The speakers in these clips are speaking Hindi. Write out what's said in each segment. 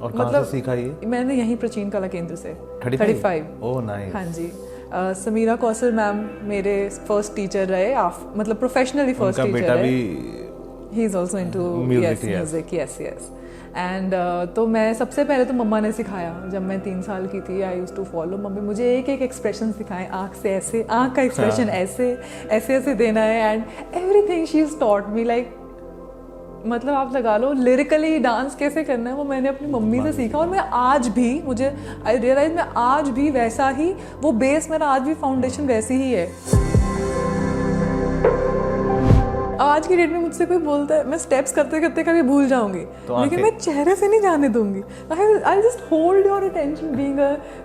और कहाँ से सीखा ये? मैंने यहीं प्राचीन कला केंद्र से 35। Oh nice. हाँ जी। समीरा कौशल मैम मेरे फर्स्ट टीचर रहे, मतलब प्रोफेशनली फर्स्ट टीचर रहे। He is also into music, yes. And तो मैं सबसे पहले तो मम्मा ने सिखाया। जब मैं 3 साल की थी, I used to follow mummy, मुझे एक एक एक्सप्रेशन सिखाए, आँख से ऐसे, आँख का एक्सप्रेशन ऐसे देना है, and everything she is taught me, like मतलब आप लगा लो लिरिकली डांस कैसे करना है वो मैंने अपनी मम्मी से सीखा। और मैं आज भी, मुझे आई रियलाइज मैं आज भी वैसा ही, वो बेस मेरा आज भी फाउंडेशन वैसी ही है। आज की डेट में मुझसे कोई बोलता है, मैं स्टेप्स करते करते कभी भूल जाऊंगी, लेकिन मैं चेहरे से नहीं जाने दूंगी। I just hold your attention,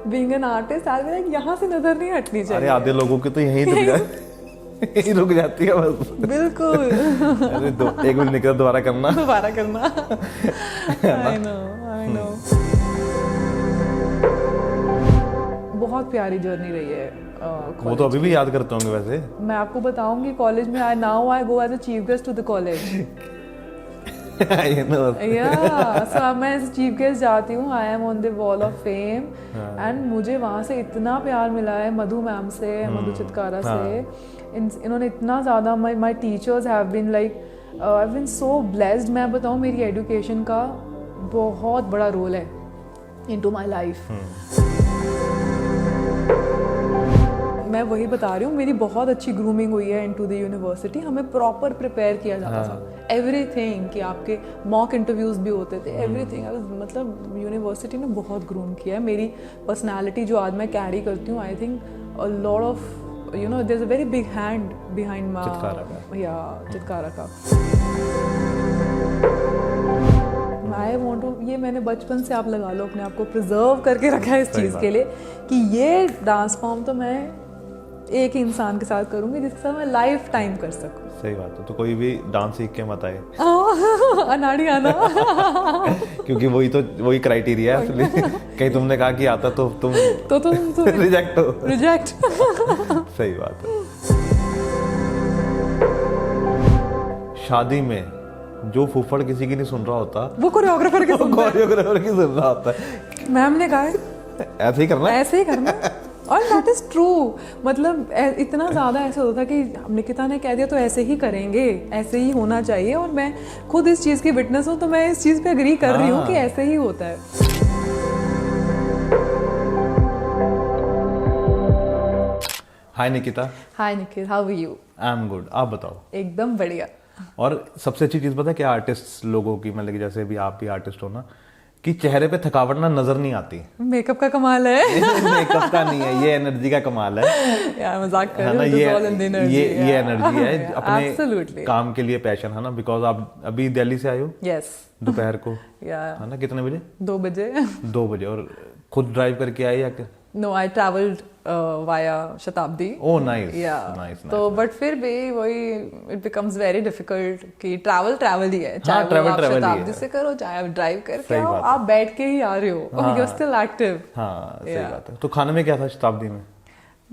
being an artist, I will like यहाँ से नजर नहीं हटनी चाहिए। अरे आधे लोगों की तो यही रुक जाती है बस। बिल्कुल। अरे एक मिनट निकल, दोबारा करना। I know. बहुत प्यारी जर्नी रही है। वो तो अभी भी याद करते होंगे वैसे। मैं आपको बताऊंगी, कॉलेज में I go as a chief guest to the college. So मैं एज चीफ गेस्ट जाती हूँ, I am on the wall of fame, and मुझे वहाँ से इतना प्यार मिला है मधु मैम से, मधु चितकारा से। इन्होंने इतना ज़्यादा, my teachers have been like, I been so blessed. मैं बताऊँ, मेरी एजुकेशन का बहुत बड़ा रोल है इनटू माई लाइफ। मैं वही बता रही हूँ, मेरी बहुत अच्छी ग्रूमिंग हुई है इनटू द यूनिवर्सिटी। हमें प्रॉपर प्रिपेयर किया जाता था, एवरीथिंग, कि आपके मॉक इंटरव्यूज भी होते थे, एवरीथिंग। मतलब यूनिवर्सिटी ने बहुत ग्रूम किया है मेरी पर्सनालिटी, जो आज मैं कैरी करती हूँ। I think a lot of there is a very big hand behind my Chitkara का। आई वांट टू, ये मैंने बचपन से, आप लगा लो, अपने आप को प्रिजर्व करके रखा है इस चीज़ के लिए कि ये डांस फॉर्म तो मैं एक ही इंसान के साथ करूंगी जिसके साथ मैं लाइफ टाइम कर सकूं। सही बात है। तो कोई भी डांस सीख के मत आए। अनाड़ी आना। क्योंकि वही क्राइटेरिया है असली। कहीं तुमने कहा कि आता तो तुम रिजेक्ट हो। सही बात है। शादी में जो फूफड़ किसी की नहीं सुन रहा होता, वो कोरियोग्राफर की सुन रहा होता है। मैम ने कहा ऐसे ही करना। और दैट इज ट्रू। मतलब इतना ज़्यादा ऐसा होता था कि निकिता ने कह दिया तो ऐसे ही करेंगे, ऐसे ही होना चाहिए। और मैं खुद इस चीज़ की विटनेस हूँ, तो मैं इस चीज़ पे अग्री कर रही हूँ कि ऐसे ही होता है। Hi Nikita. Hi Nikhil, how are you? I am good, आप बताओ। एकदम बढ़िया। और सबसे अच्छी चीज़ पता है क्या, आर्टिस्ट लोगों की, मतलब जैसे भी आप भी आर्टिस्ट हो ना, कि चेहरे पे थकावट ना नजर नहीं आती। मेकअप का कमाल है। मेकअप का नहीं है, ये एनर्जी का कमाल है। यार मजाक कर रहे हो, ये एनर्जी है अपने Absolutely. काम के लिए, पैशन है ना। बिकॉज आप अभी दिल्ली से आए हो। यस। दोपहर को है ना, कितने बजे? 2 बजे। 2 बजे। और खुद ड्राइव करके आए या क्या? नो, आई ट्रैवल्ड वाया शताब्दी। Oh nice. तो बट फिर भी वही, इट बिकम्स वेरी डिफिकल्ट कि ट्रैवल ही है, चाहे आप शताब्दी से करो, चाहे आप ड्राइव करके आओ, आप बैठ के ही आ रहे हो और यू आर स्टिल एक्टिव। हाँ सही बात है। तो खाने में क्या था शताब्दी में?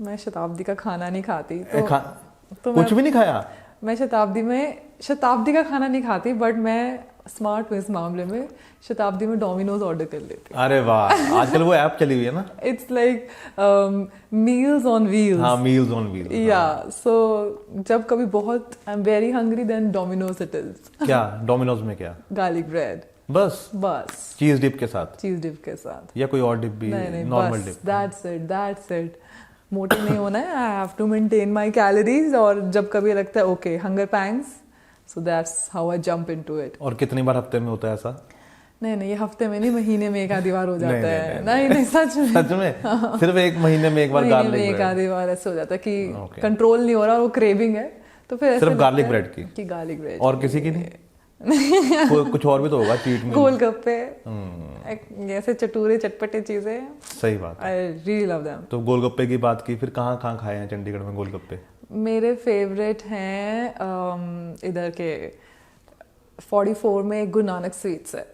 मैं शताब्दी का खाना नहीं खाती, तो कुछ भी नहीं खाया। मैं शताब्दी का खाना नहीं खाती, बट मैं स्मार्ट हूँ इस मामले में। शताब्दी में डोमिनोज ऑर्डर कर लेती। अरे वाह, आजकल वो ऐप चली हुई है ना। It's like meals on wheels. हाँ, meals on wheels. Yeah so जब कभी बहुत I am very hungry, then Domino's it is. क्या डोमिनोज में क्या? Garlic bread. बस चीज डिप के साथ या कोई और डिप भी? नहीं, नॉर्मल डिप। That's it. मोटे नहीं होना है, I have to maintain my calories. और जब कभी लगता है okay, hunger pangs, so that's how I jump into it. और कितनी बार हफ्ते में होता है ऐसा? नहीं, ये हफ्ते में नहीं, महीने में एक आधी बार हो जाता है। नहीं, सच में सिर्फ एक महीने में एक बार गार्लिक ब्रेड, एक आधी बार ऐसा हो जाता है कि कंट्रोल नहीं हो रहा, वो क्रेविंग है, तो फिर सिर्फ गार्लिक ब्रेड की गार्लिक ब्रेड। और किसी की नहीं? कुछ और भी तो होगा चीट में। गोलगप्पे, ऐसे चटूरे चटपटे चीजें। सही बात है, आई रियली लव देम। तो गोलगप्पे की बात की, फिर कहाँ खाए हैं चंडीगढ़ में गोलगप्पे? मेरे फेवरेट हैं इधर के 44 में एक गुरु नानक स्वीट्स है।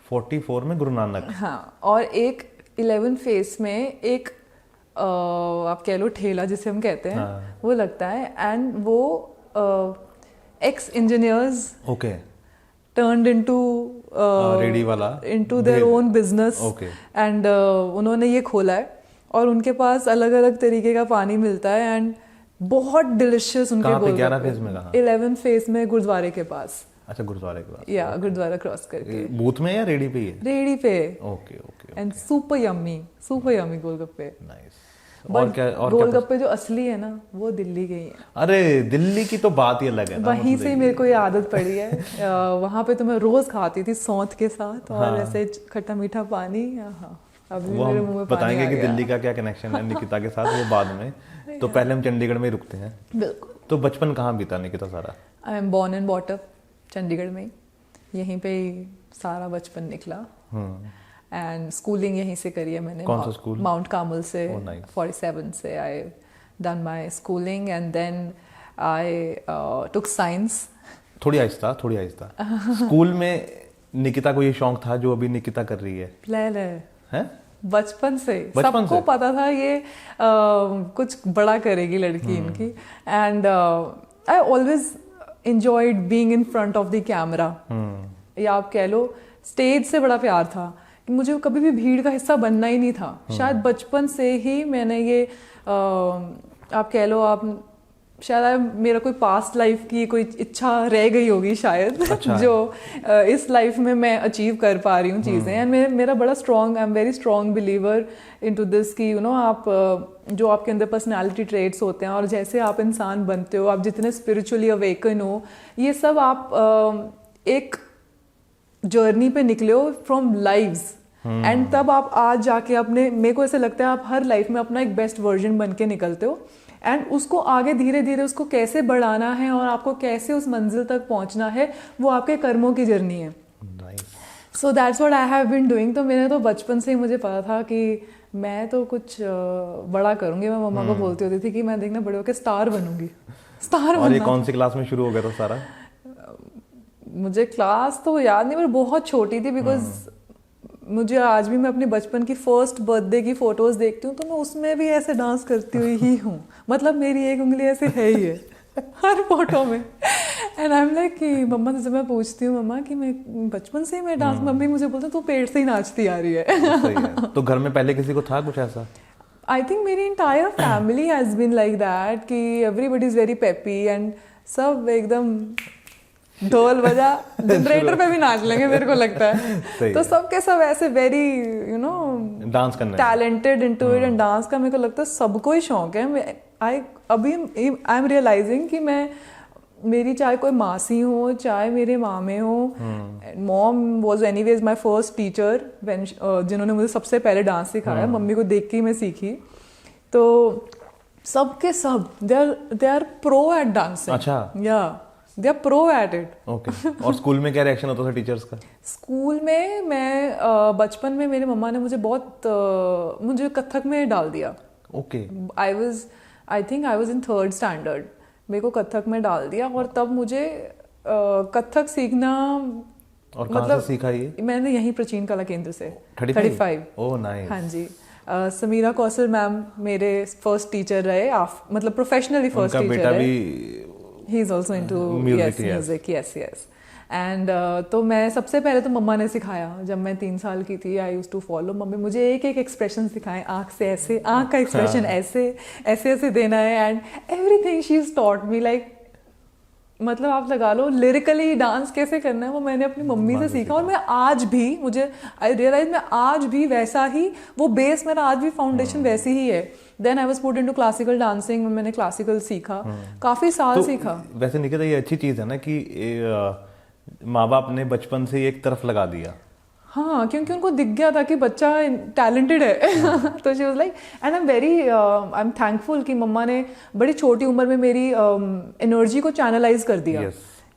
44 में गुरु नानक? हाँ, और एक 11 फेस में एक आप कह लो ठेला जिसे हम कहते हैं, वो लगता है। एंड वो ex engineers turned into ready वाला into their own business and उन्होंने ये खोला है और उनके पास अलग अलग तरीके का पानी मिलता है एंड बहुत डिलिशियस उनके गोलगप्पे। 11 फेज में कहाँ? 11 फेज में गुरुद्वारे के पास। अच्छा, गुरुद्वारे के पास। या गुरुद्वारा क्रॉस करके। बूथ में या रेडी पे ही है? रेडी पे। Okay okay. And super yummy golgappe. Nice. और क्या? और गोलगप्पे जो असली है ना वो दिल्ली के ही है। अरे दिल्ली की तो बात ही अलग है ना। वहीं से मेरे को ये आदत पड़ी है। वहाँ पे तो मैं रोज खाती थी सौंठ के साथ और ऐसे खट्टा मीठा पानी। अभी मेरे मुंह में बताएंगे कि दिल्ली का क्या कनेक्शन है निकिता के साथ, वो बाद में। तो पहले हम चंडीगढ़ में रुकते हैं। बिल्कुल। तो बचपन कहाँ बीता निकिता सारा? I am born and bought up Chandigarh में, यहीं पे ही सारा बचपन निकला। एंड स्कूलिंग यहीं से करी है मैंने। कौन सा स्कूल? माउंट कार्मल से। 47 से I done my schooling and then I took science. थोड़ी आहिस्ता। स्कूल में निकिता को ये शौक था जो अभी निकिता कर रही है? ले बचपन से सबको पता था ये कुछ बड़ा करेगी लड़की इनकी। And I always enjoyed being in front of the camera। या आप कह लो स्टेज से बड़ा प्यार था कि मुझे कभी भी भीड़ का हिस्सा बनना ही नहीं था। शायद बचपन से ही मैंने ये आप कह लो आप शायद मेरा कोई पास्ट लाइफ की कोई इच्छा रह गई होगी शायद। अच्छा। जो इस लाइफ में मैं अचीव कर पा रही हूँ चीज़ें। एंड मेरा बड़ा strong, I am very strong believer into this कि आप जो आपके अंदर पर्सनालिटी ट्रेट्स होते हैं और जैसे आप इंसान बनते हो, आप जितने स्पिरिचुअली अवेकन हो, ये सब आप एक जर्नी पे निकले हो फ्रॉम लाइव्स। एंड तब आप आज जाके अपने, मेरे को ऐसे लगता है आप हर लाइफ में अपना एक बेस्ट वर्जन बन के निकलते हो एंड उसको आगे धीरे धीरे उसको कैसे बढ़ाना है और आपको कैसे उस मंजिल तक पहुंचना है, वो आपके कर्मों की जर्नी है। So that's what I have been doing. तो मैंने तो बचपन से ही मुझे पता था कि मैं तो कुछ बड़ा करूंगी। मैं मम्मा को बोलती होती थी कि मैं देखना बड़े होकर स्टार बनूंगी। स्टार। और ये कौन सी क्लास में शुरू हो गया था सारा? मुझे क्लास तो याद नहीं, पर बहुत छोटी थी। बिकॉज मुझे आज भी मैं अपने बचपन की फर्स्ट बर्थडे की फोटोज देखती हूँ तो मैं उसमें भी ऐसे डांस करती हुई ही हूँ। मतलब मेरी एक उंगली ऐसे है ही है हर फोटो में। एंड आई एम लाइक कि मम्मा से जब मैं पूछती हूँ मम्मा कि मैं बचपन से ही मैं डांस, मम्मी मुझे बोलते तू पेट से ही नाचती आ रही है। तो घर में पहले किसी को था कुछ ऐसा? आई थिंक मेरी entire family has been like that कि everybody is very peppy and सब एकदम ढोल बजा जनरेटर पे भी नाच लेंगे मेरे को लगता है। तो सबके सब ऐसे वेरी डांस करने talented into it and dance का मेरे को लगता है सबको ही शौक है। आई एम रियलाइजिंग कि मेरी चाहे कोई मासी हो चाहे मेरे मामे हो, mom was anyways my first teacher जिन्होंने मुझे सबसे पहले डांस सिखाया। मम्मी को देख के ही मैं सीखी। तो सबके सब they are pro at dancing. अच्छा। Yeah they are pro at it. Okay. और स्कूल में क्या रिएक्शन होता था टीचर्स का? स्कूल में मैं बचपन में मेरे मम्मा ने मुझे कथक में डाल दिया। Okay. I think I was in 3rd standard. मेरे को कथक में डाल दिया और तब मुझे कथक सीखना। और कहाँ से सीखा ये? मैंने यहीं प्राचीन कला केंद्र से। 35। Oh nice. हाँ जी। समीरा कौशल मैम मेरे फर्स्ट टीचर रहे, मतलब प्रोफेशनली फर्स्ट टीचर रहे। He is also into music, yes. And तो मैं सबसे पहले तो मम्मा ने सिखाया। जब मैं 3 साल की थी आई यूज टू फॉलो मम्मी। मुझे एक एक एक्सप्रेशन सिखाए, आँख से ऐसे, आँख का एक्सप्रेशन ऐसे देना है and everything she is taught me. Like मतलब आप लगा लो लिरिकली डांस कैसे करना है वो मैंने अपनी मम्मी से सीखा। और मैं आज भी आई रियलाइज मैं आज भी वैसा ही, वो बेस मेरा आज भी फाउंडेशन वैसी ही है। Then I was put into classical dancing. मैंने क्लासिकल सीखा, काफी साल सीखा। वैसे निकिता ये अच्छी चीज है ना कि माँ बाप ने बचपन से एक तरफ लगा दिया। हाँ, क्योंकि उनको दिख गया था कि बच्चा टैलेंटेड है। तो she was like and I am thankful कि मम्मा ने बड़ी छोटी उम्र में मेरी एनर्जी को चैनलाइज कर दिया।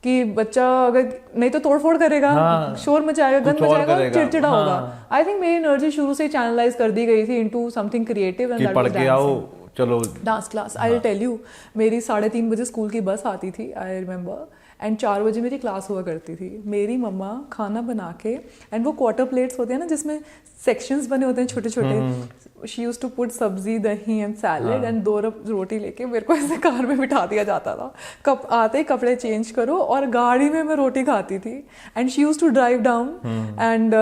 कि बच्चा अगर नहीं तो तोड़फोड़ करेगा, शोर मचाएगा, गंद मचाएगा, चिड़चिड़ा होगा। आई थिंक मेरी एनर्जी शुरू से चैनलाइज कर दी गई थी into something creative and that was dancing. चलो dance class. I will tell you, मेरी 3:30 बजे स्कूल की बस आती थी, आई रिमेम्बर। एंड 4 बजे मेरी क्लास हुआ करती थी। मेरी मम्मा खाना बना के, एंड वो क्वार्टर प्लेट्स होते हैं ना जिसमें सेक्शंस बने होते हैं छोटे छोटे, शी यूज्ड टू पुट सब्जी दही एंड सैलेड एंड 2 रोटी लेके मेरे को ऐसे कार में बिठा दिया जाता था। आते ही कपड़े चेंज करो और गाड़ी में मैं रोटी खाती थी। And she used to drive down and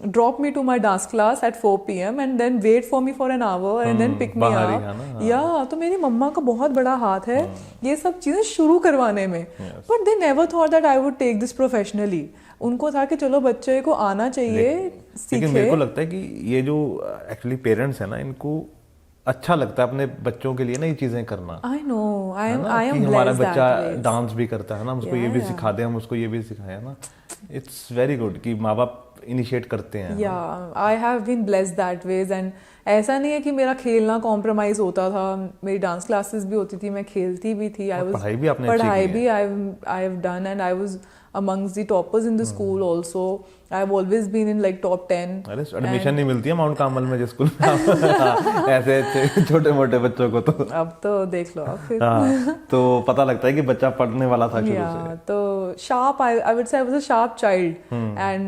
drop me to my dance class at 4 PM and then wait for me for an hour and then pick me up. Yeah तो मेरी मम्मा का बहुत बड़ा हाथ है ये सब चीजें शुरू करवाने में, but they never thought that I would take this professionally. उनको था कि चलो बच्चे को आना चाहिए, सीखे। लेकिन मेरे को लगता है कि ये जो एक्चुअली पेरेंट्स है ना, इनको अच्छा लगता है अपने बच्चों के लिए ना ये चीजें करना। आई नो, आई एम हमारा बच्चा डांस भी करता है ना, हम उसको ये भी सिखा दें, हम उसको ये भी सिखाए ना। इट्स वेरी गुड कि माँ बाप इनिशिएट करते हैं। Yeah I have been blessed that ways. And ऐसा नहीं है कि मेरा खेलना कॉम्प्रोमाइज होता था, मेरी डांस क्लासेस भी होती थी, मैं खेलती भी थी, पढ़ाई भी I have done and I was amongst the toppers in the school also. I've always been in like top 10. अरे एडमिशन नहीं मिलती है माउंट कार्मल में जिस स्कूल में ऐसे छोटे मोटे बच्चों को तो अब तो देख लो फिर तो पता लगता है कि बच्चा पढ़ने वाला था शुरू से। तो sharp, I would say I was a sharp child and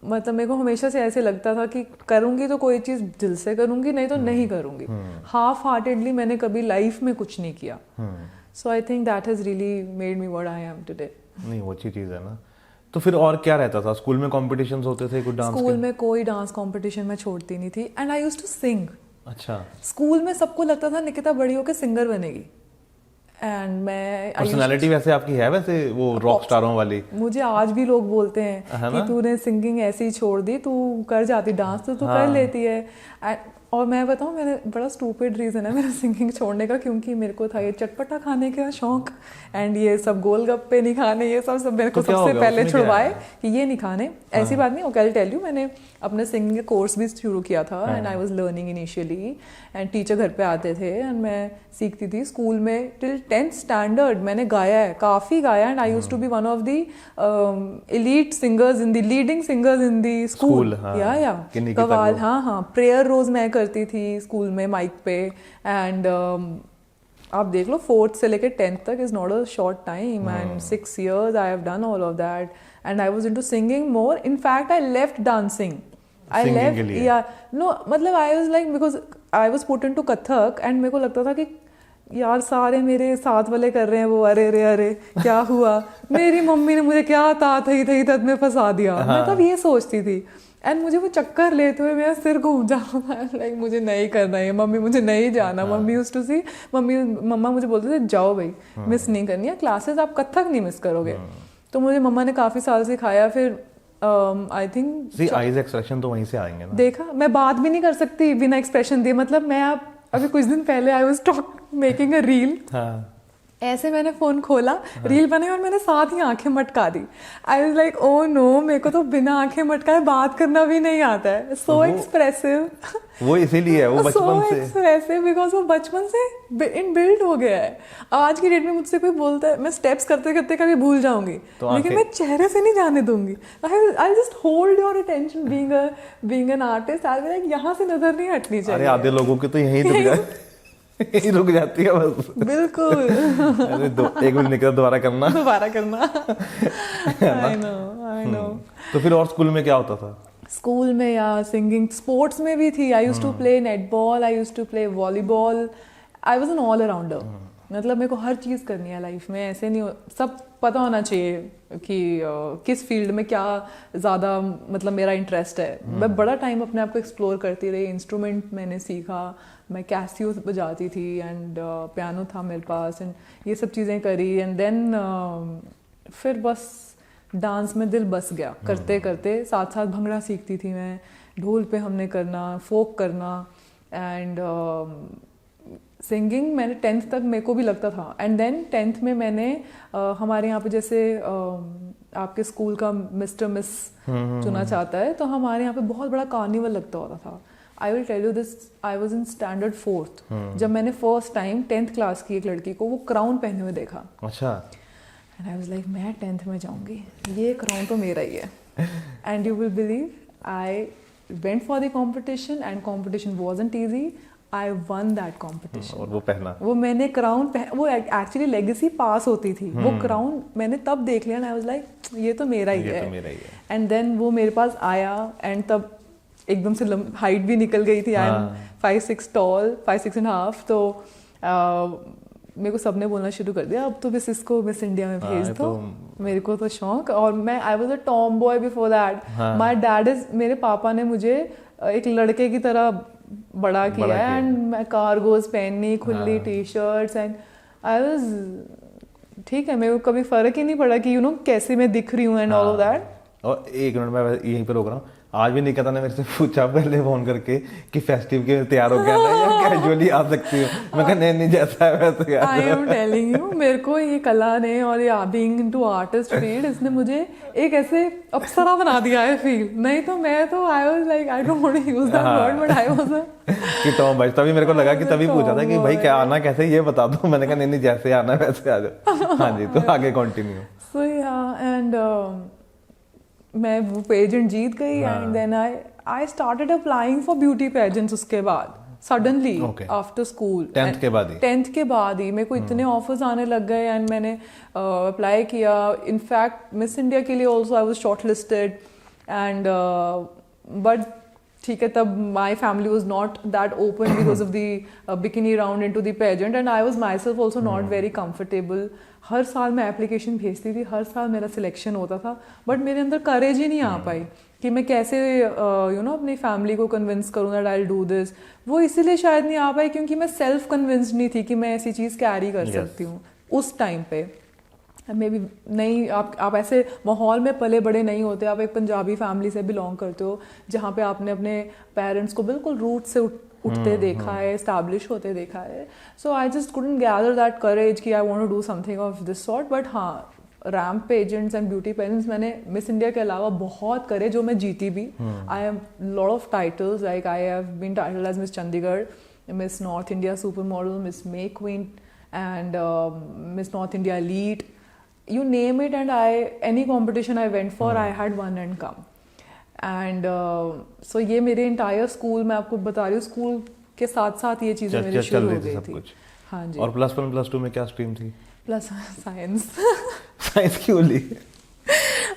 मतलब मेरे को हमेशा से ऐसे लगता था कि करूंगी तो कोई चीज दिल से करूंगी, नहीं तो नहीं करूंगी। हाफ हार्टेडली मैंने कभी लाइफ में कुछ नहीं किया। So I think that has really made me what I am today. नहीं वो अच्छी चीज है ना। तो फिर और क्या रहता था स्कूल में? कॉम्पिटिशन्स होते थे कुछ डांस? स्कूल में कोई डांस कॉम्पिटिशन मैं छोड़ती नहीं थी and I used to sing. अच्छा। स्कूल में सबको लगता था निकिता बड़ी होकर सिंगर बनेगी एंड मैं पर्सनालिटी वैसे आपकी है वैसे वो रॉक स्टारों वाली? मुझे आज भी लोग बोलते हैं कि तूने सिंगिंग ऐसी ही छोड़ दी, तू कर जाती डांस तो तू कर लेती है। और मैं बताऊं, मैंने बड़ा स्टूपिड रीज़न है मेरा सिंगिंग छोड़ने का, क्योंकि मेरे को था ये चटपटा खाने का शौक एंड ये सब गोलगप्पे नहीं खाने, ये सब मेरे को सबसे पहले छुड़वाए कि ये नहीं खाने। ऐसी बात नहीं, ओके टेल यू, मैंने अपने सिंगिंग कोर्स भी शुरू किया था and I was learning initially and teacher घर पे आते थे एंड मैं सीखती थी। स्कूल में टिल 10th स्टैंडर्ड मैंने गाया है, काफ़ी गाया and I used to be one of the elite singers in the leading singers in the school. Yeah कवाल, हाँ, प्रेयर रोज मैं करती थी स्कूल में माइक पे एंड आप देख लो 4th से लेके 10th तक is not a short time and 6 years I have done all of that and I was into singing more. In fact I left dancing, I left, या नो मतलब आई was like, because I was put into Kathak and मेरे को लगता था कि यार सारे मेरे साथ वाले कर रहे हैं वो, अरे अरे अरे क्या हुआ, मेरी मम्मी ने मुझे क्या तद में फंसा दिया। मैं तब ये सोचती थी एंड मुझे वो चक्कर लेते हुए मेरा सिर घूम जाता, लाइक मुझे नहीं करना है मम्मी, मुझे नहीं जाना। मम्मी यूज्ड टू सी, मम्मा मुझे बोलते थे जाओ भाई, मिस नहीं करनी है क्लासेस, आप कथक नहीं मिस करोगे। तो मुझे मम्मा ने काफ़ी साल सिखाया। फिर आई थिंक आईज एक्सप्रेशन तो वहीं से आएंगे ना। देखा, मैं बात भी नहीं कर सकती बिना एक्सप्रेशन दिए। मतलब मैं अभी कुछ दिन पहले I was making a reel, ऐसे मैंने फोन खोला, रील बनाई और मैंने साथ ही आंखें मटका दी। I was like oh no, मेरे को तो बिना आंखें मटकाए बात करना भी नहीं आता है। सो एक्सप्रेसिव, वो इसीलिए है, वो बचपन से एक्सप्रेसिव, बिकॉज वो बचपन से इनबिल्ट हो गया है। आज की डेट में मुझसे कोई बोलता है, मैं स्टेप्स करते करते कभी भूल जाऊंगी, लेकिन मैं चेहरे से नहीं जाने दूंगी। I just hold your attention, being an artist, I will like यहाँ से नजर नहीं हटनी चाहिए। अरे आधे लोगों की तो यही रुक जाती है बस। बिल्कुल। अरे एक मिनट निकल, दोबारा करना। I know. तो फिर और स्कूल में क्या होता था? स्कूल में या सिंगिंग, स्पोर्ट्स में भी थी। I used to play netball, I used to play volleyball. I was an all rounder. मतलब मेरे को हर चीज़ करनी है लाइफ में, ऐसे नहीं सब पता होना चाहिए कि किस फील्ड में क्या ज़्यादा मतलब मेरा इंटरेस्ट है। मैं बड़ा टाइम अपने आप को एक्सप्लोर करती रही। इंस्ट्रूमेंट मैंने सीखा, मैं कैसियो बजाती थी एंड पियानो था मेरे पास एंड ये सब चीज़ें करी एंड देन फिर बस डांस में दिल बस गया। करते करते साथ साथ भंगड़ा सीखती थी मैं, ढोल पे हमने करना, फोक करना एंड सिंगिंग मैंने 10th तक मेरे को भी लगता था। एंड देन 10th में मैंने हमारे यहाँ पे जैसे आपके स्कूल का मिस्टर मिस चुना चाहता है, तो हमारे यहाँ पे बहुत बड़ा कार्निवल लगता होता था। I will tell you this, I was in standard 4th जब मैंने फर्स्ट टाइम 10th क्लास की एक लड़की को वो क्राउन पहने हुए देखा। अच्छा। एंड आई वाज लाइक मैं 10th में जाऊंगी, ये क्राउन तो मेरा ही है। And you will believe I went for the competition and competition wasn't easy. I one that competition. और वो पहना, वो मैंने क्राउन वो एक्चुअली लेगेसी पास होती थी, वो क्राउन मैंने तब देख लिया, आई वाज लाइक ये तो मेरा ही है। एंड देन वो मेरे पास आया एंड तब एकदम से हाइट भी निकल गई थी, आई एम 5'6" टॉल, 5'6.5", तो मेरे को सबने बोलना शुरू कर दिया अब तो बस इसको मिस इंडिया में भेज दो। मेरे को तो शौक, और मैं I was a Tom boy before that. My dad is, मेरे पापा ने मुझे एक लड़के की तरह बड़ा किया एंड मैं कार्गोज पहननी, खुली T shirts, and I was ठीक है, मेरे को कभी फर्क ही नहीं पड़ा कि कैसे मैं दिख रही हूँ एंड ऑल ऑफ दैट। और एक मिनट मैं यहीं पर रोक रहा हूँ, आज भी निकिता ने मेरे से पूछा पहले फोन करके कि फेस्टिव के तैयार हो गया ना या कैजुअली आ सकती हो, मैं कहा नहीं जैसा है वैसे आई एम टेलिंग यू, मेरे को ये कला ने और ये बीइंग इनटू आर्टिस्ट फील्ड, इसने मुझे एक ऐसे अप्सरा बना दिया है फील। नहीं तो मैं तो I was like I don't want to use that word, but I was कि टॉम भाई, तभी मेरे को लगा कि तभी पूछा था कि भाई क्या आना कैसे ये बता दो, मैंने कहा नहीं जैसे आना वैसे आ जाओ। हाँ जी, तो आगे कंटिन्यू। सो या एंड मैं वो पेजेंट जीत गई and then I started applying for beauty pageants उसके बाद सडनली आफ्टर स्कूल। 10th के बाद ही मेरे को इतने ऑफर्स आने लग गए एंड मैंने अप्लाई किया। इनफैक्ट मिस इंडिया के लिए also I was shortlisted and but ठीक है, तब my family was not that open because of the bikini round into the pageant and I was myself also not very comfortable. हर साल मैं एप्लीकेशन भेजती थी, हर साल मेरा सिलेक्शन होता था, बट मेरे अंदर करेज ही नहीं आ पाई कि मैं कैसे अपनी फैमिली को कन्विंस करूँ that I will do this. वो इसीलिए शायद नहीं आ पाई क्योंकि मैं सेल्फ कन्विंस्ड नहीं थी कि मैं ऐसी चीज़ कैरी कर सकती हूँ उस टाइम पे। मे बी नहीं, आप ऐसे माहौल में पले बड़े नहीं होते, आप एक पंजाबी फैमिली से बिलोंग करते हो जहाँ पे आपने अपने पेरेंट्स को बिल्कुल रूट से उठते देखा है, एस्टैब्लिश होते देखा है। So I just couldn't gather that courage कि I want to do something of this sort. But हाँ, ramp pageants and beauty pageants मैंने मिस इंडिया के अलावा बहुत करे, जो मैं जीती भी। I have lot of titles, like I have been titled as Miss Chandigarh, Miss North India supermodel, Miss May queen and Miss North India elite, you name it, and any competition I went for, I had won and come. And so ये मेरे entire school, मैं आपको बता रही हूँ, स्कूल के साथ साथ ये चीज़ें मेरी शुरू हो गई थी। हाँ जी। और +1 +2 में क्या स्ट्रीम थी? Plus science. साइंस क्यों ली?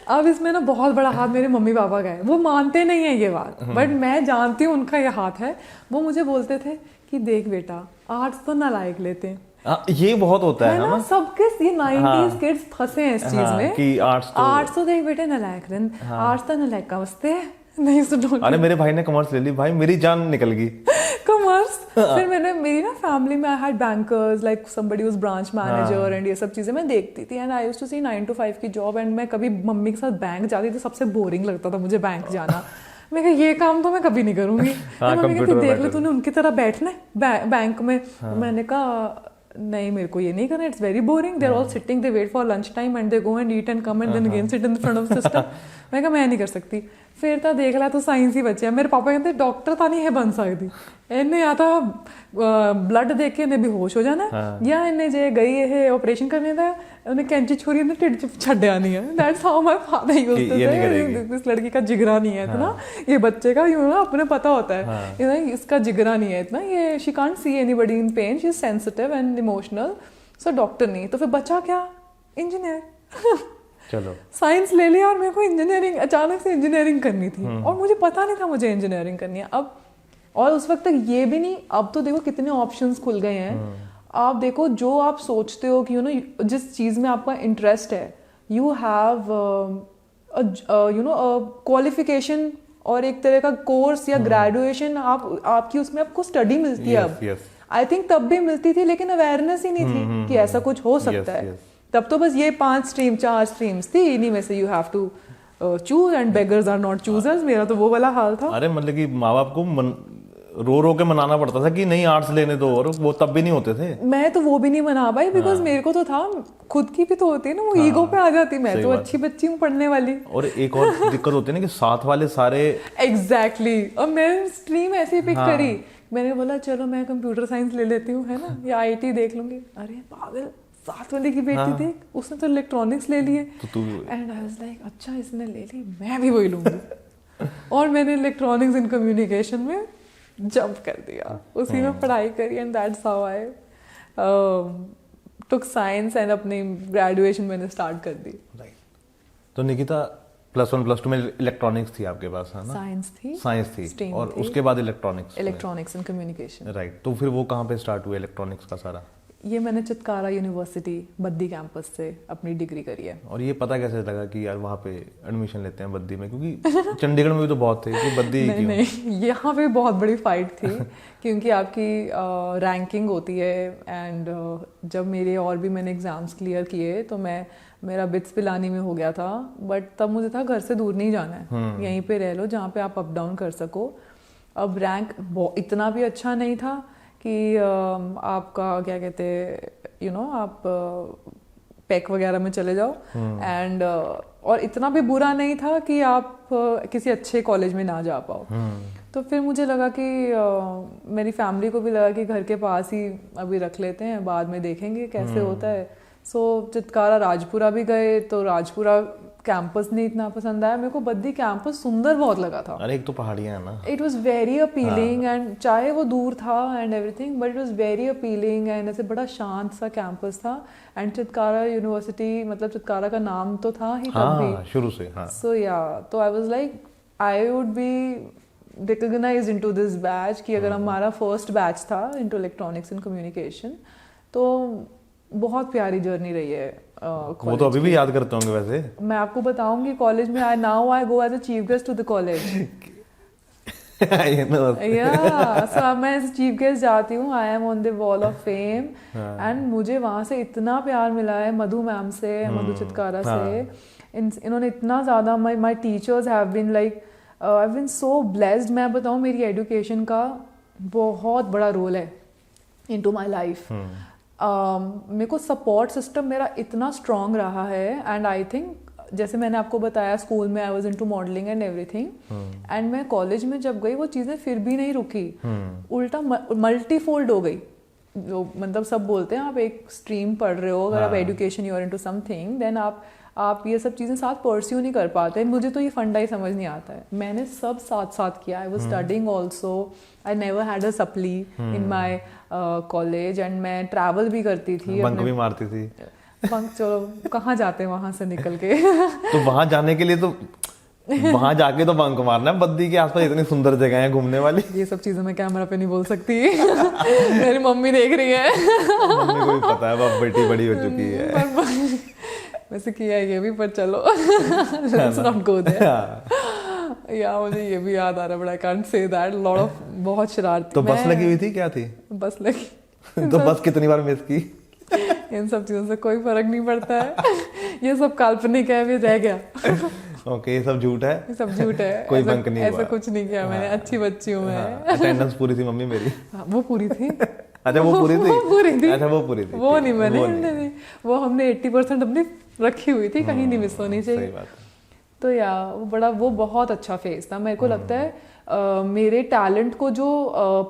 अब इसमें ना बहुत बड़ा हाथ मेरे मम्मी पापा का है, वो मानते नहीं है ये बात, बट मैं जानती हूँ उनका ये हाथ है। वो मुझे बोलते थे कि देख बेटा, आर्ट्स तो नालायक लेते हैं। ये बहुत होता है ना, सबके ये 90s किड्स फंसे हैं इस चीज में कि आर्ट्स तो देख बेटे नालायक आर्ट्स तो नालायक का वास्ते नहीं सुनो। अरे मेरे भाई ने कॉमर्स ले ली, भाई मेरी जान निकल गई कॉमर्स। फिर मैंने मेरी ना फैमिली में I had bankers, like somebody was branch manager and ये सब चीजें मैं देखती थी and I used to see 9 to 5 की जॉब। एंड मैं कभी मम्मी के साथ बैंक जाती थी, सबसे बोरिंग लगता था मुझे बैंक जाना। मैं कहा ये काम तो मैं कभी नहीं करूंगी। मम्मी कहती देख लो तूने उनकी तरह बैठना है बैंक में। मैंने कहा नहीं, मेरे को ये नहीं करना, it's very boring, they are all sitting, they wait for lunch time and they go and eat and come and then again sit in the front of system. मैं कहा मैं नहीं कर सकती। फिर तो देख ला तो साइंस ही बचे। मेरे पापा कहते डॉक्टर तो नहीं है बन सकती, इन्हें या तो ब्लड देख के इन्हें बेहोश हो जाना या इन्हें जे गई है ऑपरेशन करने का उन्हें कैंची छोरी ने टिड छड्या नहीं है। That's how my father used to say, इस लड़की का जिगरा नहीं है इतना, ये बच्चे का अपने पता होता है इसका जिगरा नहीं है इतना, ये she can't see anybody in pen, she is sensitive and emotional, so doctor नहीं। तो फिर बचा क्या? इंजीनियर। चलो साइंस ले लिया और मेरे को इंजीनियरिंग, अचानक से इंजीनियरिंग करनी थी और मुझे पता नहीं था मुझे इंजीनियरिंग करनी है अब। और उस वक्त तक ये भी नहीं, अब तो देखो कितने ऑप्शंस खुल गए हैं। आप देखो जो आप सोचते हो कि जिस चीज़ में आपका इंटरेस्ट है, यू हैव क्वालिफिकेशन और एक तरह का कोर्स या ग्रेजुएशन आपकी उसमें आपको स्टडी मिलती है। अब आई थिंक तब भी मिलती थी लेकिन अवेयरनेस ही नहीं थी कि ऐसा कुछ हो सकता है। तब तो बस ये 4 स्ट्रीम्स थी, इन्हीं में से you have to choose and beggars are not choosers. मेरा तो वो वाला हाल था। अरे मतलब कि माँ बाप को रो के मनाना पड़ता था कि नहीं आर्ट्स लेने दो, और वो तब भी नहीं होते थे। मैं तो वो भी नहीं मना पाई बिकॉज मेरे को तो था, खुद की भी तो होती है ना वो ईगो पे आ जाती। मैं तो अच्छी बच्ची हूँ पढ़ने वाली। और एक और दिक्कत होती है ना कि साथ वाले सारे एग्जैक्टली। और मैं स्ट्रीम ऐसे पिक करी, मैंने बोला चलो मैं कंप्यूटर साइंस ले लेती हूँ, है ना, या IT देख लूंगी। अरे पागल, साथ वाले की बेटी देख, उसने तो इलेक्ट्रॉनिक्स ले लिए। एंड आई वाज लाइक अच्छा इसने ले ली, मैं भी वही लूंगी। और मैंने इलेक्ट्रॉनिक्स इन कम्युनिकेशन में जंप कर दिया, उसी में पढ़ाई करी and that's how I took science and अपनी ग्रेजुएशन मैंने स्टार्ट कर दी। राइट। तो निकिता +1 +2 में इलेक्ट्रॉनिक्स थी आपके पास, है ना? साइंस थी और उसके बाद इलेक्ट्रॉनिक्स एंड कम्युनिकेशन। राइट। तो फिर वो कहाँ पे स्टार्ट हुआ इलेक्ट्रॉनिक्स का सारा? ये मैंने चितकारा यूनिवर्सिटी बद्दी कैंपस से अपनी डिग्री करी है। और ये पता कैसे लगा कि यार वहाँ पे एडमिशन लेते हैं बद्दी में, क्योंकि चंडीगढ़ में भी तो बहुत थे, कि बद्दी ही क्यों? नहीं, यहाँ पे बहुत बड़ी फाइट थी क्योंकि आपकी रैंकिंग होती है एंड जब मेरे और भी मैंने एग्जाम्स क्लियर किए तो मेरा बिट्स पिलानी में हो गया था, बट तब मुझे था घर से दूर नहीं जाना है, यहीं पे रह लो जहाँ पे आप अप डाउन कर सको। अब रैंक इतना भी अच्छा नहीं था कि आपका क्या कहते आप पैक वगैरह में चले जाओ एंड और इतना भी बुरा नहीं था कि आप किसी अच्छे कॉलेज में ना जा पाओ। तो फिर मुझे लगा कि मेरी फैमिली को भी लगा कि घर के पास ही अभी रख लेते हैं, बाद में देखेंगे कैसे होता है। सो चितकारा राजपुरा भी गए तो राजपुरा कैंपस नहीं इतना पसंद आया मेरे को, बद्दी कैंपस सुंदर बहुत लगा था। अरे एक तो पहाड़ियां है ना, it was very appealing and चाहे वो दूर था and everything, but it was very appealing and ऐसे बड़ा शांत सा कैंपस था। एंड चितकारा यूनिवर्सिटी, मतलब चितकारा का नाम तो था ही तब भी शुरू से। सो या तो I was like I would be recognised into this batch कि अगर हमारा फर्स्ट बैच था इनटू इलेक्ट्रॉनिक्स एंड कम्युनिकेशन। तो बहुत प्यारी जर्नी रही है। वो तो अभी भी याद करते होंगे वैसे। मैं आपको बताऊंगी कॉलेज में I go as a chief guest to the college. So अब मैं एज चीफ गेस्ट जाती हूँ, I am on the wall of fame and मुझे वहाँ से इतना प्यार मिला है मधु मैम से, मधु चितकारा से। इन्होंने इतना ज़्यादा my teachers have been like I have been so blessed. मैं बताऊँ मेरी एजुकेशन का बहुत बड़ा रोल है इनटू माई लाइफ। मेरे को सपोर्ट सिस्टम मेरा इतना स्ट्रॉन्ग रहा है एंड आई थिंक जैसे मैंने आपको बताया स्कूल में आई was into modelling and everything and मैं कॉलेज में जब गई वो चीज़ें फिर भी नहीं रुकी, उल्टा मल्टीफोल्ड हो गई। जो मतलब सब बोलते हैं आप एक स्ट्रीम पढ़ रहे हो, अगर आप education you are into something then आप ये सब चीज़ें साथ परस्यू नहीं कर पाते। मुझे तो ये फंडा ही समझ नहीं आता है। मैंने सब साथ साथ किया। I was studying also, I never had a supply in my college and मैं ट्रैवल भी करती थी, बंक भी मारती थी। बंक चलो कहाँ जाते हैं वहां से निकल के तो वहां जाने के लिए तो वहां जाके तो बंक मारना है। बद्दी के आसपास इतनी सुंदर जगह है घूमने वाली। ये सब चीजें मैं कैमरा पे नहीं बोल सकती मेरी मम्मी देख रही है। मम्मी को भी पता है अब बेटी बड़ी हो चुकी है। वैसे किया है ये भी, पर चलो लेट्स नॉट गो देयर। या मुझे ये भी याद आ रहा है but I can't say that lot of बहुत शरारती। तो बस लगी हुई थी, क्या थी? बस लगी। तो बस कितनी बार मिस की? इन सब चीजों से कोई फर्क नहीं पड़ता है। ये सब काल्पनिक है, ये रह गया। ओके, ये सब झूठ है, ये सब झूठ है। कोई बंक नहीं हुआ, ऐसा कुछ नहीं किया मैंने। अच्छी बच्ची हूँ मैं। अटेंडेंस पूरी थी मम्मी मेरी। वो पूरी थी। अच्छा वो पूरी थी? वो पूरी थी। अच्छा वो पूरी थी। वो नहीं मैंने वो हमने 80% अपनी रखी हुई थी, कहीं नहीं मिस होनी चाहिए। तो वो बहुत अच्छा फेज था। मेरे को लगता है मेरे टैलेंट को जो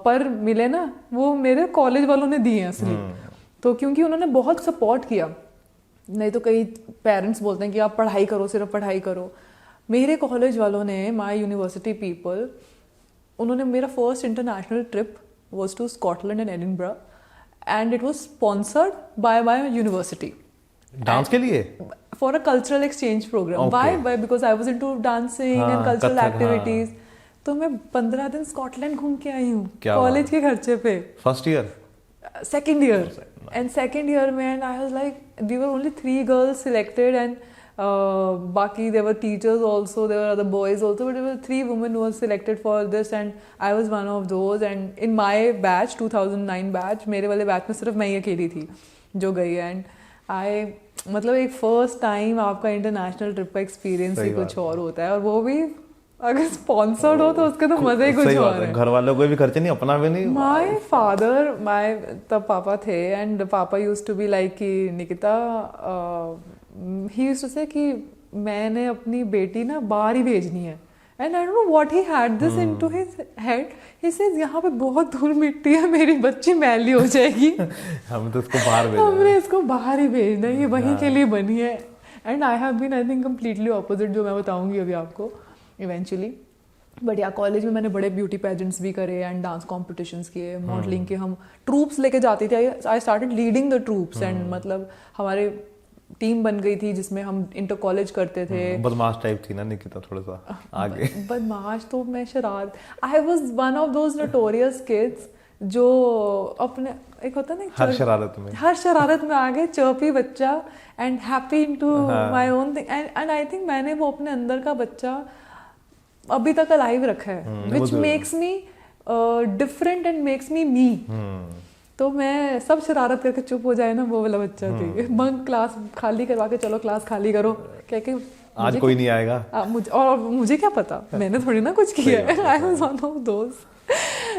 पर मिले ना वो मेरे कॉलेज वालों ने दिए असली। तो क्योंकि उन्होंने बहुत सपोर्ट किया। नहीं तो कई पेरेंट्स बोलते हैं कि आप पढ़ाई करो, सिर्फ पढ़ाई करो। मेरे कॉलेज वालों ने, माय यूनिवर्सिटी पीपल, उन्होंने मेरा first international trip was to Scotland and Edinburgh and it was sponsored by my university. Dance के लिए? For a cultural exchange programme. Why? Because I was into dancing and cultural activities. तो मैं 15 दिन स्कॉटलैंड घूम के आई हूँ कॉलेज के खर्चे पे। First year? Second year. And second year में and I was like we were only 3 girls selected and बाकी there were teachers also, there were other boys also, but there were 3 women who were selected for this and I was one of those. And in my batch 2009 batch, मेरे वाले बैच में सिर्फ मैं ही अकेली थी जो गई। एंड मतलब एक फर्स्ट टाइम आपका इंटरनेशनल ट्रिप का एक्सपीरियंस ही कुछ और होता है, और वो भी अगर स्पॉन्सर्ड हो तो उसके तो मजे ही कुछ और है। घर वालों को भी खर्चे नहीं, अपना भी नहीं। माय फादर, तब पापा थे एंड पापा यूज्ड टू बी लाइक कि निकिता, ही यूज्ड टू से कि मैंने अपनी बेटी ना बाहर ही भेजनी है। And I don't know what he had this into his head. He says यहाँ पे बहुत धूल मिट्टी है, मेरी बच्ची मैली हो जाएगी। हम तो इसको बाहर भेजना, हमने इसको बाहर ही भेजना है, ये वहीं के लिए बनी है। And I have been I think completely opposite, जो मैं बताऊंगी अभी आपको इवेंचुअली। बट या कॉलेज में मैंने बड़े ब्यूटी पेजेंट्स भी करे एंड डांस कॉम्पिटिशन्स किए, मॉडलिंग के हम ट्रूप्स लेके जाती थी, I started leading the troops and मतलब हमारे टीम बन गई थी जिसमें हम इंटर कॉलेज करते थे। बदमाश टाइप थी ना निकिता थोड़ा सा आगे। बदमाश तो मैं शरारत, I was one of those notorious kids जो अपने एक होता है ना हर शरारत में आगे चर्पी बच्चा and happy into my own thing and I think मैंने वो अपने अंदर का बच्चा अभी तक अलाइव रखा है, which makes me different and makes me me. तो मैं सब शरारत करके चुप हो जाए ना, वो वाला बच्चा थी। बंक क्लास खाली करवा के चलो क्लास खाली करो, कह के आज कोई नहीं आएगा। मुझे क्या पता, मैंने थोड़ी ना कुछ किया है। I was one of those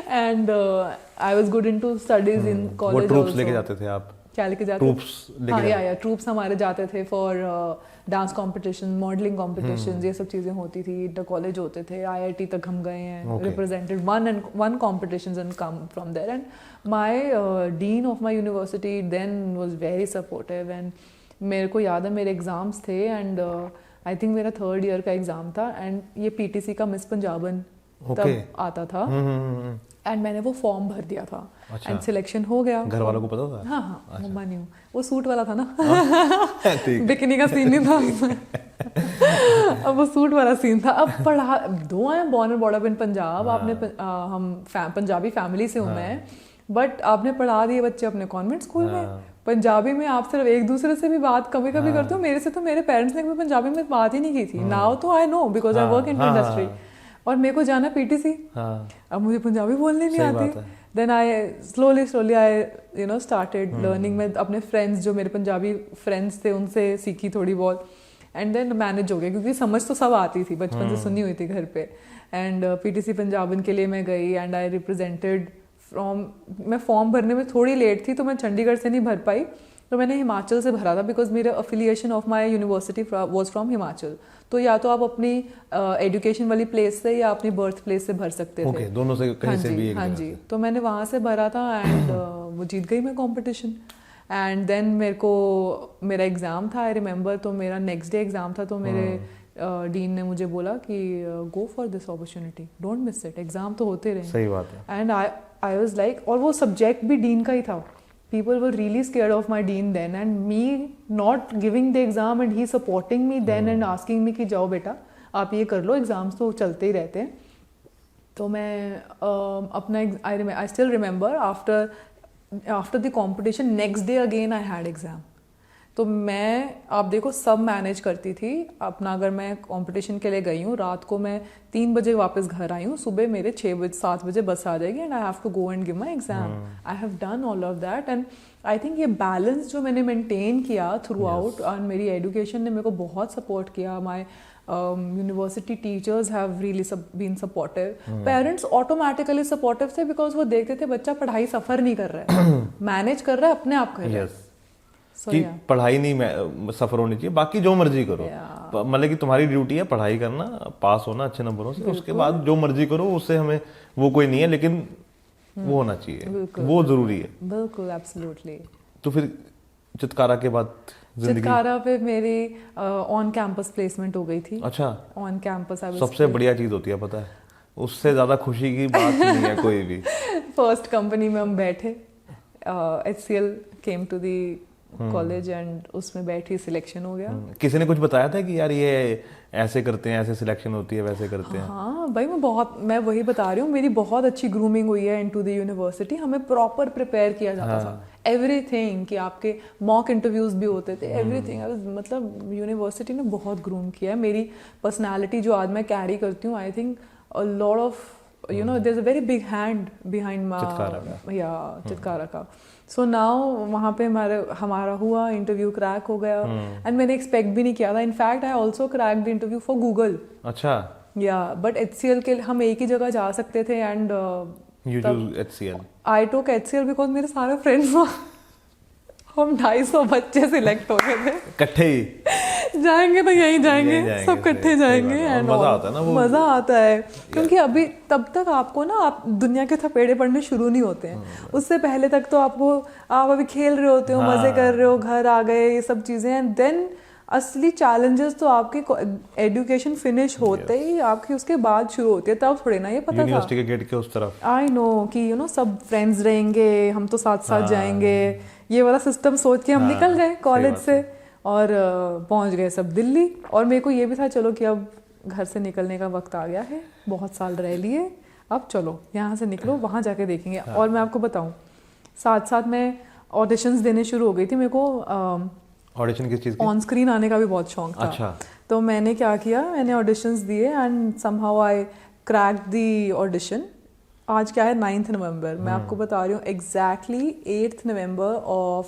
and I was good into studies in college. वो ट्रूप्स लेके जाते थे आप? क्या लेके जाते? ट्रूप्स। हाँ या ट्रूप्स हमारे जाते थे for dance competition, modelling competitions, ये सब चीजें होती थी। इंटर कॉलेज होते थे, IIT तक हम गए हैं, represented won competitions and come from there and my dean of my university then was very supportive and मेरे को याद है मेरे एग्जाम्स थे एंड आई थिंक मेरा 3rd ईयर का एग्जाम था एंड ये PTC का मिस पंजाबन तब आता था एंड मैंने वो फॉर्म भर दिया था एंड सिलेक्शन हो गया। घर वालों को पता था? हाँ, मम्मा न्यू। वो सूट वाला था ना, बिकनी का सीन नहीं था। अब वो सूट वाला सीन था। अब पढ़ा, दो I born and brought up in Punjab. आपने हम पंजाबी फैमिली से हूँ मैं, बट आपने पढ़ा दिए बच्चे अपने कॉन्वेंट स्कूल में। पंजाबी में आप सिर्फ एक दूसरे से भी बात कभी कभी करते हो। मेरे से तो मेरे पेरेंट्स ने कभी पंजाबी में बात ही नहीं की थी। नाउ तो I know because I work in industry और मेरे को जाना PTC। अब मुझे पंजाबी बोलने नहीं आती। Then I slowly I started learning. मैं अपने फ्रेंड्स जो मेरे पंजाबी फ्रेंड्स थे उनसे सीखी थोड़ी बहुत एंड देन मैनेज हो गया क्योंकि समझ तो सब आती थी, बचपन से सुनी हुई थी घर पे। एंड PTC पंजाबन के लिए मैं गई एंड आई रिप्रेजेंटेड फ्रॉम, मैं फॉर्म भरने में थोड़ी लेट थी तो मैं चंडीगढ़ से नहीं भर पाई, तो मैंने हिमाचल से भरा था बिकॉज मेरा affiliation of my university was from Himachal. तो या तो आप अपनी एजुकेशन वाली प्लेस से या अपनी बर्थ प्लेस से भर सकते थे। दोनों से कहीं से भी। हाँ जी, तो मैंने वहाँ से भरा था एंड वो जीत गई मैं कंपटीशन। एंड देन मेरे को मेरा एग्ज़ाम था, आई रिमेंबर, तो मेरा नेक्स्ट डे एग्ज़ाम था। तो मेरे डीन ने मुझे बोला कि go for this opportunity, don't miss it, exam तो होते रहे। सही बात है। एंड आई वाज लाइक, और वो सब्जेक्ट भी डीन का ही था। People were really scared of my dean then and me not giving the exam and he supporting me then and asking me कि जाओ बेटा आप ये कर लो, एग्ज़ाम्स तो चलते ही रहते हैं। तो मैं अपना I still remember after the competition next day again I had exam। तो मैं, आप देखो, सब मैनेज करती थी अपना। अगर मैं कंपटीशन के लिए गई हूँ, रात को मैं 3 बजे वापस घर आई हूँ, सुबह मेरे 7 बजे बस आ जाएगी and I have to go and give my exam. I have done all of that and I think ये बैलेंस जो मैंने मेंटेन किया थ्रू आउट, और मेरी एजुकेशन ने मेरे को बहुत सपोर्ट किया। My university teachers have really been supportive. Parents automatically supportive थे बिकॉज वो देखते थे बच्चा पढ़ाई सफ़र नहीं कर रहा है, मैनेज कर रहा है, अपने आप कर रहा है। कि पढ़ाई नहीं सफर होनी चाहिए, बाकी जो मर्जी करो। मतलब कि तुम्हारी ड्यूटी है पढ़ाई करना, पास होना अच्छे नंबरों से, उसके बाद जो मर्जी करो, उससे हमें वो कोई नहीं है, लेकिन वो होना चाहिए, वो जरूरी है। बिल्कुल, एब्सोल्युटली। तो फिर चितकारा के बाद चितकारा पे मेरी ऑन कैंपस प्लेसमेंट हो गई थी। अच्छा, ऑन कैंपस। सबसे बढ़िया चीज होती है, पता है, उससे ज्यादा खुशी की बात नहीं है कोई भी। फर्स्ट कंपनी में हम बैठे, HCL came to the college and उसमें बैठी, सिलेक्शन हो गया। किसी ने कुछ बताया था कि यार ये ऐसे करते हैं, ऐसे सिलेक्शन होती है, वैसे करते हैं? हाँ भाई, मैं वही बता रही हूँ, मेरी बहुत अच्छी ग्रूमिंग हुई है इनटू द यूनिवर्सिटी। हमें प्रॉपर प्रिपेयर किया जाता था, एवरीथिंग, कि आपके मॉक इंटरव्यूज भी होते थे, एवरीथिंग। मतलब यूनिवर्सिटी ने बहुत ग्रूम किया है मेरी पर्सनैलिटी, जो आज मैं कैरी करती हूँ। I think a lot of there's a very big hand behind Chitkara का। सो नाउ वहाँ पे हमारा हुआ, इंटरव्यू क्रैक हो गया एंड मैंने एक्सपेक्ट भी नहीं किया था। In fact I also crack the interview for Google. अच्छा। बट HCL के हम एक ही जगह जा सकते थे and HCL। I took HCL because मेरे सारे फ्रेंड्स हम 250 बच्चे सिलेक्ट हो गए थे। इकट्ठे ही जाएंगे तो यही जाएंगे, सब इकट्ठे जाएंगे एंड मजा आता है ना, वो मजा आता है। क्योंकि अभी तब तक आपको ना, आप दुनिया के थपेड़े पड़ने शुरू नहीं होते हैं, उससे पहले तक तो आप अभी खेल रहे होते हो, मजे कर रहे हो, घर आ गए, ये सब चीजें। एंड देन असली चैलेंजेस तो आपके एजुकेशन फिनिश होते ही आपकी उसके बाद शुरू होती है, तब थोड़ी ना ये पता था यूनिवर्सिटी के गेट के उस तरफ। आई नो कि सब फ्रेंड्स रहेंगे, हम तो साथ साथ जाएंगे, ये वाला सिस्टम सोच के हम निकल गए कॉलेज से और पहुंच गए सब दिल्ली। और मेरे को ये भी था चलो कि अब घर से निकलने का वक्त आ गया है, बहुत साल रह लिए, अब चलो यहाँ से निकलो, वहाँ जाके देखेंगे। और मैं आपको बताऊँ, साथ साथ मैं ऑडिशंस देने शुरू हो गई थी। मेरे को ऑडिशन किस चीज़ की? ऑन स्क्रीन आने का भी बहुत शौक था। अच्छा। तो मैंने क्या किया, मैंने ऑडिशंस दिए and somehow I cracked the audition. आज क्या है, 9 नवंबर, मैं आपको बता रही हूँ एग्जैक्टली 8 नवंबर ऑफ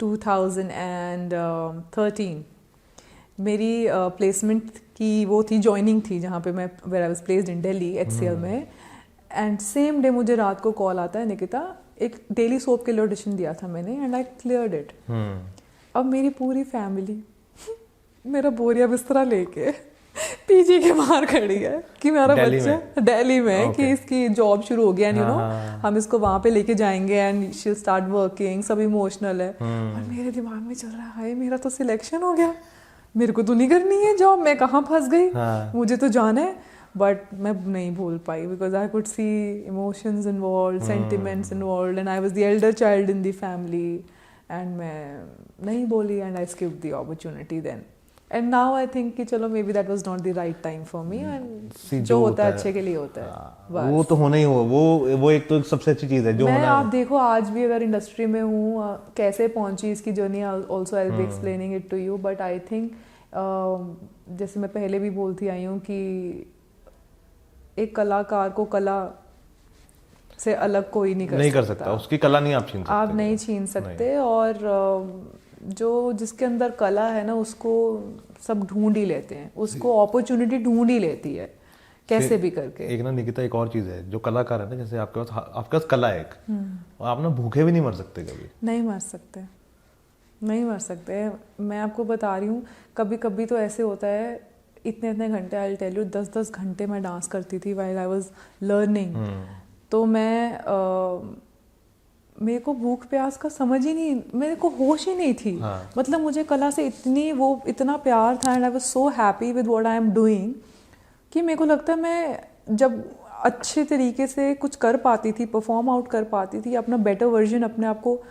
2013 मेरी प्लेसमेंट की वो थी, ज्वाइनिंग थी, जहाँ पे मैं where I was placed in Delhi HCL में। एंड सेम डे मुझे रात को कॉल आता है, निकिता एक डेली सोप के लिए ऑडिशन दिया था मैंने एंड आई क्लियर्ड इट। अब मेरी पूरी फैमिली मेरा बोरिया बिस्तरा लेके पीजी के बाहर खड़ी है कि मेरा बच्चा दिल्ली में कि इसकी जॉब शुरू हो गया एंड हम इसको वहां पे लेके जाएंगे एंड शी स्टार्ट वर्किंग, सब इमोशनल है। और मेरे दिमाग में चल रहा है मेरा तो सिलेक्शन हो गया, मेरे को तो नहीं करनी है जॉब, मैं कहाँ फंस गई, मुझे तो जाना है। बट मैं नहीं भूल पाई because I could see emotions involve, sentiments involve and I was the elder child in the family and मैं नहीं बोली and I skipped the opportunity then. And now I think कि चलो maybe that was not the right time for me and जो होता है अच्छे के लिए होता है, वो तो होना ही हो, वो एक तो सबसे अच्छी चीज़ है जो मैं आप देखो आज भी अगर इंडस्ट्री में हूँ, कैसे पहुंची इसकी journey also I will be explaining it to you. But I think जैसे मैं पहले भी बोलती आई हूँ कि एक कलाकार को कला से अलग कोई नहीं कर सकता। उसकी कला नहीं आप छीन सकते, आप नहीं छीन सकते। और जो जिसके अंदर कला है ना उसको सब ढूंढ ही लेते हैं, उसको अपॉर्चुनिटी ढूंढ ही लेती है कैसे भी करके। एक ना निकिता, एक और चीज़ है जो कलाकार है ना, जैसे आपके पास कला है एक, आप ना भूखे भी नहीं मर सकते कभी। नहीं मर सकते, नहीं मर सकते। मैं आपको बता रही हूँ कभी कभी तो ऐसे होता है, इतने घंटे, आई विल टेल यू 10 घंटे मैं डांस करती थी व्हाइल आई वाज लर्निंग। तो मैं मेरे को भूख प्यास का समझ ही नहीं, मेरे को होश ही नहीं थी। मतलब मुझे कला से इतना प्यार था and I was so happy with what I am doing कि मेरे को लगता है मैं जब अच्छे तरीके से कुछ कर पाती थी, परफॉर्म आउट कर पाती थी, अपना बेटर वर्जन अपने आप को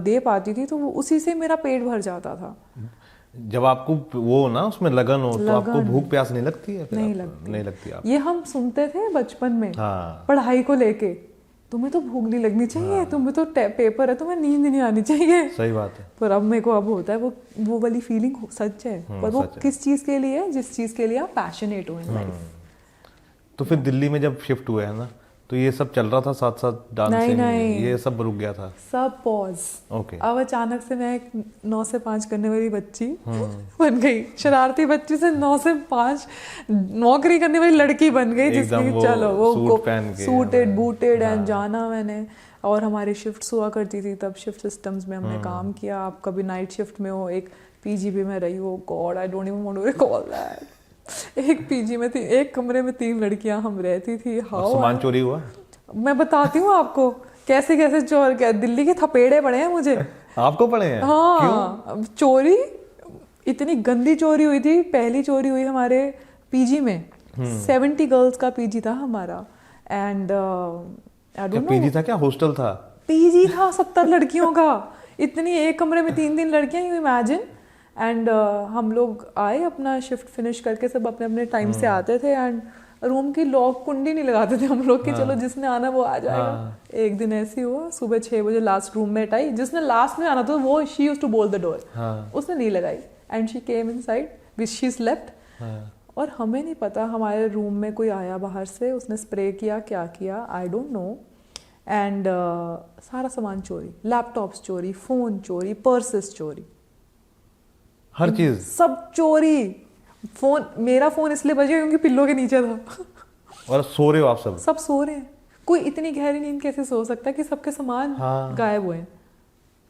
दे पाती थी, तो उसी से मेरा पेट भर जाता था। जब आपको वो ना उसमें लगन हो तो आपको भूख प्यास नहीं लगती है? नहीं लगती आप। ये हम सुनते थे बचपन में पढ़ाई को लेके, तुम्हें तो भूख नहीं लगनी चाहिए, तुम्हें तो पेपर है, तुम्हें नींद नहीं आनी चाहिए। सही बात है। पर अब मेरे को अब होता है वो वाली फीलिंग सच है। पर वो किस चीज के लिए है? जिस चीज के लिए आप पैशनेट हो इन लाइफ। तो फिर दिल्ली में जब शिफ्ट हुए है ना, तो ये सब चल रहा था साथ साथ डांसिंग? नहीं, ये सब रुक गया था, सब पॉज। ओके। अब अचानक से मैं एक 9 से 5 करने वाली बच्ची बन गई, शरारती बच्ची से 9 से 5 नौकरी करने वाली लड़की बन गई, जिसकी चलो वो सूटेड बूटेड एंड जाना मैंने। और हमारी शिफ्ट्स हुआ करती थी तब, शिफ्ट सिस्टम्स में हमने काम किया। आप कभी नाइट शिफ्ट में हो, एक पीजी में रही हो, God I don't even want to recall that. एक पीजी में थी, एक कमरे में 3 लड़कियां हम रहती थी। हाउ सामान चोरी हुआ? मैं बताती हूँ आपको कैसे कैसे चोर, क्या दिल्ली के थपेड़े पड़े हैं मुझे। आपको पड़े हैं? हाँ। क्यों? चोरी, इतनी गंदी चोरी हुई थी। पहली चोरी हुई हमारे पीजी में, 70 गर्ल्स का पीजी था हमारा। And I don't know, PG था क्या हॉस्टल था? पीजी था 70 लड़कियों का, इतनी एक कमरे में 3 लड़कियां, यू इमेजिन। एंड हम लोग आए अपना शिफ्ट फिनिश करके, सब अपने अपने टाइम से आते थे एंड रूम की लॉक कुंडी नहीं लगाते थे हम लोग कि चलो जिसने आना वो आ जाएगा। एक दिन ऐसे हुआ, सुबह 6 बजे लास्ट रूममेट आई, जिसने लास्ट में आना था वो she used to bolt the door, उसने नहीं लगाई and she came inside which she slept. और हमें नहीं पता, हमारे रूम में कोई आया बाहर से, उसने स्प्रे किया, क्या किया आई डोंट नो। एंड सारा सामान चोरी, लैपटॉप्स चोरी, फोन चोरी, पर्सेस चोरी, हर चीज सब चोरी। फोन, मेरा फोन इसलिए बज गया क्योंकि पिल्लो के नीचे था। और सो रहे हो आप? सब सो रहे हैं। कोई इतनी गहरी नींद कैसे सो सकता है कि सबके सामान गायब हुए हैं।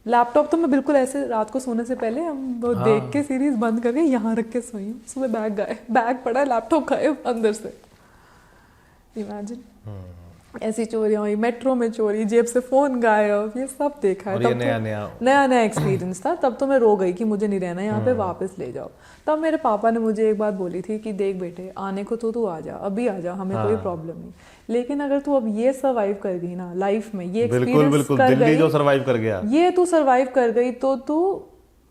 लैपटॉप तो मैं बिल्कुल ऐसे रात को सोने से पहले हम वो देख के सीरीज बंद करके यहाँ रख के सोई हूँ। सुबह बैग पड़ा है, लैपटॉप गायब अंदर से। इमेजिन। ऐसी चोरियां हुई, मेट्रो में चोरी, जेब से फोन गायब, ये सब देखा है। और ये नया एक्सपीरियंस था। तब तो मैं रो गई कि मुझे नहीं रहना यहाँ पे, वापस ले जाओ। तब मेरे पापा ने मुझे एक बात बोली थी कि देख बेटे, आने को तो तू आ जा, अभी आ जा, हमें कोई प्रॉब्लम नहीं, लेकिन अगर तू अब ये सर्वाइव कर गई ना लाइफ में, ये एक्सपीरियंस कर गई, दिल्ली जो सर्वाइव कर गया, ये तू सर्वाइव कर गई तो तू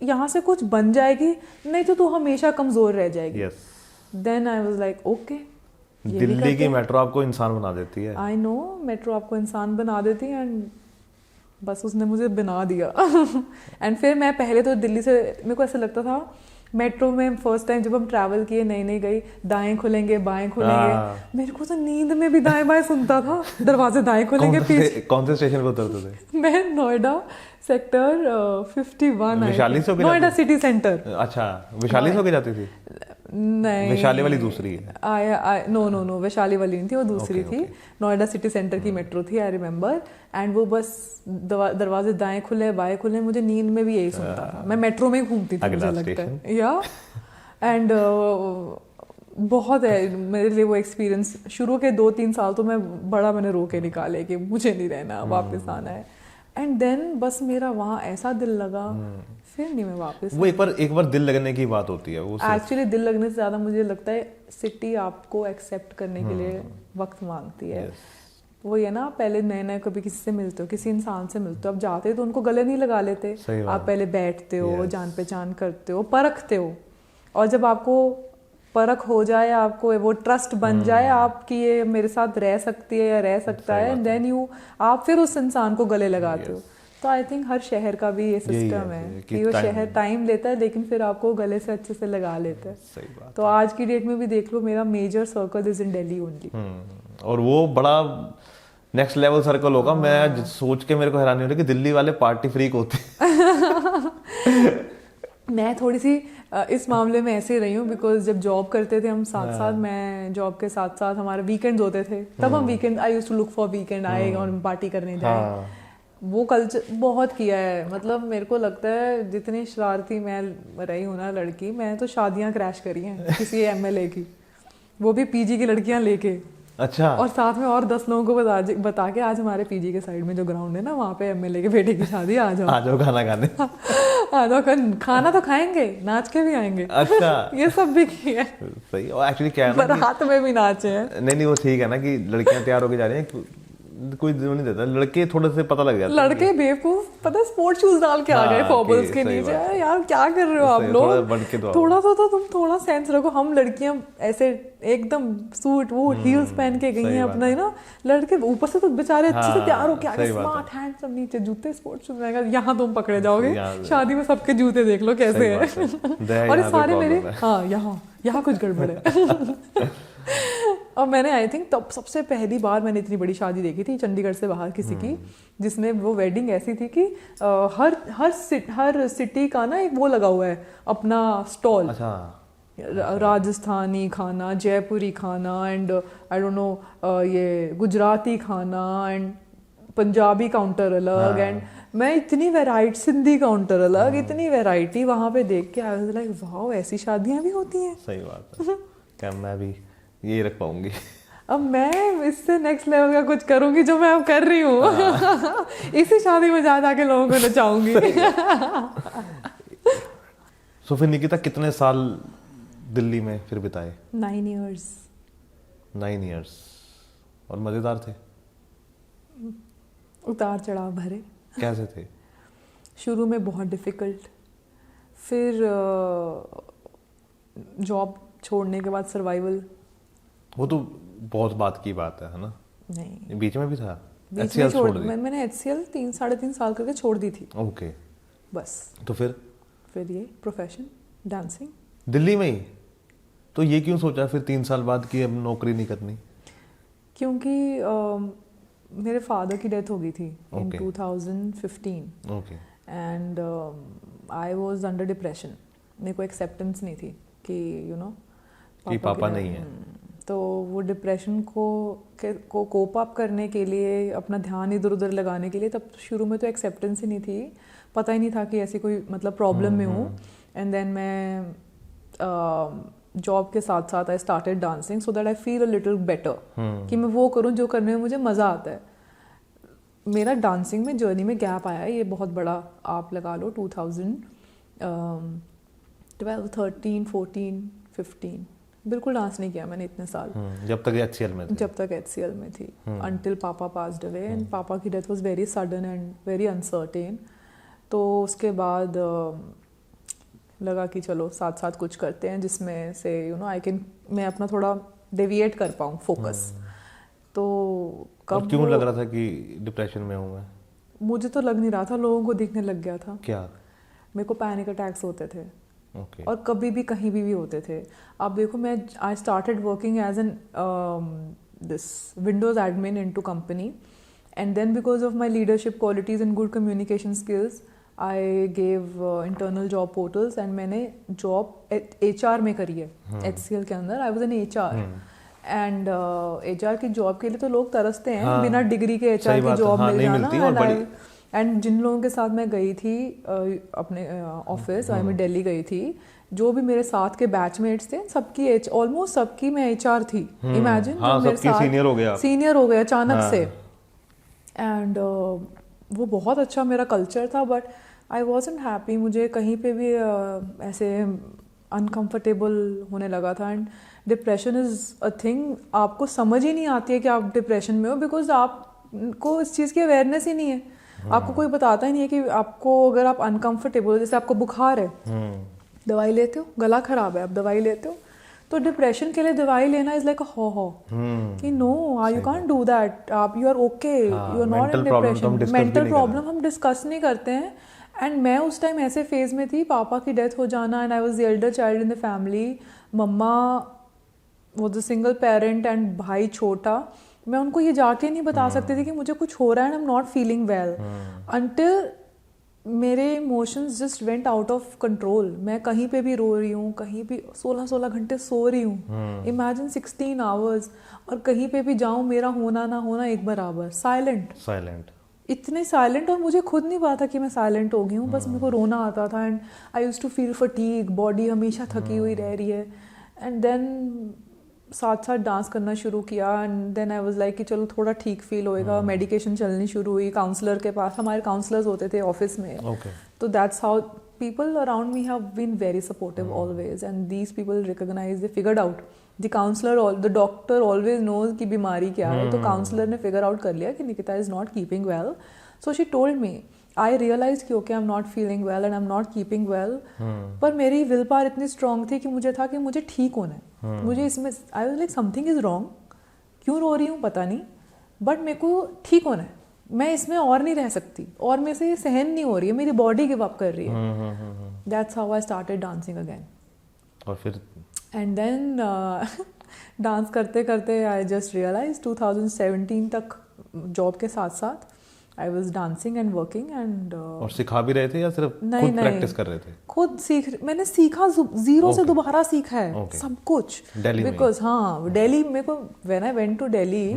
यहाँ से कुछ बन जाएगी, नहीं तो तू हमेशा कमजोर रह जाएगी। Then I was like okay, Delhi की मेट्रो आपको इंसान बना देती है। आई नो, मेट्रो आपको इंसान बना देती है, एंड बस उसने मुझे बना दिया। एंड फिर मैं पहले तो दिल्ली से, मेरे को ऐसा लगता था मेट्रो में फर्स्ट टाइम जब हम ट्रैवल किए, नई गई, दाएं खुलेंगे बाएं खुलेंगे, मेरे को तो नींद में भी दाएं बाएं सुनता था, दरवाजे दाएं खुलेंगे। पीछे कौन से स्टेशन पे उतरते थे? मैं नोएडा सेक्टर 51, वैशाली से नोएडा सिटी सेंटर। अच्छा, वैशाली से होके जाती थी? नहीं, वैशाली वाली दूसरी है। नो, वैशाली वाली नहीं थी, वो दूसरी थी। नोएडा सिटी सेंटर की मेट्रो थी, आई रिमेम्बर। एंड वो बस दरवाजे दाएं खुले बाएं खुले, मुझे नींद में भी यही सुनता था। मैं मेट्रो में ही घूमती थी, मुझे लगता है। या एंड बहुत है मेरे लिए वो एक्सपीरियंस। शुरू के 2-3 साल तो मैंने रो के निकाले कि मुझे नहीं रहना, वापस आना है। एंड देन बस मेरा वहाँ ऐसा दिल लगा, फिर नहीं मैं वापस। वो एक बार दिल लगने की बात होती है। वो एक्चुअली दिल लगने से ज्यादा मुझे लगता है सिटी आपको एक्सेप्ट करने के लिए वक्त मांगती है। वो ये ना, पहले नए कभी किसी से मिलते हो, किसी इंसान से मिलते हो, अब जाते हो तो उनको गले नहीं लगा लेते, आप पहले बैठते हो, जान पहचान करते हो, परखते हो, और जब आपको परख हो जाए, आपको वो ट्रस्ट बन जाए आपकी, ये मेरे साथ रह सकती है या रह सकता है, देन आप फिर उस इंसान को गले लगाते हो। तो आई थिंक हर शहर का भी ये सिस्टम है कि वो शहर टाइम लेता है, लेकिन फिर आपको गले से अच्छे से लगा लेता है। सही बात। तो आज की डेट में भी देख लो, मेरा major circle is in Delhi only, और वो बड़ा नेक्स्ट लेवल सर्कल होगा। मैं सोच के मेरे को हैरानी हो रही है कि दिल्ली वाले पार्टी फ्रीक होते मैं थोड़ी सी इस मामले में ऐसे रही हूँ, बिकॉज जब जॉब करते थे हम साथ साथ, मैं जॉब के साथ साथ हमारे वीकेंड्स होते थे, तब हम weekend, I used to look for weekend, आए और पार्टी करने जाए। वो कल्चर बहुत किया है। मतलब मेरे को लगता है जितनी शरारती मैं रही हूँ ना लड़की, मैं तो शादियाँ क्रैश करी हैं किसी एमएलए की, वो भी पीजी की लड़कियाँ लेके। अच्छा। और साथ में और 10 लोगों को बता के, आज हमारे पीजी के साइड में जो ग्राउंड है ना, वहाँ पे एमएलए के बेटे की शादी, आ जाओ खाना खाने। आ जाओ, खाना तो खाएंगे, नाच के भी आएंगे। अच्छा। ये सब भी किया है। सही। और एक्चुअली क्या है ना, बारात में भी नाचे हैं। नहीं, वो ठीक है ना कि लड़कियां तैयार होके जा रही हैं, कोई नहीं देता, लड़के थोड़े से पता लग जाता है। लड़के बेवकूफ, पता है, स्पोर्ट शूज डाल के आ गए फॉर्मल्स के नीचे। यार क्या कर रहे हो आप लोग, थोड़ा सा तो तुम थोड़ा सेंस रखो। हम लड़कियां ऐसे एकदम सूट वो हील्स पहन के गई हैं अपना, ना लड़के ऊपर से तो बेचारे अच्छे से तैयार हो के आगे, स्मार्ट हैंडसम, नीचे जूते स्पोर्ट शूज रहेगा। यहाँ तुम पकड़े जाओगे शादी में, सबके जूते देख लो कैसे है। और सारे मेरे, हाँ यहाँ कुछ गड़बड़ है। और मैंने आई थिंक तब सबसे पहली बार मैंने इतनी बड़ी शादी देखी थी चंडीगढ़ से बाहर किसी की, जिसमें वो वेडिंग ऐसी थी कि हर सिटी का ना एक वो लगा हुआ है अपना स्टॉल। राजस्थानी खाना, जयपुरी खाना, एंड आई डोंट नो ये गुजराती खाना, एंड पंजाबी काउंटर अलग, एंड मैं इतनी वैरायटी, सिंधी काउंटर अलग, इतनी वैरायटी वहाँ पे देख के आई वाज लाइक वाओ, ऐसी शादियाँ भी होती हैं। सही बात है। क्या मैं भी ये रख पाऊंगी? अब मैं इससे नेक्स्ट लेवल का कुछ करूंगी जो मैं अब कर रही हूँ। इसी शादी में जा जाके लोगों को नचाऊंगी। सो फिर निकिता कितने साल दिल्ली में फिर बिताए? 9 years। 9 years। और मजेदार थे? उतार चढ़ाव भरे। कैसे थे? शुरू में बहुत डिफिकल्ट, फिर जॉब छोड़ने के बाद सर्वाइवल। वो तो बहुत बात की बात है ना? नहीं, बीच में भी था। बीच में छोड़ दी मैंने। HCL 3-3.5 साल करके छोड़ दी थी। ओके। बस तो फिर ये प्रोफेशन डांसिंग दिल्ली में ही। तो ये क्यों सोचा फिर 3 साल बाद कि अब नौकरी नहीं करनी? क्योंकि मेरे फादर की डेथ हो गई थी इन 2015। Okay. And I was under depression. मेरे को एक्सेप्टेंस नहीं थी कि कि पापा नहीं है। तो वो डिप्रेशन को कोप अप करने के लिए, अपना ध्यान इधर उधर लगाने के लिए, तब शुरू में तो एक्सेप्टेंस ही नहीं थी, पता ही नहीं था कि ऐसी कोई मतलब प्रॉब्लम में हूँ। एंड देन मैं जॉब के साथ साथ आई started dancing so that I feel a little better कि मैं वो करूँ जो करने में मुझे मज़ा आता है. मेरा डांसिंग में जर्नी में गैप आया है, ये बहुत बड़ा आप लगा लो 2012, 13, 14, 15 बिल्कुल डांस नहीं किया मैंने इतने साल. जब तक HCL में थी. जब तक HCL में थी until पापा passed away and पापा की death was very sudden and very uncertain. तो उसके बाद लगा कि चलो साथ साथ कुछ करते हैं जिसमें से मैं अपना थोड़ा डेविएट कर पाऊँ फोकस. तो कब क्यों लग रहा था कि डिप्रेशन में हूँ मैं? मुझे तो लग नहीं रहा था, लोगों को दिखने लग गया था. क्या? मेरे को पैनिक अटैक्स होते थे. Okay. और कभी भी कहीं भी होते थे. आप देखो मैं I started working as an this Windows admin into company and then because of my leadership qualities and good communication skills I gave internal job portals and मैंने जॉब HR में करी है. HCL के अंदर I was an HR and HR की जॉब के लिए तो लोग तरसते हैं. बिना डिग्री के HR की जॉब मिल जाना. एंड जिन लोगों के साथ मैं गई थी अपने ऑफिस, मैं दिल्ली गई थी, जो भी मेरे साथ के बैचमेट्स थे सबकी ऑलमोस्ट सबकी मैं HR थी. इमेजिन मेरे साथ सीनियर हो गया अचानक से. एंड वो बहुत अच्छा मेरा कल्चर था बट आई वॉजंट हैप्पी. मुझे कहीं पे भी ऐसे अनकम्फर्टेबल होने लगा था. And depression is a thing आपको समझ ही नहीं आती है कि आप डिप्रेशन में हो बिकॉज आपको इस चीज़ की अवेयरनेस ही नहीं है. आपको कोई बताता ही नहीं है कि आपको अगर आप अनकंफर्टेबल हो, जैसे आपको बुखार है, दवाई लेते हो, गला खराब है, आप दवाई लेते हो, तो डिप्रेशन के लिए दवाई लेना इज लाइक हो कि no you can't do that. आप you are okay, you are not in depression. Mental problem हम डिस्कस नहीं करते हैं. एंड मैं उस टाइम ऐसे फेज में थी, पापा की डेथ हो जाना and I was the elder child in the family. मम्मा वो द सिंगल पेरेंट एंड भाई छोटा. मैं उनको ये जाके नहीं बता सकती थी कि मुझे कुछ हो रहा है and I am not feeling well until मेरे emotions just went out of control. मैं कहीं पे भी रो रही हूँ, कहीं भी 16 घंटे सो रही हूँ. Imagine 16 hours. और कहीं पे भी जाऊँ मेरा होना ना होना एक बराबर. साइलेंट इतने साइलेंट. और मुझे खुद नहीं पता कि मैं साइलेंट हो गई हूँ. बस मेरे को रोना आता था and I used to feel fatigue. Body हमेशा थकी हुई रह रही है. एंड देन साथ साथ डांस करना शुरू किया and then I was like कि चलो थोड़ा ठीक फील होएगा. मेडिकेशन चलनी शुरू हुई. काउंसलर के पास, हमारे काउंसलर्स होते थे ऑफिस में. तो that's how people around me have been very supportive always and these people recognise, they figured out. The counsellor, the doctor always knows कि बीमारी क्या है. तो काउंसलर ने फिगर आउट कर लिया कि Nikita is not keeping well. So she told me, I realise कि okay I am not feeling well and I am not keeping well. पर मेरी विल पावर इतनी स्ट्रांग थी कि मुझे था कि मुझे ठीक होना है. मुझे इसमें आई was like something is wrong. क्यों रो रही हूँ पता नहीं, बट मेरे को ठीक होना है. मैं इसमें और नहीं रह सकती और मेरे से ये सहन नहीं हो रही है. मेरी बॉडी गिव अप कर रही है. That's how I started dancing again. और फिर एंड देन डांस करते करते आई जस्ट रियलाइज 2017 तक जॉब के साथ साथ I was dancing and working and और सिखा भी रहे थे या सिर्फ खुद प्रैक्टिस कर रहे थे? खुद मैंने सीखा जीरो से दोबारा सीखा है सब कुछ. बिकॉज हाँ दिल्ली मेरे को when I went to Delhi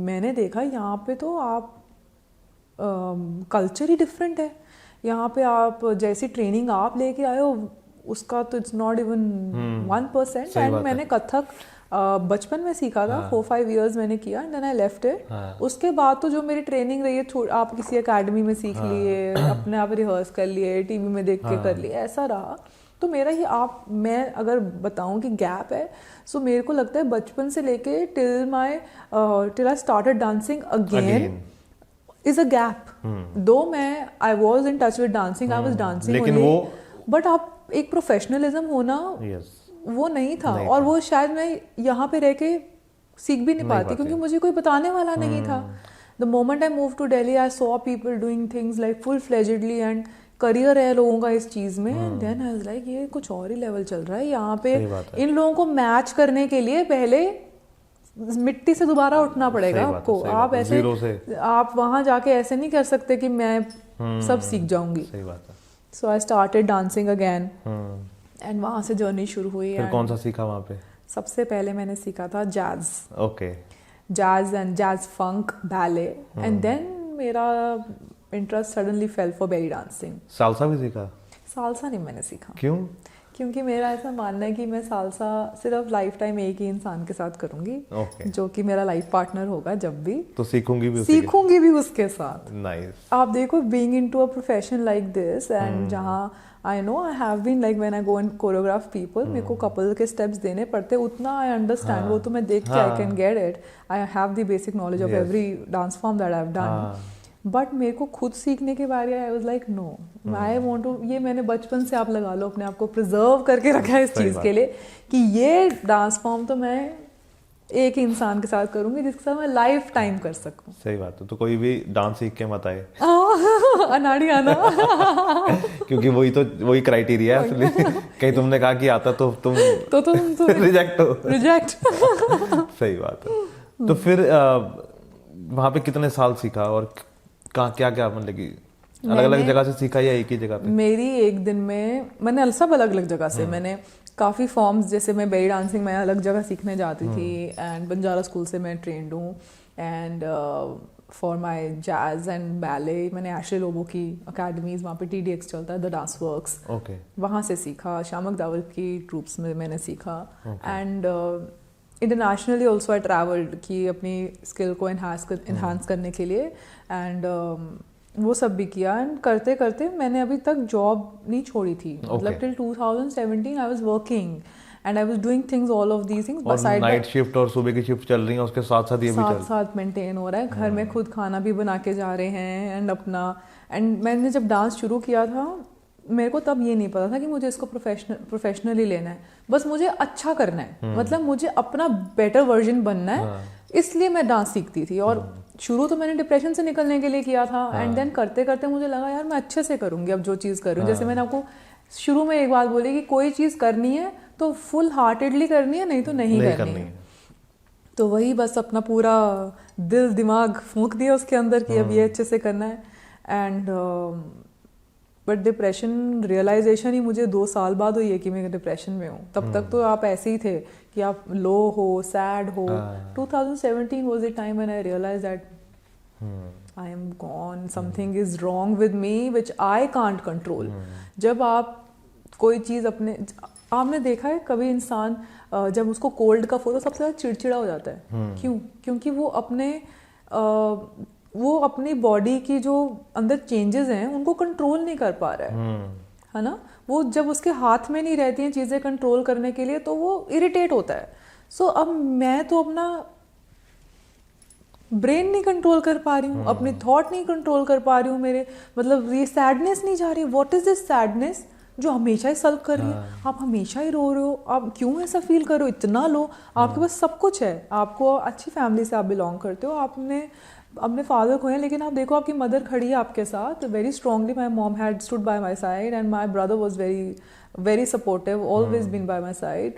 मैंने देखा यहाँ पे तो आप कल्चर ही डिफरेंट है. यहाँ पे आप जैसी ट्रेनिंग आप लेके आए हो उसका तो इट्स नॉट इवन 1%. एंड मैंने कथक बचपन में सीखा था. 4-5 years मैंने किया and then I left it. उसके बाद तो जो मेरी ट्रेनिंग रही है आप किसी एकेडमी में सीख लिए, अपने आप रिहर्स कर लिए, टीवी में देख के कर लिए, ऐसा रहा. तो मेरा ही मैं अगर बताऊं कि गैप है, सो मेरे को लगता है बचपन से लेके till I started dancing again is a gap. Though I was in touch with dancing, I was dancing, but आप एक प्रोफेशनलिज्म होना वो नहीं था. और वो शायद मैं यहाँ पे रह के सीख भी नहीं पाती क्योंकि मुझे कोई बताने वाला नहीं था. The moment I move to Delhi I saw people doing things like full fledgedly and career है लोगों का इस चीज में. And then I was like ये कुछ और ही लेवल चल रहा है यहाँ पे. इन लोगों को मैच करने के लिए पहले मिट्टी से दोबारा उठना पड़ेगा आपको. आप ऐसे आप वहां जाके ऐसे नहीं कर सकते कि मैं सब सीख जाऊंगी. So I started dancing again and वहाँ से जर्नी शुरू हुई. फिर कौन सा सीखा वहाँ पे? सबसे पहले मैंने सीखा था jazz. Okay. Jazz and jazz funk ballet. And then मेरा interest suddenly fell for belly dancing. Salsa भी सीखा? सालसा नहीं मैंने सीखा. क्यों? क्योंकि मेरा ऐसा मानना है कि मैं सालसा सिर्फ लाइफ टाइम एक ही इंसान के साथ करूंगी, जो कि मेरा लाइफ पार्टनर होगा। जब भी तो सीखूंगी भी उसके साथ। नाइस। आप देखो, being into a profession like this and जहाँ I know I have been like when I go and choreograph people, मेरे को कपल के स्टेप्स देने पड़ते, उतना आई अंडरस्टैंड। वो तो मैं देख के I can get it, I have the basic knowledge of every dance form that I have done, but मेरे को खुद सीखने के बारे I was like no, I want to, ये मैंने बचपन से आप लगा लो अपने आप को प्रिजर्व करके रखा है इस चीज़ के लिए कि ये डांस फॉर्म तो मैं एक ही इंसान के साथ करूंगी जिसके साथ मैं लाइफ टाइम कर सकूं। सही बात है। तो कोई भी डांस सीख के मत आए अनाड़ी आना क्योंकि वही क्राइटेरिया है असली। कहीं तुमने कहा कि आता तो तुम रिजेक्ट हो। रिजेक्ट सही बात है। तो फिर वहाँ पे कितने साल सीखा और क्या मतलब कि अलग अलग जगह से सीखा या एक ही जगह पे? मेरी एक दिन में मैंने सब अलग अलग जगह से, मैंने काफ़ी फॉर्म्स, जैसे मैं बेली डांसिंग मैं अलग जगह सीखने जाती थी, एंड बंजारा स्कूल से मैं ट्रेंड हूँ, and for my jazz and ballet मैंने एशले लोबो की अकेडमीज, वहाँ पे TDX चलता है, द डांस वर्क्स, वहाँ से सीखा। शामक दावल की ट्रूप्स में मैंने सीखा, and internationally also I travelled कि अपनी स्किल को इन्हांस करने के लिए, एंड वो सब भी किया। एंड करते करते मैंने अभी तक जॉब नहीं छोड़ी थी, मतलब till 2017 I was working and I was doing things, all of these things. और नाइट शिफ्ट और सुबह की शिफ्ट चल रही है, उसके साथ साथ ये भी साथ मेंटेन हो रहा है। घर में खुद खाना भी बना के जा रहे हैं, एंड मैंने जब डांस शुरू किया था, मेरे को तब ये नहीं पता था कि मुझे इसको प्रोफेशनली लेना है, बस मुझे अच्छा करना है, मतलब मुझे अपना बेटर वर्जन बनना है, इसलिए मैं डांस सीखती थी। और शुरू तो मैंने डिप्रेशन से निकलने के लिए किया था, एंड देन करते करते मुझे लगा यार मैं अच्छे से करूंगी अब जो चीज़ कर रही हूँ। जैसे मैंने आपको शुरू में एक बात बोली कि कोई चीज़ करनी है तो फुल हार्टेडली करनी है, नहीं तो नहीं करनी है। तो वही बस अपना पूरा दिल दिमाग फूंक दिया उसके अंदर कि अब ये अच्छे से करना है। एंड बट डिप्रेशन रियलाइजेशन ही मुझे 2 साल बाद हुई है कि मैं डिप्रेशन में हूँ। तब तक तो आप ऐसे ही थे कि आप लो हो, सैड हो। 2017 was the time when I realized that I am gone, something is wrong with me which I can't control. जब आप कोई चीज़ आपने देखा है कभी इंसान जब उसको कोल्ड कफ होता है सबसे ज़्यादा चिड़चिड़ा हो जाता है। क्यों? क्योंकि वो अपनी बॉडी की जो अंदर चेंजेस हैं उनको कंट्रोल नहीं कर पा रहा है ना। वो जब उसके हाथ में नहीं रहती हैं चीज़ें कंट्रोल करने के लिए तो वो इरिटेट होता है। सो अब मैं तो अपना ब्रेन नहीं कंट्रोल कर पा रही हूँ, अपनी थॉट नहीं कंट्रोल कर पा रही हूँ, मेरे मतलब ये सैडनेस नहीं जा रही। व्हाट इज दिस सैडनेस जो हमेशा ही सल्व कर रही है? आप हमेशा ही रो रहे हो, आप क्यों ऐसा फील कर रहे हो? इतना लो, आपके पास सब कुछ है, आपको अच्छी फैमिली से आप बिलोंग करते हो, आपने अपने फादर को है, लेकिन आप देखो आपकी मदर खड़ी है आपके साथ very strongly. My mom had stood by my side and my brother was very very supportive, always been by my side.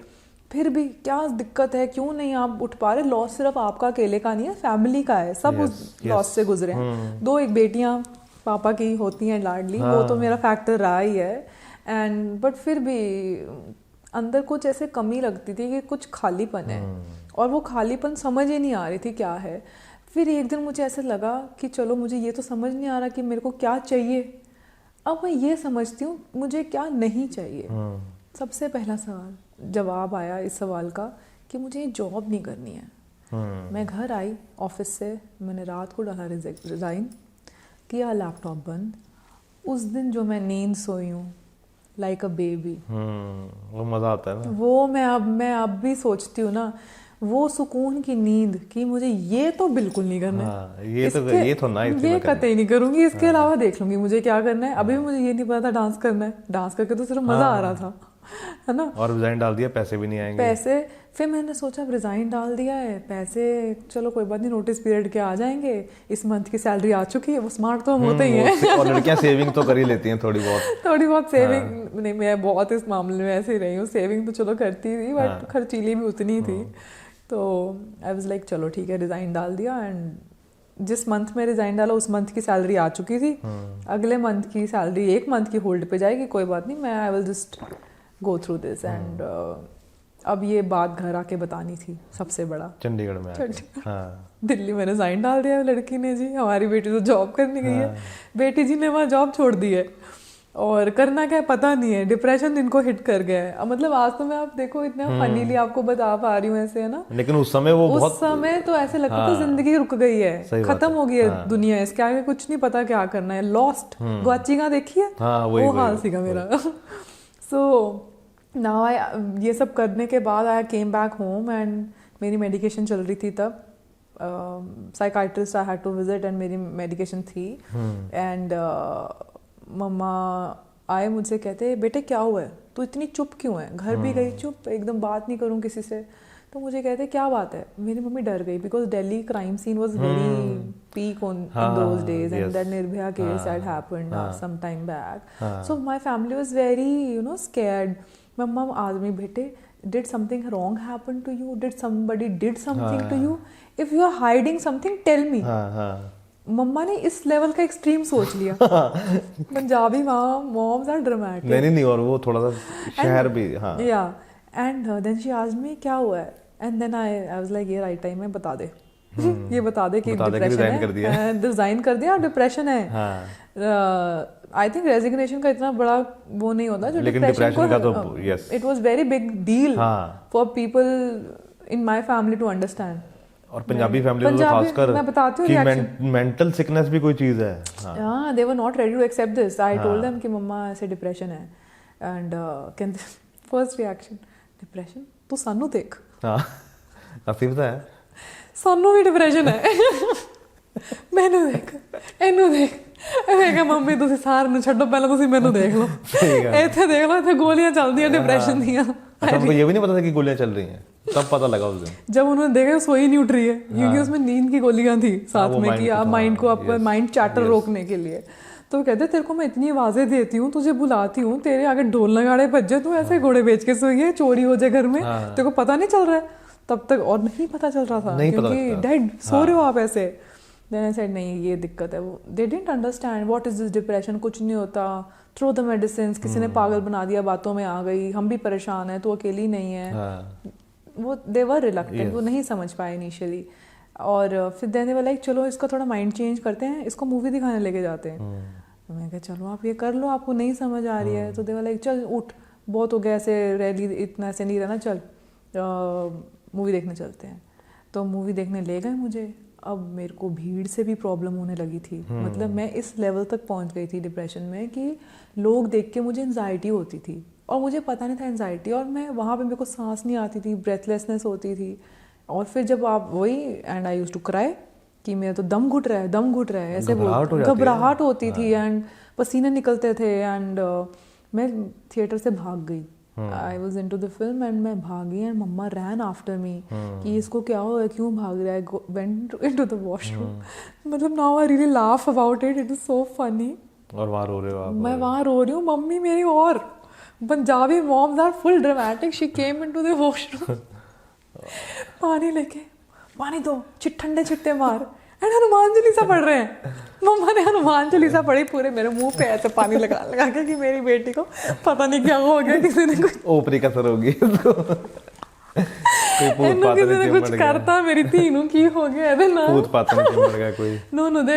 फिर भी क्या दिक्कत है, क्यों नहीं आप उठ पा रहे? लॉस सिर्फ आपका अकेले का नहीं है, फैमिली का है, सब उस लॉस से गुजरे हैं। 2 एक बेटियां पापा की होती हैं लाडली, वो तो मेरा फैक्टर रहा ही है। एंड बट फिर भी अंदर कुछ ऐसे कमी लगती थी कि कुछ खालीपन है, और वो खालीपन समझ ही नहीं आ रही थी क्या है। फिर एक दिन मुझे ऐसे लगा कि चलो मुझे ये तो समझ नहीं आ रहा कि मेरे को क्या चाहिए, अब मैं ये समझती हूँ मुझे क्या नहीं चाहिए। सबसे पहला सवाल जवाब आया इस सवाल का कि मुझे जॉब नहीं करनी है। मैं घर आई ऑफिस से, मैंने रात को डाला रिज़ाइन किया, लैपटॉप बंद। उस दिन जो मैं नींद सोई हूँ लाइक अ बेबी, वो मज़ा आता है ना। वो मैं अब भी सोचती हूँ ना, वो सुकून की नींद कि मुझे ये तो बिल्कुल नहीं करना है, ये कतई नहीं करूंगी, इसके अलावा देख लूंगी मुझे क्या करना है। अभी भी मुझे ये नहीं पता था डांस करना है, डांस करके तो सिर्फ मजा आ रहा था, है ना। और रिजाइन डाल दिया, पैसे भी नहीं आएंगे। पैसे फिर मैंने सोचा रिजाइन डाल दिया है, पैसे चलो कोई बात नहीं, नोटिस पीरियड के आ जाएंगे, इस मंथ की सैलरी आ चुकी है, वो स्मार्ट तो हम होते ही हैं। और लड़कियां सेविंग तो कर ही लेती हैं थोड़ी बहुत सेविंग नहीं, मैं बहुत इस मामले में ऐसे ही रही हूँ, सेविंग तो चलो करती थी बट खर्चीली भी उतनी थी। तो आई वाज लाइक चलो ठीक है, रिज़ाइन डाल दिया। एंड जिस मंथ में रिज़ाइन डाला उस मंथ की सैलरी आ चुकी थी, अगले मंथ की सैलरी 1 मंथ की होल्ड पे जाएगी, कोई बात नहीं, मैं I will just go through this. And अब ये बात घर आके बतानी थी सबसे बड़ा, चंडीगढ़ में। दिल्ली में रिज़ाइन डाल दिया लड़की ने जी, हमारी बेटी तो जॉब करने गई है, बेटी जी ने वहाँ जॉब छोड़ दी है। और करना क्या है पता नहीं है, डिप्रेशन इनको हिट कर गया है। मतलब आज तो मैं आप देखो इतना फनीली आपको बता पा रही हूँ ऐसे, है ना, लेकिन उस समय वो उस समय तो ऐसे लगता था जिंदगी रुक गई है, खत्म हो गई है दुनिया, इसके आगे कुछ नहीं पता क्या करना है, लॉस्ट। ग्वाचीगा देखिए, वो हाल सीगा मेरा। सो नाउ आई, ये सब करने के बाद I came back home and मेरी मेडिकेशन चल रही थी तब, psychiatrist I had to visit and मेरी मेडिकेशन थी। एंड मम्मा आए मुझसे, कहते बेटे क्या हुआ है, तू इतनी चुप क्यों है, घर भी गई चुप, एकदम बात नहीं करूँ किसी से। तो मुझे कहते क्या बात है, मेरी मम्मी डर गई because Delhi crime scene was very peak on in those days and that Nirbhaya case had happened some time back. So my family was very you know scared. Mama आदमी बेटे, did something wrong happen to you, did somebody did something to you, if you are hiding something tell me। मम्मा ने इस लेवल का एक्सट्रीम सोच लिया। Punjabi moms are dramatic. नहीं और वो थोड़ा सा शहर भी, हाँ yeah and then she asked me क्या हुआ है, and then I was like ये राइट टाइम है, बता दे ये बता दे कि डिप्रेशन है, रिजाइन कर दिया, डिप्रेशन है। आई थिंक रेजिग्नेशन का इतना बड़ा वो नहीं होता जो डिप्रेशन का, तो yes it was very big deal for people in my family to understand. और पंजाबी फैमिली में खासकर मैं बताती हूँ कि मेंटल सिकनेस भी कोई चीज है। हाँ, they were not ready to accept this. I told them कि मम्मा ऐसे डिप्रेशन है, एंड कहते फर्स्ट रिएक्शन डिप्रेशन, तू सानू देख। हाँ असली पता है, सानू भी डिप्रेशन है। मैनू देख, ਇਹਨੂੰ ਦੇਖ। ਮੈਂ ਕਿਹਾ ਮੰਮੀ ਤੁਸੀਂ ਸਾਰਿਆਂ ਨੂੰ ਛੱਡੋ, ਪਹਿਲਾਂ ਤੁਸੀਂ ਮੈਨੂੰ ਦੇਖ ਲਓ, ਇੱਥੇ ਦੇਖ ਲਓ, ਇੱਥੇ ਗੋਲੀਆਂ ਚੱਲਦੀਆਂ डिप्रेशन ਦੀਆਂ। अच्छा, हमको ये भी नहीं पता था कि गोलियां चल रही हैं, तब पता लगा उस दिन जब उन्होंने देखा सोई नहीं उठ रही है, क्योंकि उसमें नींद की गोलियां थी साथ में कि आप माइंड को, आपका माइंड चैटर रोकने के लिए। तो कहते तेरे को मैं इतनी आवाजें देती हूँ, तुझे बुलाती हूँ, तेरे आगे ढोल नगाड़े बज जाए, तू ऐसे घोड़े बेच के सोई है, चोरी हो जाए घर में, तेरे को पता नहीं चल रहा है तब तक। और नहीं पता चल रहा था क्योंकि डेड सो रहे हो आप ऐसे। Then I said नहीं ये दिक्कत है। वो they didn't understand what is this depression, कुछ नहीं होता, throw the medicines, किसी ने पागल बना दिया, बातों में आ गई, हम भी परेशान हैं, तो अकेली नहीं है। वो they were reluctant, वो नहीं समझ पाए इनिशियली। और फिर then they were like चलो इसका थोड़ा माइंड चेंज करते हैं, इसको मूवी दिखाने लेके जाते हैं। मैं कहा चलो आप ये कर लो, आपको नहीं समझ आ रही है। तो they were like चल उठ, बहुत हो गया ऐसे रैली, इतना ऐसे नहीं रहना, चल मूवी देखने चलते हैं। तो मूवी देखने ले गए मुझे। अब मेरे को भीड़ से भी प्रॉब्लम होने लगी थी। मतलब मैं इस लेवल तक पहुंच गई थी डिप्रेशन में कि लोग देख के मुझे एंजाइटी होती थी, और मुझे पता नहीं था एंजाइटी, और मैं वहाँ पे मेरे को सांस नहीं आती थी, ब्रेथलेसनेस होती थी। और फिर जब आप वही, and I used to cry कि मेरा तो दम घुट रहा है, दम घुट रहा है, ऐसे घबराहट होती थी, एंड पसीने निकलते थे। एंड मैं थिएटर से भाग गई। I was into the film and मैं भागी, and mamma rain after me कि इसको क्या हो है, क्यों भाग रहा है, वेंट इनटू द वॉशरूम। मतलब now I really laugh about it, it is so funny. और वहाँ रो रहे हो आप? मैं वहाँ रो रही हूँ, मम्मी मेरी, और Punjabi moms are full dramatic. She came into the washroom, पानी लेके, पानी दो, ठंडे छिट्टे मार, एंड हनुमान चालीसा पढ़ रहे हैं। मम्मा ने हनुमान चालीसा पढ़ी, पूरे मेरे मुंह पे ऐसे पानी लगा लगा के कि मेरी बेटी को पता नहीं क्या हो गया, किसी ने कुछ ओपरी कसर होगी, किसी ने कुछ करता मेरी धी नू की हो गया है ना, भूत पातन के मर गया कोई। नो दे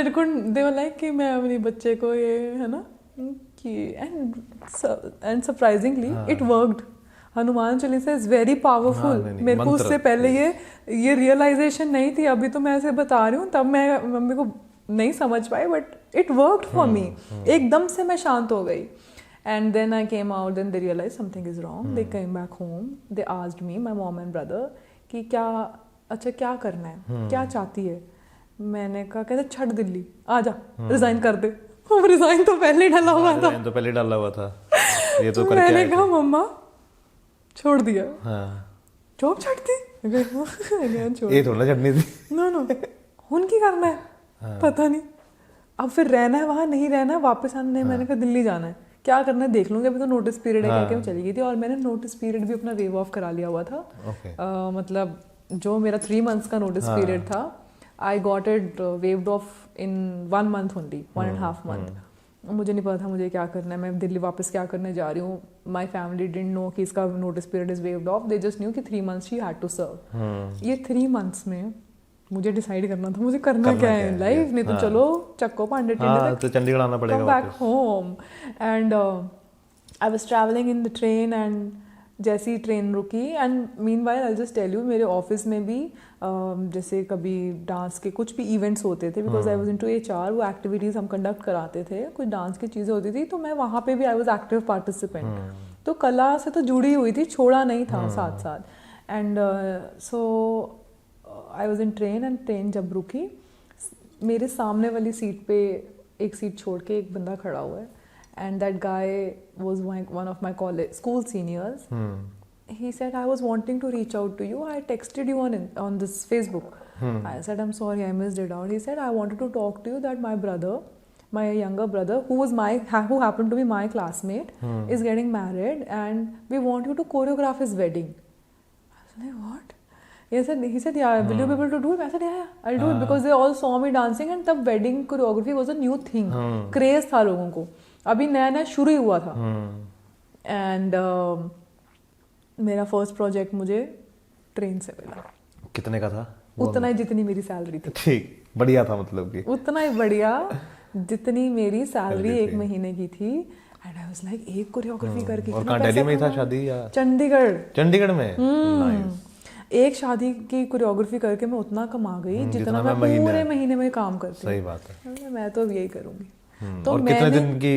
वर लाइक कि मैं अपने बच्चे को ये है ना कि, and surprisingly it worked. Hanuman Chalisa is very powerful. मेरे को उससे पहले ये रियलाइजेशन नहीं थी, अभी तो मैं ऐसे बता रही हूँ, तब मैं मम्मी को नहीं समझ पाई, but it worked for me. एकदम से मैं शांत हो गई। And then I came out, then they realise something is wrong, they came back home, they asked me, my mom and brother, कि क्या, अच्छा क्या करना है, क्या चाहती है। मैंने कहा, कहते छड़ दिल्ली, आ जा, रिजाइन कर दे। रिजाइन तो पहले ही डाला हुआ था, तो पहले डाला हुआ था ये तो। मैंने कहा मम्मा छोड़ दिया, जॉब छड़ दी, ये थोड़ा छड़नी थी, नो हुन की करना है, पता नहीं। अब फिर रहना है वहाँ, नहीं रहना है, वापस आना नहीं। मैंने कहा दिल्ली जाना है, क्या करना है देख लूंगी, अभी तो नोटिस पीरियड है, करके मैं चली गई थी। और मैंने नोटिस पीरियड भी अपना वेव ऑफ करा लिया हुआ था। मतलब जो मेरा 3 months का नोटिस पीरियड था, I got it waived of in 1 month only, 1.5 month। मुझे नहीं पता था मुझे क्या करना है, मैं दिल्ली वापस क्या करने जा रही हूँ। माई फैमिली डिडंट नो कि इसका notice period is waived off, they just knew कि 3 months she had to serve. ये 3 months में मुझे डिसाइड करना था मुझे करना क्या है लाइफ, नहीं तो चलो चक्को पांडे टिंडे तो चंडीगढ़ आना पड़ेगा back home. And I was travelling in the train and जैसी ट्रेन रुकी and meanwhile I just tell you मेरे ऑफिस में भी जैसे कभी डांस के कुछ भी इवेंट्स होते थे because I was into HR, वो एक्टिविटीज़ हम कंडक्ट कराते थे, कुछ डांस की चीज़ें होती थी तो मैं वहाँ पे भी आई वाज एक्टिव पार्टिसिपेंट, तो कला से तो जुड़ी हुई थी, छोड़ा नहीं था साथ साथ। And so I was in train and train जब रुकी मेरे सामने वाली सीट पे एक सीट छोड़ के एक बंदा खड़ा हुआ है and that guy was one of my college school seniors. He said, I was wanting to reach out to you, I texted you on this Facebook. I said, I'm sorry, I missed it out. He said, I wanted to talk to you that my brother, my younger brother, who happened to be my classmate, is getting married and we want you to choreograph his wedding. I was like, what? He said, yeah, will you be able to do it? I said, yeah, I'll do it because they all saw me dancing and the wedding choreography was a new thing. Craze था लोगों को, अभी नया नया शुरू ही हुआ था। एंड मेरा फर्स्ट प्रोजेक्ट मुझे ट्रेन से मिला। कितने का था? उतना ही जितनी मेरी सैलरी थी। ठीक, बढ़िया था मतलब कि उतना ही बढ़िया जितनी मेरी सैलरी एक महीने की थी। एंड आई वाज लाइक एक कोरियोग्राफी करके और कहाँ दिल्ली में ही था शादी या चंडीगढ़ में? नाइस। एक शादी की कोरियोग्राफी करके मैं उतना कमा गई जितना मैं पूरे महीने में काम करती। सही बात है। मैं तो यही करूंगी। तो और कितने दिन की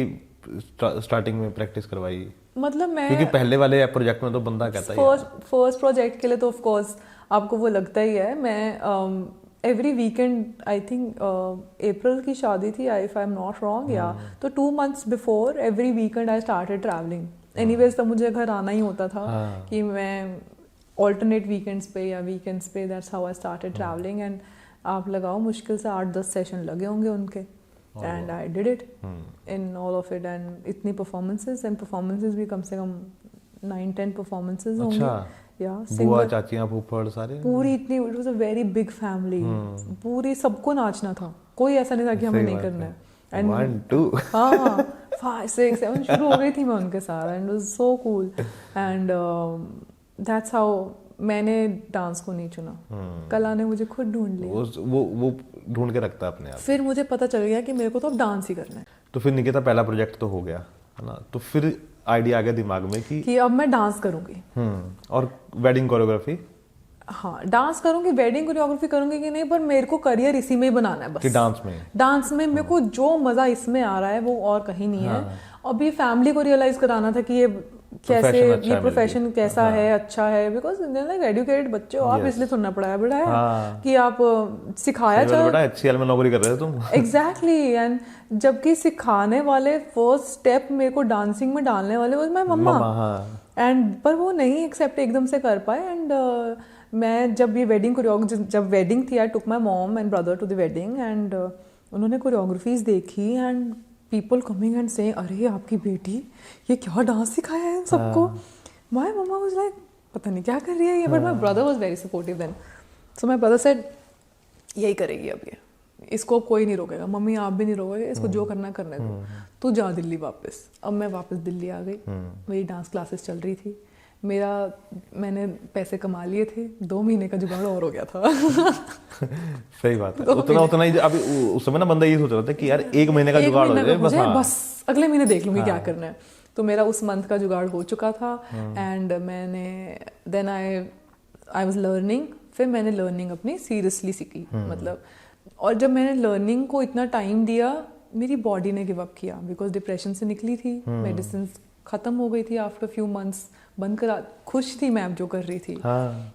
स्टार्टिंग में प्रैक्टिस करवाई? मतलब मैं क्योंकि पहले वाले प्रोजेक्ट में तो बंदा कहता है फर्स्ट प्रोजेक्ट के लिए तो ऑफ कोर्स आपको वो लगता ही है। मैं every weekend I think April की शादी थी if I am not wrong, या तो 2 months before every weekend I started travelling. Anyways तब मुझे घर आना ही होता था कि मैं ऑल्टरनेट वीकेंड्स पे या वीकेंड्स पे, that's how I started travelling. And आप लगाओ मुश्किल से 8-10 सेशन लगे होंगे उनके। And I did it in all of it and इतनी performances भी कम से कम 9-10 performances होंगे। बुआ चाचियाँ फूफड़ सारे पूरी इतनी, it was a very big family, पूरी सबको नाचना था, कोई ऐसा नहीं था कि हमें नहीं करना है। And 1, 2 हाँ 5, 6, 7 शुरू हो गई थी मैं उनके साथ and it was so cool and that's how मैंने डांस को नहीं चुना, कला ने मुझे खुद ढूंढ लिया। वो ढूंढ के रखता है अपने आप। फिर मुझे पता चल गया कि मेरे को तो अब डांस ही करना है। तो फिर निकिता पहला प्रोजेक्ट तो हो गया है ना, तो फिर आइडिया आ गया दिमाग में कि अब मैं डांस करूंगी। और वेडिंग कोरियोग्राफी? हाँ डांस करूंगी, वेडिंग कोरियोग्राफी करूंगी कि नहीं, पर मेरे को करियर इसी में ही बनाना है बस। कि डांस में मेरे को जो मजा इसमें आ रहा है वो और कहीं नहीं है। अभी फैमिली को रियलाइज कराना था कि ये कैसे ये प्रोफेशन कैसा है, अच्छा है, बिकॉज लाइक एजुकेटेड बच्चे हो आप, इसलिए थोड़ा पढ़ाया बढ़ाया कि आप सिखाया चलो बेटा HCL में नौकरी कर रहे हो तुम। एग्जैक्टली एंड जबकि सिखाने वाले फर्स्ट स्टेप मेरे को डांसिंग में डालने वाले वो मैं मम्मा एंड पर वो नहीं एक्सेप्ट एकदम से कर पाए। एंड मैं जब ये वेडिंग जब वेडिंग थी I took my mom and brother to the wedding and उन्होंने कोरियोग्राफीज देखी and people coming and saying अरे आपकी बेटी ये क्या डांस सिखाया है इन सबको। माय मम्मा वाज लाइक पता नहीं क्या कर रही है ये, but my brother was very supportive then. So my brother said यही करेगी अब ये, इसको कोई नहीं रोकेगा, मम्मी आप भी नहीं रोकोगे, इसको जो करना करने दो, तू जा दिल्ली वापस। अब मैं वापस दिल्ली आ गई, मेरी डांस क्लासेस चल रही थी, मैंने पैसे कमा लिए थे, 2 महीने का जुगाड़ और हो गया था। सही बात है, उतना ही अभी उस समय ना बंदा ये सोच रहा था कि यार 1 महीने का जुगाड़ हो जाए बस अगले महीने देख लूंगी क्या करना है। तो मेरा उस मंथ का जुगाड़ हो चुका था एंड मैंने देन आई वाज लर्निंग। फिर मैंने लर्निंग अपनी सीरियसली सीखी मतलब, और जब मैंने लर्निंग को इतना टाइम दिया मेरी बॉडी ने गिव अप किया बिकॉज डिप्रेशन से निकली थी, मेडिसिन खत्म हो गई थी आफ्टर फ्यू मंथ्स, बंद करा, खुश थी मैं जो कर रही थी।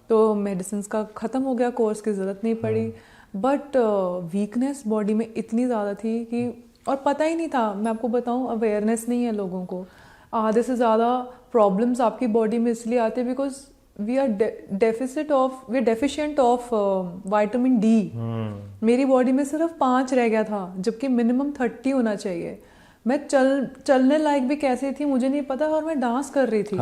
तो मेडिसिन का खत्म हो गया, कोर्स की जरूरत नहीं पड़ी, बट वीकनेस बॉडी में इतनी ज़्यादा थी कि, और पता ही नहीं था, मैं आपको बताऊं अवेयरनेस नहीं है लोगों को। आधे से ज़्यादा प्रॉब्लम्स आपकी बॉडी में इसलिए आते हैं because we are deficient of vitamin D. मेरी बॉडी में सिर्फ 5 रह गया था जबकि मिनिमम 30 होना चाहिए। मैं चलने लायक भी कैसे थी मुझे नहीं पता, और मैं डांस कर रही थी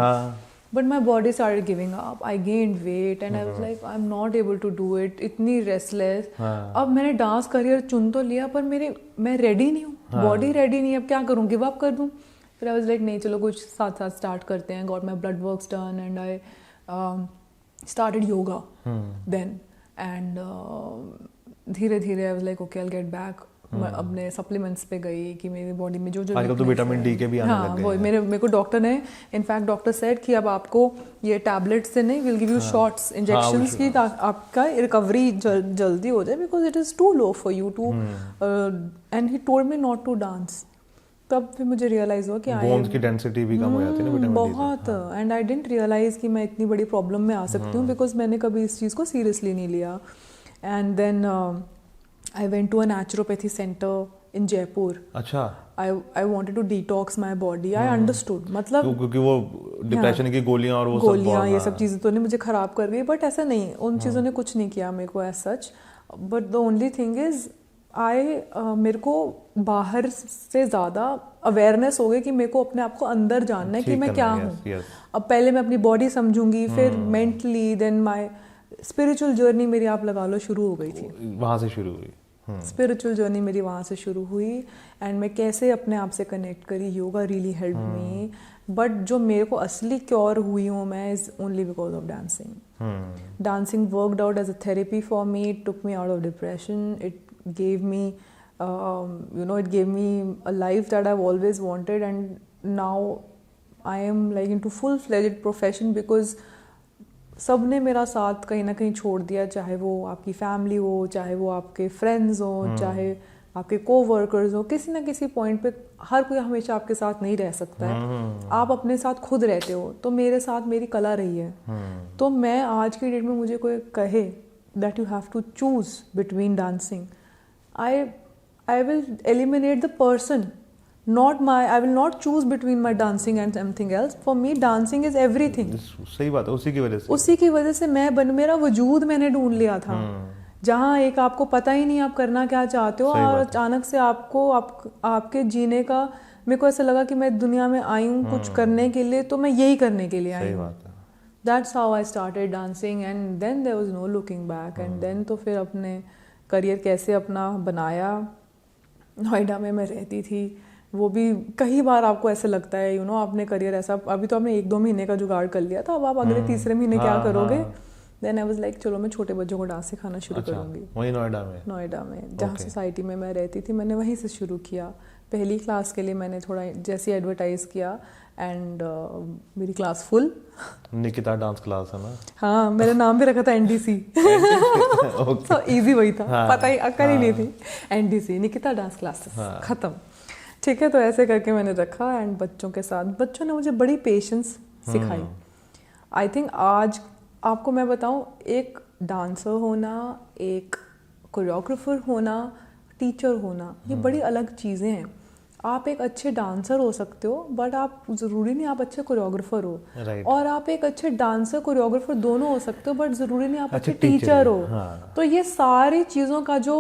but my body started giving up, I gained weight and I was like I am not able to do it, इतनी रेस्टलेस। अब मैंने डांस करियर चुन तो लिया पर मैं रेडी नहीं हूँ, बॉडी रेडी नहीं है, अब क्या करूँ, गिव अप कर दूँ। फिर आई वाज लाइक नहीं चलो कुछ साथ साथ स्टार्ट करते हैं। Got my blood works done and I started yoga then. And धीरे धीरे I was like okay I will get back. अपने सप्लीमेंट्स पे गई कि मेरी बॉडी में जो जो आजकल तो विटामिन डी के भी आने लग गए हैं। मेरे को डॉक्टर ने इनफैक्ट डॉक्टर सेड कि अब आपको ये टैबलेट्स से नहीं, will give you shots injections की आपका रिकवरी जल्दी हो जाए, because it is too low for you too. And he told me not to dance. तब फिर मुझे रियलाइज हुआ कि बोन्स की डेंसिटी भी कम हो जाती है ना विटामिन डी से। बहुत। एंड आई डिडंट रियलाइज कि मैं इतनी बड़ी प्रॉब्लम में आ सकती हूँ, बिकॉज मैंने कभी इस चीज़ को सीरियसली नहीं लिया। And then I went to a naturopathy center in Jaipur. अच्छा। I wanted to detox my body. I understood. मतलब क्योंकि वो डिप्रेशन की गोलियां और वो गोलियां ये सब चीज़ें तो ने मुझे ख़राब कर दी, बट ऐसा नहीं, उन चीज़ों ने कुछ नहीं किया मेरे को as such. But the only thing is मेरे को बाहर से ज़्यादा अवेयरनेस हो गई कि मेरे को अपने आप को अंदर जानना है कि मैं क्या हूँ। अब पहले मैं अपनी बॉडी समझूंगी, फिर mentally, then my spiritual journey मेरी आप लगा लो शुरू हो गई थी। वहाँ से शुरू हुई स्पिरिचुअल जर्नी मेरी वहाँ से शुरू हुई। एंड मैं कैसे अपने आप से कनेक्ट करी, yoga really help me. But जो मेरे को असली क्योर हुई हूँ मैं is only because of dancing. Dancing worked out as a therapy for me. It took me out of depression. It gave me it gave me a life that I've always wanted, and now I am like into full-fledged profession because सब ने मेरा साथ कहीं ना कहीं छोड़ दिया, चाहे वो आपकी फैमिली हो, चाहे वो आपके फ्रेंड्स हो, चाहे आपके को-वर्कर्स हो। किसी ना किसी पॉइंट पे हर कोई हमेशा आपके साथ नहीं रह सकता है। आप अपने साथ खुद रहते हो। तो मेरे साथ मेरी कला रही है। तो मैं आज की डेट में मुझे कोई कहे that you have to choose between dancing, I will eliminate the person, I will not choose between my dancing and something else. For me, dancing is everything. सही बात है। उसी की वजह से मेरा वजूद मैंने ढूंढ लिया था, जहाँ एक आपको पता ही नहीं आप करना क्या चाहते हो, और अचानक से आपके जीने का मेरे को ऐसा लगा कि मैं दुनिया में आई हूँ कुछ करने के लिए, तो मैं यही करने के लिए आई हूँ। That's how I started dancing, and then there was no looking back. And then तो फिर अपने करियर कैसे अपना बनाया। नोएडा में मैं रहती थी, वो भी कई बार आपको ऐसे लगता है आपने करियर ऐसा, अभी तो आपने 1-2 महीने का जुगाड़ कर लिया था, अब आप अगले तीसरे महीने क्या करोगे। देन आई वाज लाइक चलो मैं छोटे बच्चों को डांस सिखाना शुरू करूँगी। वहीं नोएडा में जहाँ सोसाइटी में मैं रहती थी, मैंने वहीं से शुरू किया। पहली क्लास के लिए मैंने थोड़ा जैसे एडवर्टाइज किया, एंड मेरी class full. Nikita dance class है ना? हाँ, मेरा नाम भी रखा था NDC। तो इजी वही था, पता ही अक्ल ही नहीं थी। NDC निकिता डांस क्लासेस, खत्म। ठीक है, तो ऐसे करके मैंने रखा, एंड बच्चों के साथ बच्चों ने मुझे बड़ी पेशेंस सिखाई। आई थिंक आज आपको मैं बताऊं, एक डांसर होना, एक कोरियोग्राफर होना, टीचर होना, ये बड़ी अलग चीज़ें हैं। आप एक अच्छे डांसर हो सकते हो, बट आप ज़रूरी नहीं आप अच्छे कोरियोग्राफर हो। और आप एक अच्छे डांसर कोरियोग्राफर दोनों हो सकते हो, बट ज़रूरी नहीं आप अच्छे टीचर हो। तो ये सारी चीज़ों का जो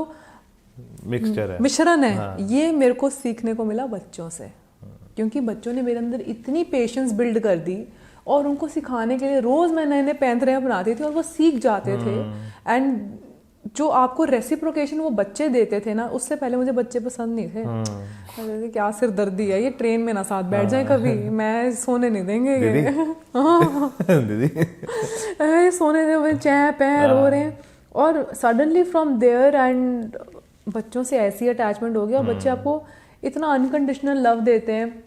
मिश्रण है, ये मेरे को सीखने को मिला बच्चों से, क्योंकि बच्चों ने मेरे अंदर इतनी पेशेंस बिल्ड कर दी, और उनको सिखाने के लिए रोज़ मैं नए नए पैंतरे बनाती थी और वो सीख जाते थे। एंड जो आपको रेसिप्रोकेशन वो बच्चे देते थे ना, उससे पहले मुझे बच्चे पसंद नहीं थे। क्या सिर दर्दी है ये, ट्रेन में ना साथ बैठ जाए कभी, मैं सोने नहीं देंगे दीदी सोने दे, वो चैं पैं रो रहे हैं। और सडनली फ्रॉम देयर एंड बच्चों से ऐसी अटैचमेंट हो गया, और बच्चे आपको इतना अनकंडीशनल लव देते हैं,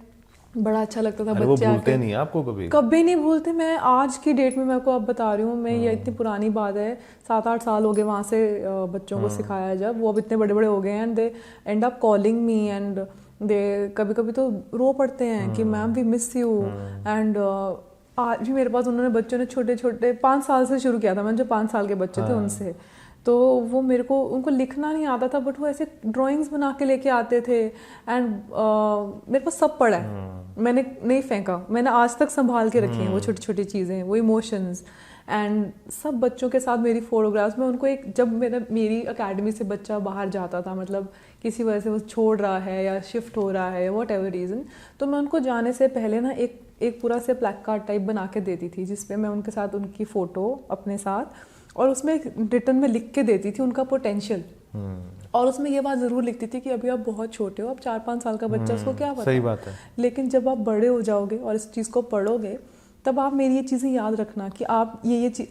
बड़ा अच्छा लगता था। बच्चे भूलते नहीं आपको कभी नहीं भूलते। मैं आज की डेट में मैं आपको अब बता रही हूँ, मैं ये इतनी पुरानी बात है, 7-8 साल हो गए वहाँ से बच्चों को सिखाया, जब वो अब इतने बड़े बड़े हो गए हैं, and they end up calling me, and they कभी कभी तो रो पड़ते हैं कि ma'am we miss you. And आज भी मेरे पास उन्होंने बच्चों ने छोटे छोटे 5 साल से शुरू किया था मैंने, जो 5 साल के बच्चे थे उनसे, तो वो मेरे को, उनको लिखना नहीं आता था, बट वो ऐसे ड्राइंग्स बना के लेके आते थे। एंड मेरे पास सब पड़ा है, मैंने नहीं फेंका, मैंने आज तक संभाल के रखी हैं वो छोटी छोटी चीज़ें, वो इमोशंस। एंड सब बच्चों के साथ मेरी फोटोग्राफ्स में उनको एक, जब मेरी अकेडमी से बच्चा बाहर जाता था, मतलब किसी वजह से वो छोड़ रहा है या शिफ्ट हो रहा है, वॉट एवर रीज़न, तो मैं उनको जाने से पहले ना एक पूरा से प्लैक कार्ड टाइप बना के देती थी, जिसपे मैं उनके साथ उनकी फ़ोटो अपने साथ, और उसमें रिटर्न में लिख के देती थी उनका पोटेंशियल। और उसमें ये बात ज़रूर लिखती थी कि अभी आप बहुत छोटे हो, अब 4-5 साल का बच्चा, उसको क्या पता। सही बात है। लेकिन जब आप बड़े हो जाओगे और इस चीज़ को पढ़ोगे, तब आप मेरी ये चीज़ें याद रखना कि आप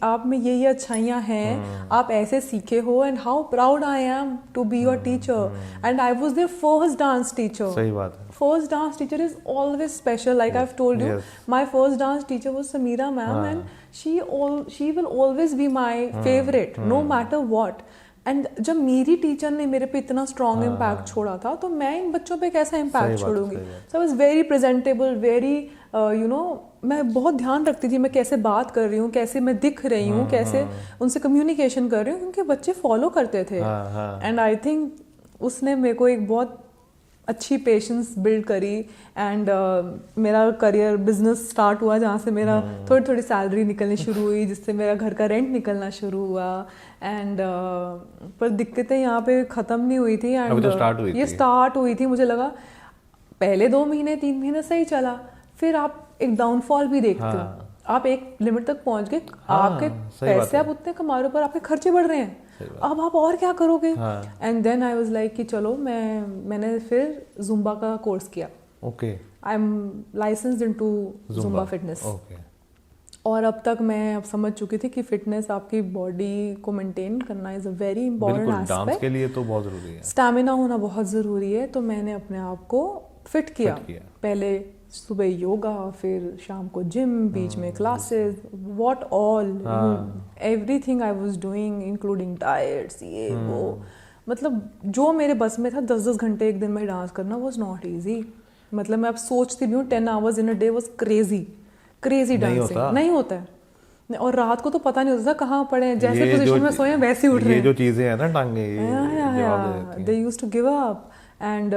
आप में ये अच्छाइयाँ हैं, आप ऐसे सीखे हो, and how proud I am to be your teacher, and I was their first dance teacher. सही बात है. First dance teacher is always special, like I've told you. Yes. My first dance teacher was Sameera ma'am, and she will always be my favorite, no matter what. And जब मेरी टीचर ने मेरे पे इतना स्ट्रॉन्ग इम्पैक्ट छोड़ा था, तो मैं इन बच्चों पे कैसा इम्पैक्ट छोड़ूंगी. So I was very presentable, very मैं बहुत ध्यान रखती थी मैं कैसे बात कर रही हूँ, कैसे मैं दिख रही हूँ, कैसे उनसे कम्युनिकेशन कर रही हूँ, क्योंकि बच्चे फॉलो करते थे. एंड आई थिंक उसने मेरे को एक बहुत अच्छी पेशेंस बिल्ड करी. एंड मेरा करियर बिजनेस स्टार्ट हुआ, जहाँ से मेरा थोड़ी थोड़ी सैलरी निकलनी शुरू हुई, जिससे मेरा घर का रेंट निकलना शुरू हुआ. एंड पर दिक्कतें यहाँ पे ख़त्म नहीं हुई थी. एंड ये स्टार्ट हुई थी. मुझे लगा पहले 2 महीने 3 महीने सही चला, फिर आप एक डाउनफॉल भी देखते हो. आप एक लिमिट तक पहुंच गए, आपके पैसे आप उतने कमा रहे हो पर आपके खर्चे बढ़ रहे हैं, अब आप और क्या करोगे. And then I was like कि चलो मैंने फिर जुम्बा का कोर्स किया. Okay. I am licensed into Zumba fitness. और अब तक मैं अब समझ चुकी थी कि फिटनेस आपकी बॉडी को मेंटेन करना is a very important aspect. Dance के लिए तो बहुत जरूरी है, स्टैमिना होना बहुत ज़रूरी है. तो मैंने अपने आप को फिट किया. पहले सुबह योगा, फिर शाम को जिम, बीच में classes, what all, everything I was doing including diets, ये वो. मतलब जो मेरे बस में था, 10-10 घंटे एक दिन में डांस करना वाज नॉट इजी. मतलब मैं अब सोचती भी हूँ 10 hours in a day was crazy dancing. नहीं होता है. और रात को तो पता नहीं होता कहाँ पड़े, जैसे पोजीशन में सोए वैसे उठ रहे हैं. ये जो चीजें हैं ना टांगे, they used to give up. And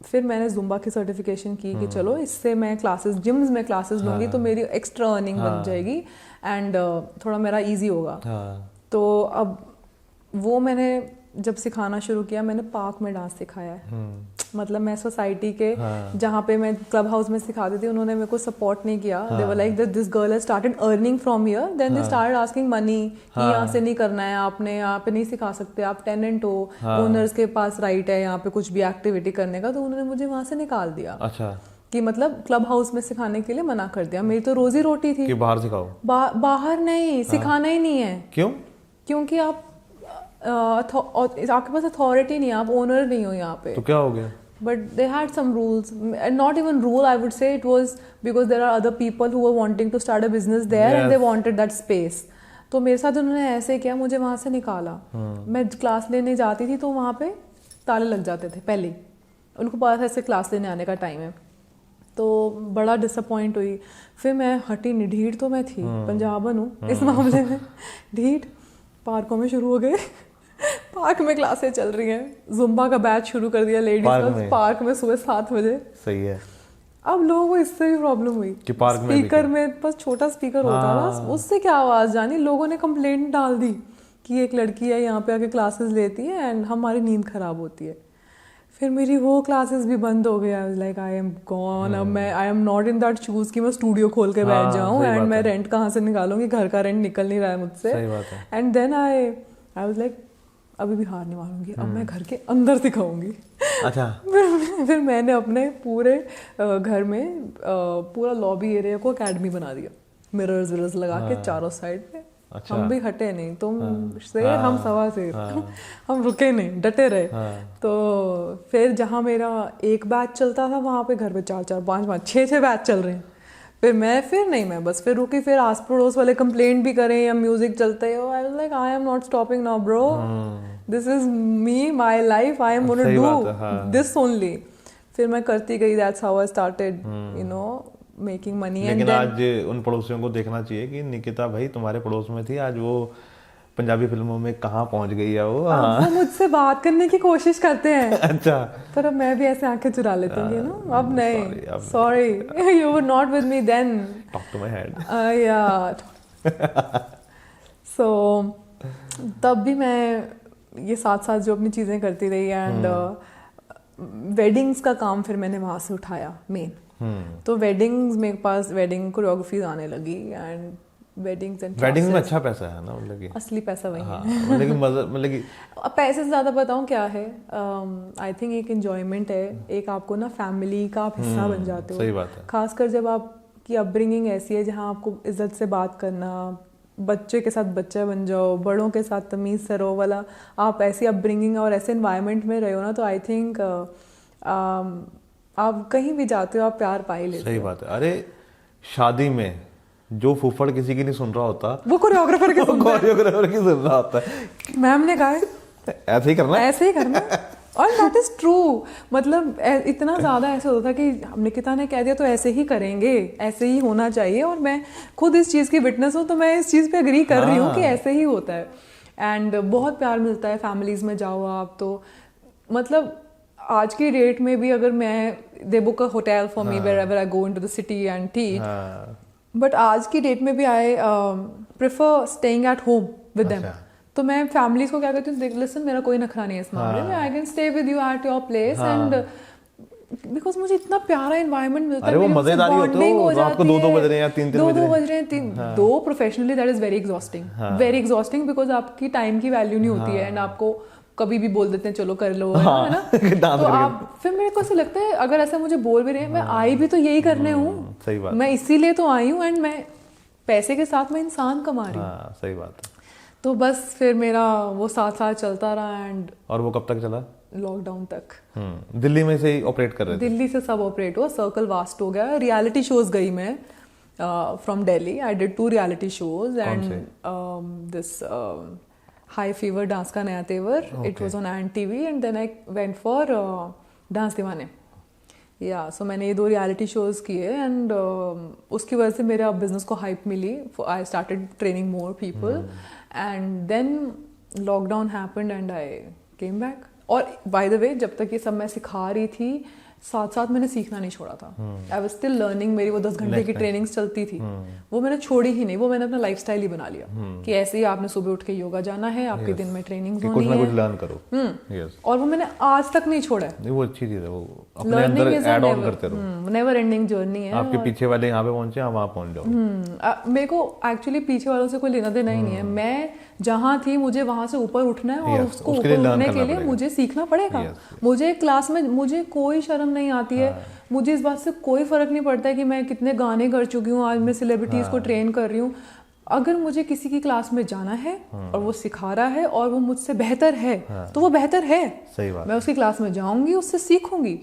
फिर मैंने जुम्बा की सर्टिफिकेशन की कि चलो इससे मैं क्लासेस, जिम्स में क्लासेस लूंगी तो मेरी एक्स्ट्रा अर्निंग बन जाएगी एंड थोड़ा मेरा इजी होगा. तो अब वो मैंने जब सिखाना शुरू किया, मैंने पार्क में डांस सिखाया है. मतलब मैं सोसाइटी के जहाँ पे मैं क्लब हाउस में सिखाती थी, उन्होंने मेरे को सपोर्ट नहीं किया. They were like this girl has started earning from here, then they started asking money कि यहाँ से नहीं करना है आपने, यहाँ पे नहीं सिखा सकते, आप टेनेंट हो, ओनर्स के पास राइट है यहाँ पे कुछ भी एक्टिविटी करने का. तो उन्होंने मुझे वहाँ से निकाल दिया. अच्छा. कि मतलब क्लब हाउस में सिखाने के लिए मना कर दिया. मेरी तो रोजी रोटी थी कि बाहर सिखाओ. बाहर नहीं, सिखाना ही नहीं है. क्यों? क्योंकि आप आपके पास अथॉरिटी नहीं है, आप ओनर नहीं हो यहाँ पे. तो क्या हो गया? But they had some rules, and not even rule, I would say it was because there are other people who were wanting to start a business there. Yes. And they wanted that space. तो मेरे साथ उन्होंने ऐसे किया, मुझे वहाँ से निकाला. मैं क्लास लेने जाती थी तो वहाँ पे ताले लग जाते थे पहले ही. उनको पता था ऐसे क्लास लेने आने का टाइम है. तो बड़ा डिसअपॉइंट हुई. फिर मैं हटी नहीं, ढीठ तो मैं थी, पंजाबन हूँ इस मामले में. ढीठ. पार्कों में शुरू हो गए. पार्क में क्लासेस चल रही हैं, जुम्बा का बैच शुरू कर दिया लेडीज का पार्क में सुबह 7 बजे. सही है. अब लोगों को इससे भी प्रॉब्लम हुई कि पार्क स्पीकर में बस छोटा स्पीकर होता था, उससे क्या आवाज जानी. लोगों ने कंप्लेंट डाल दी कि एक लड़की है यहाँ पे आके क्लासेस लेती है एंड हमारी नींद खराब होती है. फिर मेरी वो क्लासेस भी बंद हो गई. आई was like I M gone. अब मैं आई am not in that shoes कि मैं स्टूडियो खोल के बैठ जाऊँ एंड मैं रेंट कहाँ से निकालूंगी, घर का रेंट निकल नहीं रहा है मुझसे. And then I was like अभी भी हार नहीं मारूंगी, अब मैं घर के अंदर सिखाऊंगी. अच्छा. फिर मैंने अपने पूरे घर में पूरा लॉबी एरिया को अकेडमी बना दिया, मिरर्स विरर्स लगा के चारों साइड पे. अच्छा. हम भी हटे नहीं, तुम शेर हम सवा शेर. हम रुके नहीं, डटे रहे. तो फिर जहाँ मेरा एक बैच चलता था वहाँ पे घर पे 4-4, 5-5, 6-6 बैच चल रहे हैं. मैं बस फिर रुकी. फिर आस पड़ोस वाले कंप्लेंट भी करें या म्यूजिक चलते हो. आई was like I am not stopping now bro, this is me, my life, I am gonna do this only. फिर मैं करती गई. That's how I started you know making money. लेकिन आज उन पड़ोसियों को देखना चाहिए कि निकिता भाई तुम्हारे पड़ोस में थी, आज वो पंजाबी फिल्मों में कहाँ पहुंच गई है वो. वो मुझसे बात करने की कोशिश करते हैं. अच्छा. पर अब मैं भी ऐसे आंखें चुरा लेती हूँ ना. अब नहीं, sorry, you were not with me then. Talk to my head. Yeah. So तब भी मैं ये साथ जो अपनी चीजें करती रही. एंड वेडिंग्स का काम फिर मैंने वहां से उठाया मेन. तो वेडिंग्स मेरे पास वेडिंग कोरियोग्राफी आने लगी. एंड वेडिंग में अच्छा पैसा है ना, मतलब कि असली पैसा वही है. मतलब कि पैसे से ज्यादा बताऊं क्या है, आई थिंक एक एंजॉयमेंट है, एक आपको ना फैमिली का आप हिस्सा बन जाते हो. सही बात है. खासकर जब आप कि अपब्रिंगिंग ऐसी है जहाँ आपको इज्जत से बात करना, बच्चे के साथ बच्चा बन जाओ, बड़ों के साथ तमीज़ से रहो वाला, आप ऐसी अपब्रिंगिंग और ऐसे इन्वायरमेंट में रहे हो ना, तो आई थिंक आप कहीं भी जाते हो आप प्यार पा ही लेते हो। सही बात है। अरे शादी में जो फूफड़ किसी की नहीं सुन रहा होता, वो कोरियोग्राफर की सुन रहा होता है। मैम ने कहा ऐसे ही करना, ऐसे ही करना। और दैट इज ट्रू। मतलब इतना ज़्यादा ऐसे होता था कि निकिता ने कह दिया तो ऐसे ही करेंगे, ऐसे ही होना चाहिए। और मैं खुद इस चीज़ की विटनेस हूँ, तो मैं इस चीज़ पे एग्री कर रही हूँ कि ऐसे ही होता है। एंड बहुत प्यार मिलता है फैमिलीज़ में जाओ आप तो। मतलब आज की डेट में भी अगर मैं, they book a hotel for me wherever I go into the city and teach, but आज की डेट में भी I prefer staying at home with them. तो मैं फैमिलीज को क्या कहती हूँ, देख लिसन मेरा कोई नखरा नहीं है इस मामले में, I can stay with you at your place and because मुझे इतना प्यारा एनवायरनमेंट मिलता है। वो मजेदारी होती है। रात को 2 बज रहे हैं या 3 बज रहे हैं, 2 professionally that is very exhausting because आपकी टाइम की वैल्यू नहीं होती है एंड आपको कभी भी बोल देते हैं चलो कर लो, है ना। तो आप फिर मेरे को ऐसा लगता है अगर ऐसा मुझे बोल भी रहे हैं, मैं आई भी तो यही करने हूँ, सही बात, मैं इसीलिए तो आई हूँ एंड मैं पैसे के साथ मैं इंसान कमा रही हूँ। सही बात है। तो बस फिर मेरा वो 7 साल चलता रहा एंड। और वो कब तक चला? लॉकडाउन तक। दिल्ली में से ही ऑपरेट कर रहे थे? दिल्ली से सब ऑपरेट हुआ, सर्कल वास्ट हो गया। रियलिटी शोज गई मैं from Delhi, I did 2 reality shows and this high fever dance का नया तेवर, it was on and TV and then I went for dance Deewane. Yeah सो मैंने ये 2 रियलिटी शोज किए एंड उसकी वजह से मेरा बिजनेस को हाइप मिली। I started training more people and then lockdown happened and I came back. और बाय द वे जब तक ये सब मैं सिखा रही थी, साथ साथ मैंने सीखना नहीं छोड़ा था। I was still learning. मेरी वो 10 घंटे की ट्रेनिंग्स चलती थी, वो मैंने छोड़ी ही नहीं। वो मैंने अपना लाइफस्टाइल ही बना लिया कि ऐसे ही आपने सुबह उठ के योगा जाना है, आपके दिन में ट्रेनिंग्स होनी है, कुछ ना कुछ लर्न करो। और वो मैंने आज तक नहीं छोड़ा है। वो अच्छी चीज है, वो अपने अंदर ऐड ऑन करते रहो। नेवर एंडिंग जर्नी है। आपके पीछे वाले यहाँ पे पहुंचे, आप वहाँ पहुंच जाओ। मेरे को एक्चुअली पीछे वालों से कोई लेना देना ही नहीं है। मैं जहाँ थी मुझे वहां से ऊपर उठना है और उसको ऊपर उठने के लिए मुझे सीखना पड़ेगा। मुझे क्लास में मुझे कोई शर्म नहीं आती है। मुझे इस बात से कोई फर्क नहीं पड़ता है कि मैं कितने गाने कर चुकी हूँ, आज मैं सेलिब्रिटीज को ट्रेन कर रही हूँ। अगर मुझे किसी की क्लास में जाना है और वो सिखा रहा है और वो मुझसे बेहतर है तो वो बेहतर है। सही बात। मैं उसकी क्लास में जाऊंगी, उससे सीखूंगी।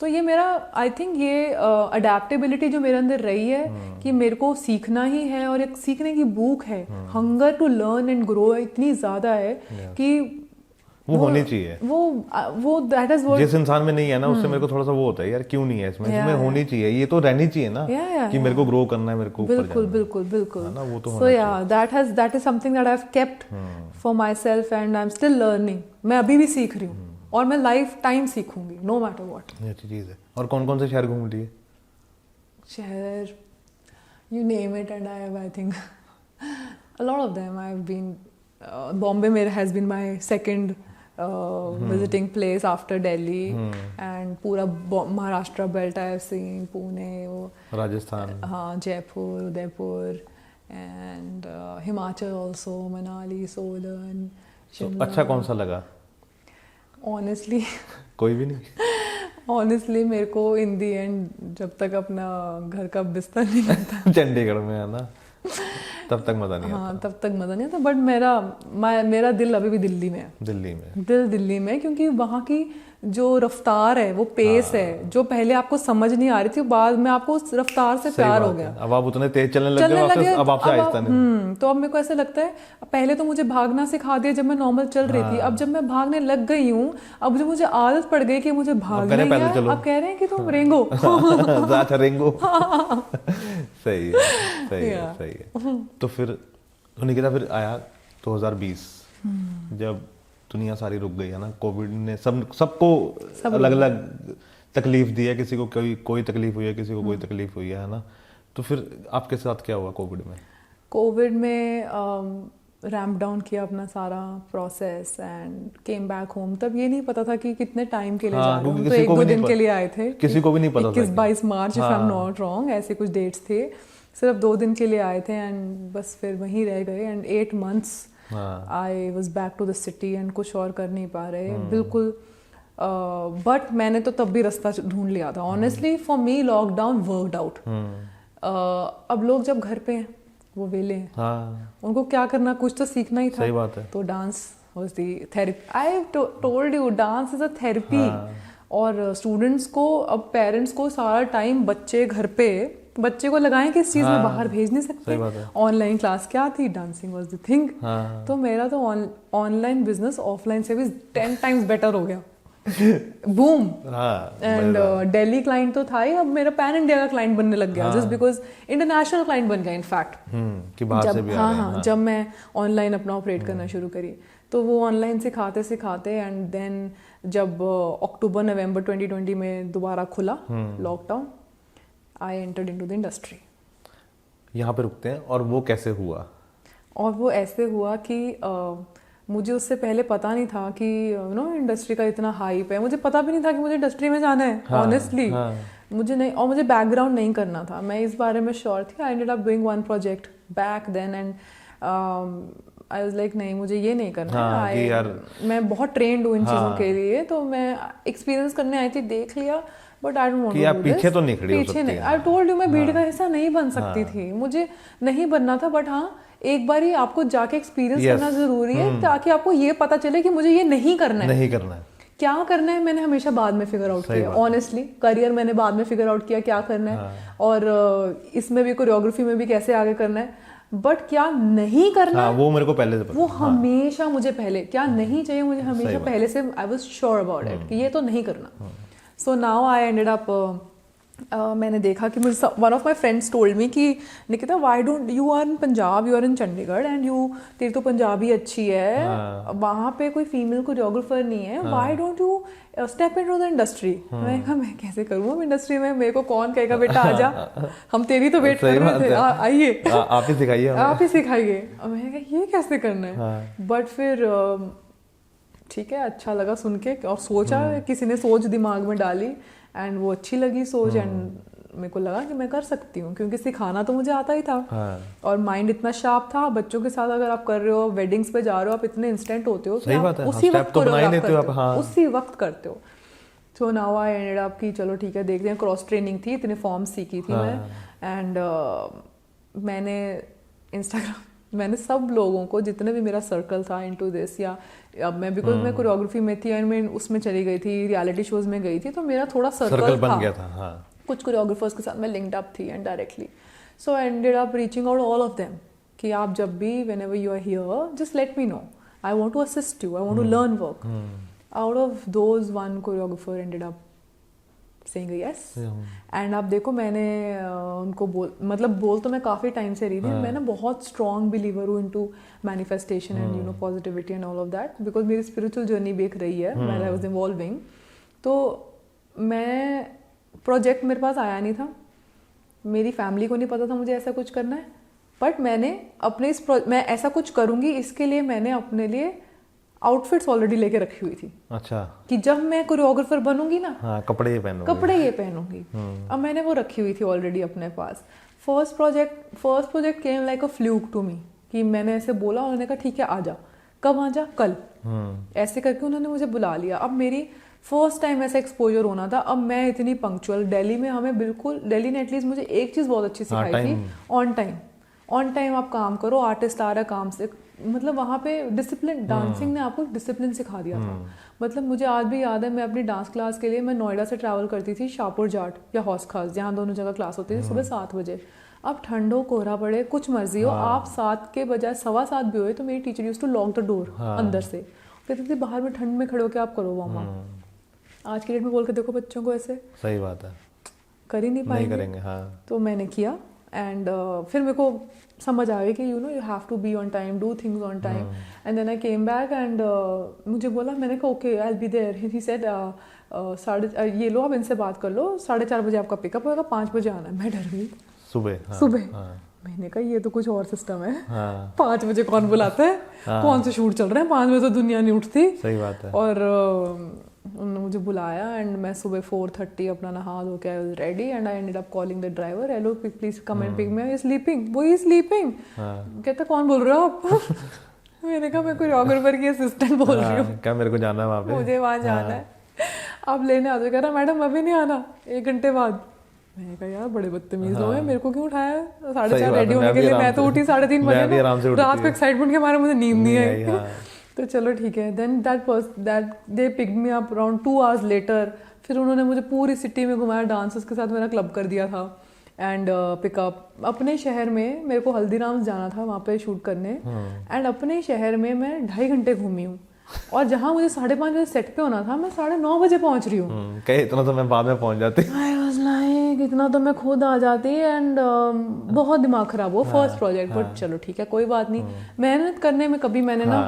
तो ये मेरा आई थिंक ये अडेप्टेबिलिटी जो मेरे अंदर रही है कि मेरे को सीखना ही है और एक सीखने की भूख है, hunger to learn and grow इतनी ज्यादा है कि वो होनी चाहिए। वो दैट इज व्हाट जिस इंसान में नहीं है ना, उससे मेरे को थोड़ा सा वो होता है यार क्यों नहीं है इसमें होनी चाहिए, ये तो रहनी चाहिए ना कि मेरे को ग्रो करना है, मेरे को ऊपर बिल्कुल बिल्कुल बिल्कुल ना, वो तो सो या that is something that I have kept for my self and I am still learning. मैं अभी भी सीख रही हूँ और मैं लाइफ टाइम सीखूंगी नो मैटर व्हाट। ये अच्छी चीज है। और कौन कौन से शहर घूम लिए? शहर you name it and I think a lot of them I have been. Bombay मेरा has been my second visiting place after Delhi and पूरा Maharashtra belt I have seen, Pune, वो राजस्थान, हाँ जयपुर, उदयपुर एंड हिमाचल ऑल्सो, मनाली, सोलन, शिमला। अच्छा कौन सा लगा? ऑनेस्टली कोई भी नहीं। ऑनेस्टली मेरे को इन दी एंड जब तक अपना घर का बिस्तर नहीं मिलता चंडीगढ़ में है ना, तब तक मजा नहीं आता। हाँ तब तक मजा नहीं आता। बट मेरा दिल अभी भी दिल्ली में है। दिल्ली में क्योंकि वहाँ की जो रफ्तार है, वो पेस है जो पहले आपको समझ नहीं आ रही थी, बाद में आपको उस रफ्तार से प्यार हो गया। अब आप उतने तेज चलने लगे, अब आपसे आहिस्ता नहीं। तो अब मेरे को ऐसा लगता है, पहले तो मुझे भागना सिखा दिया जब मैं नॉर्मल चल रही थी, अब जब मैं भागने लग गई हूँ, अब जो मुझे आदत पड़ गई कि मुझे भागना है, अब कह रहे हैं कि तुम रेंगो रेंगो। सही है। तो फिर निकिता फिर आया 2020 जब दुनिया सारी रुक गई है ना, कोविड ने सबको अलग अलग तकलीफ दी है, किसी को कोई तकलीफ हुई है, किसी को कोई तकलीफ हुई है ना। तो फिर आपके साथ क्या हुआ कोविड में? रैम्प डाउन किया अपना सारा process and came back home. तब ये नहीं पता था कि कितने टाइम के लिए जा रहे हैं, तो 1-2 दिन के लिए आए थे, किसी को भी नहीं पता था। 21-22 March if I am not wrong, ऐसे कुछ डेट्स थे। सिर्फ 2 दिन के लिए आए थे एंड बस फिर वहीं रह गए and 8 months I was back to the city and कुछ और कर नहीं पा रहे बिल्कुल। बट मैंने तो तब भी रास्ता ढूंढ लिया था। Honestly for me lockdown worked out अब लोग जब घर पे हैं वो वेले हैं, हाँ, उनको क्या करना, कुछ तो सीखना ही था। सही बात है। तो dance was the therapy. I told you dance is a therapy. और स्टूडेंट्स को, अब पेरेंट्स को सारा टाइम बच्चे घर पे, बच्चे को लगाएं किस चीज में, बाहर भेज नहीं सकते। ऑनलाइन क्लास क्या थी, डांसिंग वाज द थिंग। तो मेरा तो ऑनलाइन बिजनेस ऑफलाइन से भी 10 टाइम्स बेटर हो गया। बूम। एंड दिल्ली क्लाइंट तो था ही, अब मेरा पैन इंडिया का क्लाइंट बनने लग गया, जस्ट बिकॉज इंटरनेशनल क्लाइंट बन गया इनफैक्ट। कि बाहर से भी आ रहे हैं। जब मैं ऑनलाइन अपना ऑपरेट करना शुरू करी, तो वो ऑनलाइन सिखाते सिखाते एंड देन जब अक्टूबर नवंबर 2020 में दोबारा खुला lockdown, I entered into the industry. यहाँ पे रुकते हैं। और वो कैसे हुआ? और वो ऐसे हुआ कि मुझे उससे पहले पता नहीं था कि इंडस्ट्री का इतना हाइप है। मुझे पता भी नहीं था कि मुझे इंडस्ट्री में जाना है, ऑनेस्टली। मुझे नहीं, और मुझे बैकग्राउंड नहीं करना था, मैं इस बारे में श्योर थी। I ended up doing one project back then and I was like नहीं, मुझे ये नहीं करना है। मैं बहुत ट्रेंड हूँ इन चीज़ों के लिए, तो मैं एक्सपीरियंस करने आई थी, देख लिया, but I don't want to do this. पीछे तो नहीं खड़ी हो सकती। पीछे नहीं, आई टोल्ड यू, मैं भीड़ का हिस्सा नहीं बन सकती थी, मुझे नहीं बनना था। बट हाँ, एक बार ही आपको जाके एक्सपीरियंस करना जरूरी है, ताकि आपको ये पता चले कि मुझे ये नहीं करना है। नहीं करना है, क्या करना है मैंने हमेशा बाद में फिगर आउट किया। ऑनेस्टली करियर मैंने बाद में फिगर आउट किया क्या करना है, और इसमें भी कोरियोग्राफी में भी कैसे आगे करना है। बट क्या नहीं करना है, वो मेरे को पहले से पता, वो हमेशा मुझे पहले क्या नहीं चाहिए, मुझे हमेशा पहले से I was sure about it कि ये तो नहीं करना। So now I ended up, मैंने देखा कि मुझे one of my friends told me कि Nikita why don't you are in Punjab, you are in Chandigarh and you, तेरी तो पंजाबी अच्छी है, वहाँ पे कोई फीमेल कोरियोग्राफर नहीं है, why don't you step into the industry. मैंने कहा मैं कैसे करूँ अब इंडस्ट्री में, मेरे को कौन कहेगा बेटा आजा, हम तेरी तो वेट कर रहे थे, आइए आप ही सिखाइए, आप ही सिखाइए। और मैंने कहा ये कैसे करना है, बट फिर ठीक है, अच्छा लगा सुन के, और सोचा किसी ने सोच दिमाग में डाली एंड वो अच्छी लगी सोच, एंड मेरे को लगा कि मैं कर सकती हूँ, क्योंकि सिखाना तो मुझे आता ही था। और माइंड इतना शार्प था। बच्चों के साथ अगर आप कर रहे हो, वेडिंग्स पे जा रहे हो, आप इतने इंस्टेंट होते हो कि आप उसी वक्त उसी वक्त करते हो। सो नाउ आई एंडेड अप कि चलो ठीक है देखते हैं, क्रॉस ट्रेनिंग थी, इतने फॉर्म सीखी थी मैं, एंड मैंने इंस्टाग्राम, मैंने सब लोगों को, जितने भी मेरा सर्कल था इनटू दिस, या अब मैं बिकॉज मैं कोरियोग्राफी में थी एंड मैं उसमें चली गई थी, रियलिटी शोज में गई थी, तो मेरा थोड़ा सर्कल बन गया था। हाँ। कुछ कोरियोग्राफर्स के साथ मैं लिंक्ड अप थी and directly, so I ended up reaching out all of them कि आप जब भी whenever you are here just let me know, I want to assist you, I want to learn work. Out of those one choreographer ended up saying yes, and आप देखो मैंने उनको बोल तो मैं काफ़ी टाइम से रही थी। मैं ना बहुत स्ट्रॉन्ग बिलीवर हूँ into manifestation and positivity and all of that, because मेरी स्पिरिचुअल जर्नी भी एक रही है, व्हेन आई वाज इवॉल्विंग। तो मैं प्रोजेक्ट मेरे पास आया नहीं था, मेरी फैमिली को नहीं पता था मुझे ऐसा कुछ करना है, बट मैंने अपने मैं ऐसा कुछ करूँगी इसके लिए मैंने अपने लिए आउटफिट्स ऑलरेडी लेके रखी हुई थी। अच्छा। कि जब मैं कोरियोग्राफर बनूंगी ना, हाँ, कपड़े ये पहनूंगी। अब मैंने वो रखी हुई थी ऑलरेडी अपने पास। First project came like a fluke to me, कि मैंने ऐसे बोला, उन्होंने कहा ठीक है आजा, कब आजा, कल, ऐसे करके उन्होंने मुझे बुला लिया। अब मेरी फर्स्ट टाइम ऐसा एक्सपोजर होना था। अब मैं इतनी पंक्चुअल, दिल्ली में हमें बिल्कुल, दिल्ली ने एटलीस्ट मुझे एक चीज़ बहुत अच्छी सिखाई थी, ऑन टाइम आप काम करो, आर्टिस्ट आ रहा है काम से, मतलब वहाँ पे डिसिप्लिन, डांसिंग ने आपको डिसिप्लिन सिखा दिया था। मतलब मुझे आज भी याद है, मैं अपनी डांस क्लास के लिए मैं नोएडा से ट्रैवल करती थी शाहपुर जाट या हौस खास, जहाँ दोनों जगह क्लास होती थी, सुबह 7 बजे। अब ठंड हो, कोहरा पड़े, कुछ मर्जी हो, आप 7 के बजाय 7:15 भी हुए तो मेरी teacher used to lock the door अंदर से, कहते थे बाहर में ठंड में खड़े होकर आप करो वार्म अप। आज के डेट में बोल के देखो बच्चों को, ऐसे सही बात है, कर ही नहीं पाएंगे, नहीं करेंगे। हाँ। तो मैंने किया एंड फिर मेरे को समझ आ गई कि you have to be on time, do things on time. And then I came back and मुझे बोला, मैंने कहा okay I will be there. He said ये लो, आप इनसे बात कर लो, 4:30 बजे आपका पिकअप होगा, 5 बजे आना है। मैं डर गई। सुबह। मैंने कहा ये तो कुछ और सिस्टम है। 5 बजे कौन बुलाता है, कौन से शूट चल रहे हैं, 5 बजे तो दुनिया नहीं उठती। सही बात है। और उन्होंने मुझे बुलाया एंड मैं सुबह 4:30 अपना नहा धो के I was ready and I ended up calling the driver, hello please come and pick me, I am sleeping. वो ही स्लीपिंग। कहता कौन बोल रहे हो आप? मैंने कहा मैं कोरियोग्राफर की असिस्टेंट बोल रही हूँ। क्या मेरे को जाना है वहाँ पे, मुझे वहाँ जाना है, आप लेने आ जाओ। कह रहा मैडम अभी नहीं आना, 1 घंटे बाद। मैंने कहा यार बड़े बदतमीज लोग हैं, मेरे को क्यों उठाया 4:30 रेडी होने के लिए, मैं तो उठी 3:30 बजे, रात को एक्साइटमेंट के मारे मुझे नींद नहीं आई। तो चलो ठीक है, then that they picked me up around 2 hours later. फिर उन्होंने मुझे पूरी सिटी में घुमाया, डांसर्स के साथ मेरा क्लब कर दिया था एंड पिकअप अपने शहर में। मेरे को हल्दीराम्स जाना था वहाँ पे शूट करने एंड अपने शहर में मैं 2.5 घंटे घूमी हूँ और जहाँ मुझे 5:30 बजे सेट पे होना था मैं 9:30 बजे पहुँच रही हूँ। इतना तो मैं बाद में पहुँच जाती, आई वाज लाइक इतना तो मैं खुद आ जाती एंड बहुत दिमाग खराब हो फर्स्ट प्रोजेक्ट। बट चलो ठीक है कोई बात नहीं, मेहनत करने में कभी मैंने ना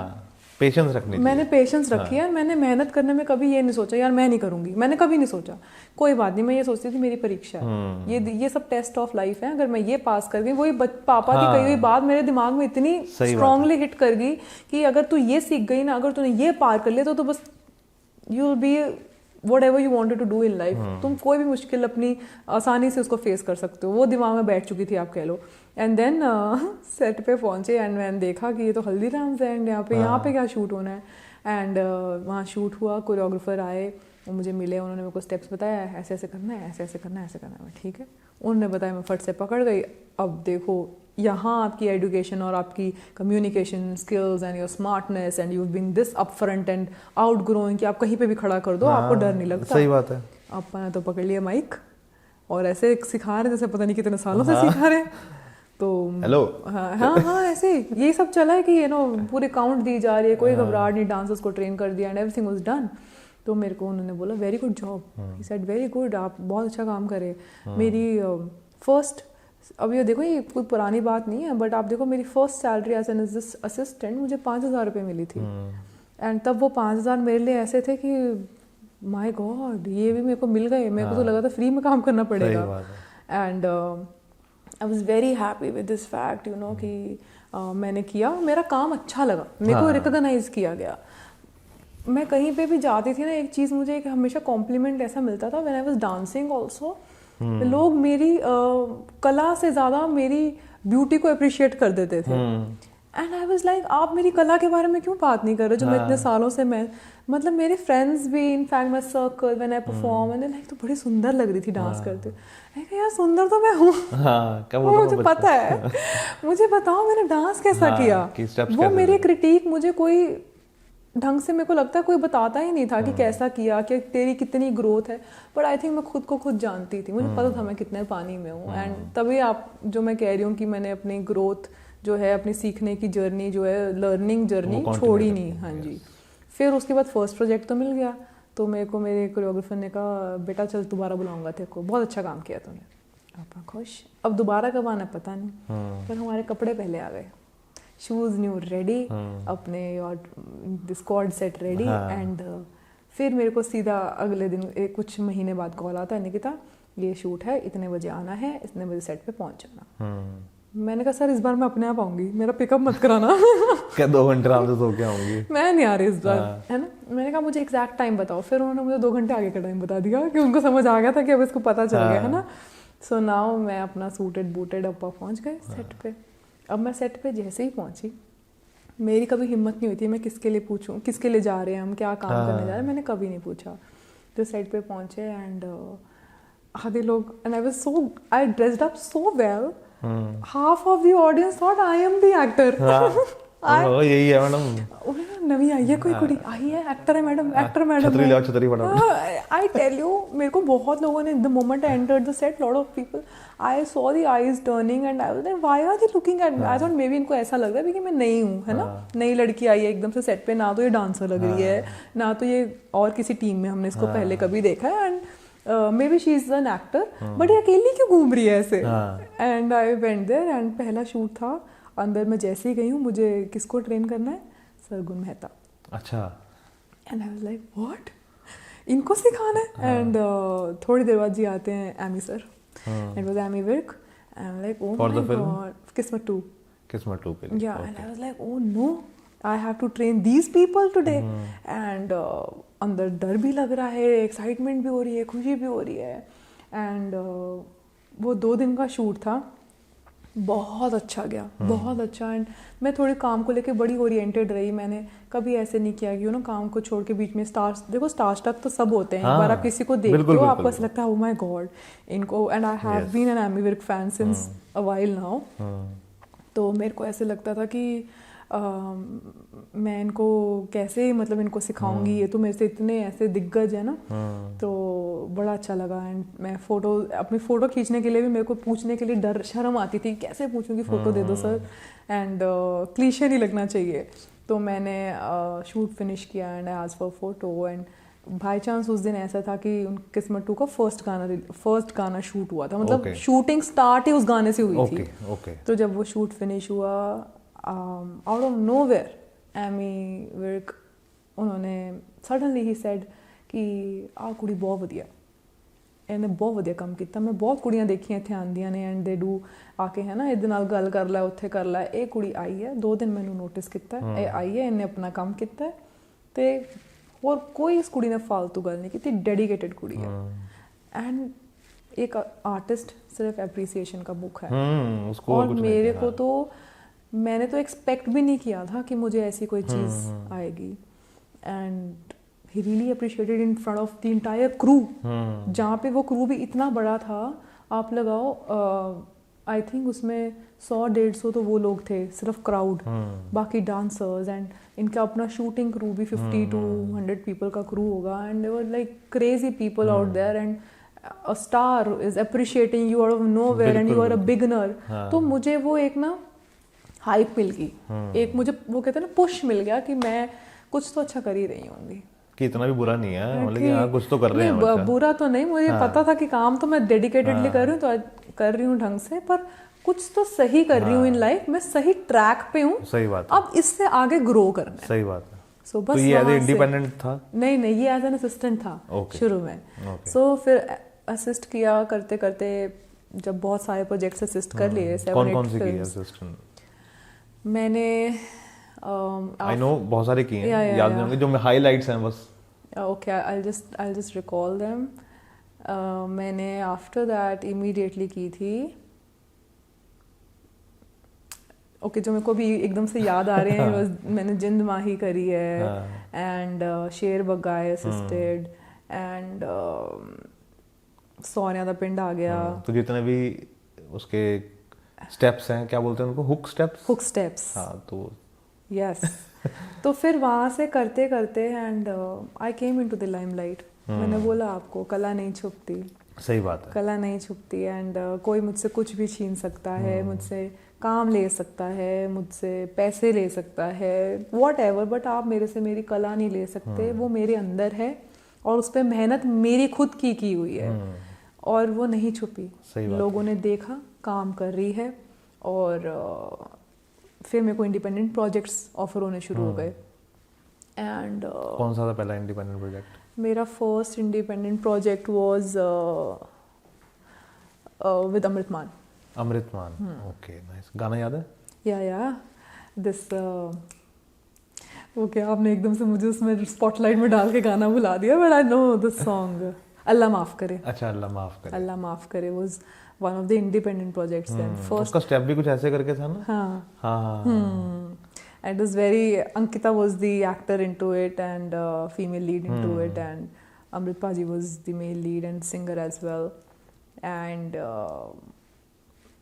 पेशेंस रखनी, मैंने पेशेंस रखी है। मैंने मेहनत करने में कभी ये नहीं सोचा यार मैं नहीं करूंगी, मैंने कभी नहीं सोचा कोई बात नहीं। मैं ये सोचती थी मेरी परीक्षा है, ये सब टेस्ट ऑफ लाइफ है, अगर मैं ये पास कर गई, वही पापा की कही हुई बात मेरे दिमाग में इतनी स्ट्रांगली हिट कर गई कि अगर तू ये सीख गई ना, अगर तूने ये पार कर लिया तो बस you will be whatever you wanted to do in life, तुम कोई भी मुश्किल अपनी आसानी से उसको फेस कर सकते हो। वो दिमाग में बैठ चुकी थी आप कह लो। एंड देन सेट पे पहुंचे एंड मैंने देखा कि ये तो हल्दीराम्स है एंड यहाँ पे क्या शूट होना है। एंड वहाँ शूट हुआ, कोरियोग्राफर आए, वो मुझे मिले, उन्होंने मेरे को स्टेप्स बताया, ऐसे ऐसे करना है, ऐसे ऐसे करना है, ऐसे करना है। ठीक है, उन्होंने बताया, मैं फट से पकड़ गई। अब देखो यहाँ आपकी एजुकेशन और आपकी communication skills and your smartness and you been this up front and out growing कि आप कहीं पे भी खड़ा कर दो, आपको डर नहीं लगता। सही बात है। अपना तो पकड़ लिया माइक और ऐसे सिखा रहे जैसे पता नहीं कितने सालों से सिखा रहे। तो हेलो हाँ ऐसे यही सब चला है कि पूरे काउंट दी जा रही है, कोई घबराहट नहीं, डांसर्स को ट्रेन कर दिया एंड एवरीथिंग वाज डन। तो मेरे को उन्होंने बोला very good job, he said very good, आप बहुत अच्छा काम करे। मेरी फर्स्ट, अब ये देखो ये कोई पुरानी बात नहीं है, बट आप देखो मेरी first salary as an assistant मुझे 5,000 रुपये मिली थी। एंड तब वो 5,000 मेरे लिए ऐसे थे कि माय गॉड ये भी मेरे को मिल गए, मेरे को तो लगा था फ्री में काम करना पड़ेगा। And I was very happy with this fact कि मैंने किया, मेरा काम अच्छा लगा, मेरे को रिकॉग्नाइज किया गया। मैं कहीं पे भी जाती थी ना, एक चीज़ मुझे एक हमेशा कॉम्प्लीमेंट ऐसा मिलता था when I was dancing also. लोग मेरी कला से ज़्यादा मेरी ब्यूटी को अप्रिशिएट कर देते थे। एंड आई वाज लाइक आप मेरी कला के बारे में क्यों बात नहीं कर रहे, जो मैं इतने सालों से मैं मतलब मेरे फ्रेंड्स भी in fact my circle when I perform and like तो बड़ी सुंदर लग रही थी डांस करते। यार सुंदर तो मैं हूँ, मुझे पता है, मुझे बताओ मैंने डांस कैसा किया। वो मेरी क्रिटिक मुझे कोई ढंग से मेरे को लगता है कोई बताता ही नहीं था कि कैसा किया, कि तेरी कितनी ग्रोथ है। बट आई थिंक मैं खुद को खुद जानती थी, मुझे पता था मैं कितने पानी में हूँ। एंड तभी आप जो मैं कह रही हूँ कि मैंने अपनी ग्रोथ जो है, अपनी सीखने की जर्नी जो है, लर्निंग जर्नी छोड़ी नहीं। हाँ जी। फिर उसके बाद फर्स्ट प्रोजेक्ट तो मिल गया, तो मेरे को मेरे कोरियोग्राफर ने कहा बेटा चल दोबारा बुलाऊंगा तेरे को, बहुत अच्छा काम किया तूने। पापा खुश। अब दोबारा कब आना पता नहीं, पर हमारे कपड़े पहले आ गए, शूज न्यू रेडी, अपने स्क्वाड सेट रेडी। एंड फिर मेरे को सीधा अगले दिन कुछ महीने बाद कॉल आता है, निकिता ये शूट है, इतने बजे आना है, इतने बजे सेट पे पहुंच जाना। मैंने कहा सर इस बार मैं अपने आप आऊंगी, मेरा पिकअप मत कराना। क्या 2 घंटे आराम से सो के आऊंगी, मैं नहीं आ रही इस बार, है ना। मैंने कहा मुझे एग्जैक्ट टाइम बताओ, फिर उन्होंने मुझे 2 घंटे आगे का टाइम बता दिया कि उनको समझ आ गया था कि अब इसको पता चल गया है ना। सो नाउ मैं अपना सूटेड बूटेड अप पहुंच गए सेट पे। अब मैं सेट पे जैसे ही पहुंची, मेरी कभी हिम्मत नहीं हुई थी मैं किसके लिए पूछूं, किसके लिए जा रहे हैं हम, क्या काम करने जा रहे हैं, मैंने कभी नहीं पूछा। तो सेट पे पहुंचे एंड आधे लोग, and I was so, I dressed up so well, half of the audience thought I am the actor. यही है मैडम, नवी आई है कोई कुड़ी आई है, एक्टर है मैडम, एक्टर मैडम, छतरी लाओ छतरी फटाफट। I tell you, मेरे को बहुत लोगों ने the moment I entered the set, lot of people, I saw the eyes turning and I was like, why are they looking at me? I thought maybe इनको ऐसा लग रहा है कि मैं नई हूँ, है ना, नई लड़की आई है एकदम से सेट पे, ना तो ये डांसर लग रही है, ना तो ये और किसी टीम में हमने इसको पहले कभी देखा है, and maybe she is an actor, but ये अकेली क्यों घूम रही है ऐसे। And I went there and पहला शूट था, अंदर मैं जैसे ही गई हूँ, मुझे किसको ट्रेन करना है, सरगुन मेहता। अच्छा। And I was like what, इनको सिखाना है। एंड थोड़ी देर बाद जी आते हैं Ammy sir, it was Ammy Virk, and I am like oh my god, Qismat 2 पे, yeah, and I was like oh no, I have to train these people today. एंड अंदर डर भी लग रहा है, एक्साइटमेंट भी हो रही है, खुशी भी हो रही है। एंड वो 2 दिन का शूट था, बहुत अच्छा गया, बहुत अच्छा। एंड मैं थोड़ी काम को लेके बड़ी ओरिएंटेड रही, मैंने कभी ऐसे नहीं किया कि काम को छोड़ के बीच में स्टार्स, देखो स्टार्स तक तो सब होते हैं, एक बार आप किसी को देखते हो आपको ऐसा लगता है ओ माय गॉड इनको, and I have been an Ammy Virk fan since a while now. तो मेरे को ऐसे लगता था कि मैं इनको कैसे मतलब इनको सिखाऊंगी, ये तो मेरे से इतने ऐसे दिग्गज है ना। तो बड़ा अच्छा लगा। एंड मैं अपनी फ़ोटो खींचने के लिए भी मेरे को पूछने के लिए शर्म आती थी, कैसे पूछूंगी फ़ोटो दे दो सर, एंड क्लीशे नहीं लगना चाहिए। तो मैंने शूट फिनिश किया and I asked for photo. And by chance उस दिन ऐसा था कि किस्मत 2 का फर्स्ट गाना शूट हुआ था, मतलब शूटिंग स्टार्ट ही उस गाने से हुई थी। तो जब वो शूट फिनिश हुआ, out of nowhere Ammy Virk उन्होंने सडनली ही सेड कि आ कुड़ी बहुत वधिया, ਇਹਨੇ ਬਹੁਤ ਵਧੀਆ ਕੰਮ ਕੀਤਾ, ਮੈਂ ਬਹੁਤ ਕੁੜੀਆਂ ਦੇਖੀਆਂ ਇੱਥੇ ਆਉਂਦੀਆਂ ਨੇ ਐਂਡ ਦੇ ਡੂ ਆ ਕੇ ਹੈ ਨਾ ਇਹਦੇ ਨਾਲ ਗੱਲ ਕਰ ਲੈ, ਉੱਥੇ ਕਰ ਲੈ। ਇਹ ਕੁੜੀ ਆਈ ਹੈ 2 ਦਿਨ ਮੈਨੂੰ ਨੋਟਿਸ ਕੀਤਾ, ਇਹ ਆਈ ਹੈ, ਇਹਨੇ ਆਪਣਾ ਕੰਮ ਕੀਤਾ ਤੇ ਹੋਰ ਕੋਈ ਇਸ ਕੁੜੀ ਨੇ ਫालतू ਗੱਲ नहीं की, डेडिकेटेड कुड़ी है। एंड एक आर्टिस्ट सिर्फ एप्रिसिएशन का बुक है, और मेरे को तो मैंने तो एक्सपेक्ट भी नहीं किया था कि मुझे ऐसी कोई चीज़ आएगी। And he really appreciated in front of the entire crew, जहाँ पे वो crew भी इतना बड़ा था, आप लगाओ आई थिंक उसमें 100-150 तो वो लोग थे सिर्फ क्राउड, बाकी डांसर्स एंड इनका अपना शूटिंग क्रू भी 50 to 100 पीपल का क्रू होगा। And they were like crazy people out there, and a star is appreciating you out of nowhere and you are a beginner. तो मुझे वो एक ना हाइप मिल गई, एक मुझे वो कहते हैं ना पुश मिल गया कि मैं कुछ तो अच्छा कर ही रही होंगी, कि इतना भी बुरा नहीं है, मतलब कि हाँ कुछ तो कर रहे हैं। अच्छा। बुरा तो नहीं, मुझे पता था कि काम तो मैं डेडिकेटेडली कर रही हूँ, तो कर रही हूँ ढंग से, पर कुछ तो सही कर रही हूँ इन लाइफ, मैं सही ट्रैक पे हूँ। सही बात। अब इससे आगे ग्रो करना है। सही बात है। सो बस तो ये एज इंडिपेंडेंट था? नहीं, ये एज एन असिस्टेंट था शुरू में। सो फिर असिस्ट किया करते करते, जब बहुत सारे प्रोजेक्ट्स असिस्ट कर लिए, 7-8 से किए असिस्टेंट? मैंने आई नो बहुत सारे किए हैं, याद नहीं होंगे, जो हाइलाइट्स हैं बस। Okay, I'll just recall them. मैंने आफ्टर दैट इमीडिएटली की थी, ओके जो मेरे को भी एकदम से याद आ रहे हैं, मैंने जिंद माही करी है, एंड शेर बगाए असिस्टेड, एंड सोनिया दा पिंड आ गया। तो जितने भी उसके स्टेप्स हैं, क्या बोलते हैं उनको, हुक स्टेप्स। हाँ, तो यस तो फिर वहाँ से करते करते and I came into the limelight. मैंने बोला आपको कला नहीं छुपती। सही बात है, कला नहीं छुपती, एंड कोई मुझसे कुछ भी छीन सकता है, मुझसे काम ले सकता है, मुझसे पैसे ले सकता है, व्हाटएवर, बट आप मेरे से मेरी कला नहीं ले सकते। वो मेरे अंदर है और उस पर मेहनत मेरी खुद की हुई है, और वो नहीं छुपी। लोगों ने देखा काम कर रही है, और फिर मेरे को इंडिपेंडेंट प्रोजेक्ट्स ऑफर होने शुरू हो गए। एंड कौन सा था पहला इंडिपेंडेंट प्रोजेक्ट? मेरा first independent project was with Amrit Maan. Okay, nice. गाना याद है? या दिस ओके, आपने एकदम से मुझे उसमें स्पॉटलाइट में डाल के गाना भुला दिया, but I know this song, Allah Maaf Kare. अच्छा, Allah Maaf Kare was one of the independent projects. Then first उसका स्टेप भी कुछ ऐसे करके था ना? हाँ। It was very, Ankita was the actor into it, and female lead into it, and Amrit Paji was the male lead and singer as well, and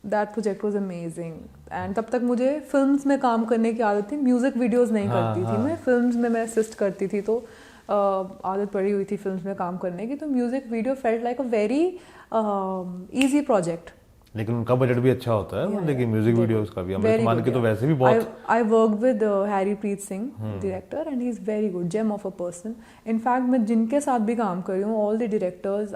that project was amazing. And तब तक मुझे फिल्म्स में काम करने की आदत थी, म्यूजिक वीडियोस नहीं करती थी मैं, फिल्म्स में मैं असिस्ट करती थी, तो आदत पड़ी हुई थी फिल्म्स में काम करने की। तो music video felt like a very easy project. लेकिन उनका बजट भी अच्छा होता है, लेकिन म्यूजिक वीडियोस का भी, अमृत मान के तो वैसे भी बहुत। I work with Haripreet Singh director, and he is very good, gem of a person. In fact मैं जिनके साथ भी काम कर रही हूँ, all the directors,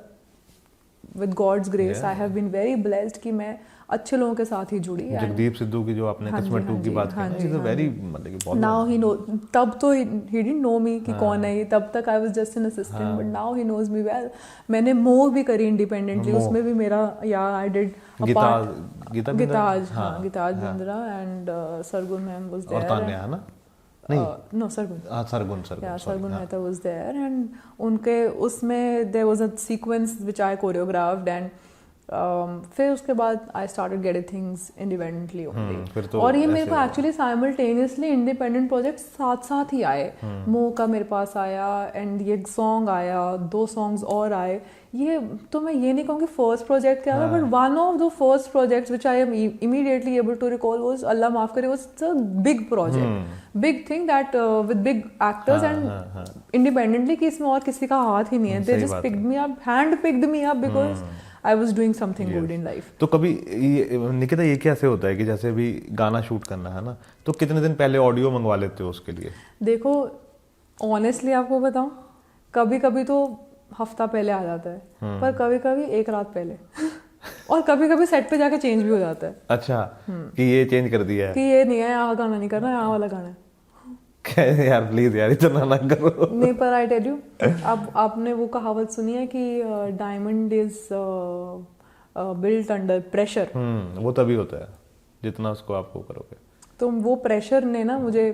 with God's grace I have been very blessed कि मैं अच्छे लोगों के साथ ही जुड़ी। जगदीप सिद्धू की जो आपने किस्मत 2 की बात की, इज अ वेरी, मतलब कि बहुत। नाउ ही नो, तब तो ही डिडंट नो मी कि कौन है ये, तब तक I was just an assistant, but now he knows me well. मैंने मोह भी करी इंडिपेंडेंटली, उसमें भी मेरा I did Geetaj Bindra and Sargun ma'am was there, और तान्या ना, नहीं no Sargun Sargun Mehta was there, and उनके उसमें there was a sequence which I choreographed, एंड फिर उसके बाद I started getting things independently only. और ये मेरे को एक्चुअली साइमल्टेनियसली इंडिपेंडेंट प्रोजेक्ट साथ साथ ही आए। मोह का मेरे पास आया एंड ये सॉन्ग आया, 2 सॉन्ग्स और आए। ये तो मैं ये नहीं कहूँगी फर्स्ट प्रोजेक्ट क्या था, but one of the first projects which I am immediately able to recall was, Allah Maaf Kare, was a big project, big thing that with big actors and independently, कि इसमें और किसी का हाथ ही नहीं है। They just picked me up, hand picked me up because I was doing something good in life. तो कभी निकिता ये कैसे होता है कि जैसे अभी गाना शूट करना है ना, तो कितने दिन पहले ऑडियो मंगवा लेते हो उसके लिए? देखो ऑनेस्टली आपको बताऊं, कभी कभी तो हफ्ता पहले आ जाता है, पर कभी कभी एक रात पहले और कभी कभी सेट पे जाके चेंज भी हो जाता है। अच्छा, कि ये चेंज कर दिया है, कि ये नहीं है, यहाँ गाना नहीं करना, यहाँ वाला गाना है। यार प्लीज यार इतना ना करो। नहीं, पर आई टेल यू, अब आपने वो कहावत सुनी है कि diamond is built under pressure. वो तभी होता है जितना उसको आप वो करोगे। तो वो प्रेशर ने ना मुझे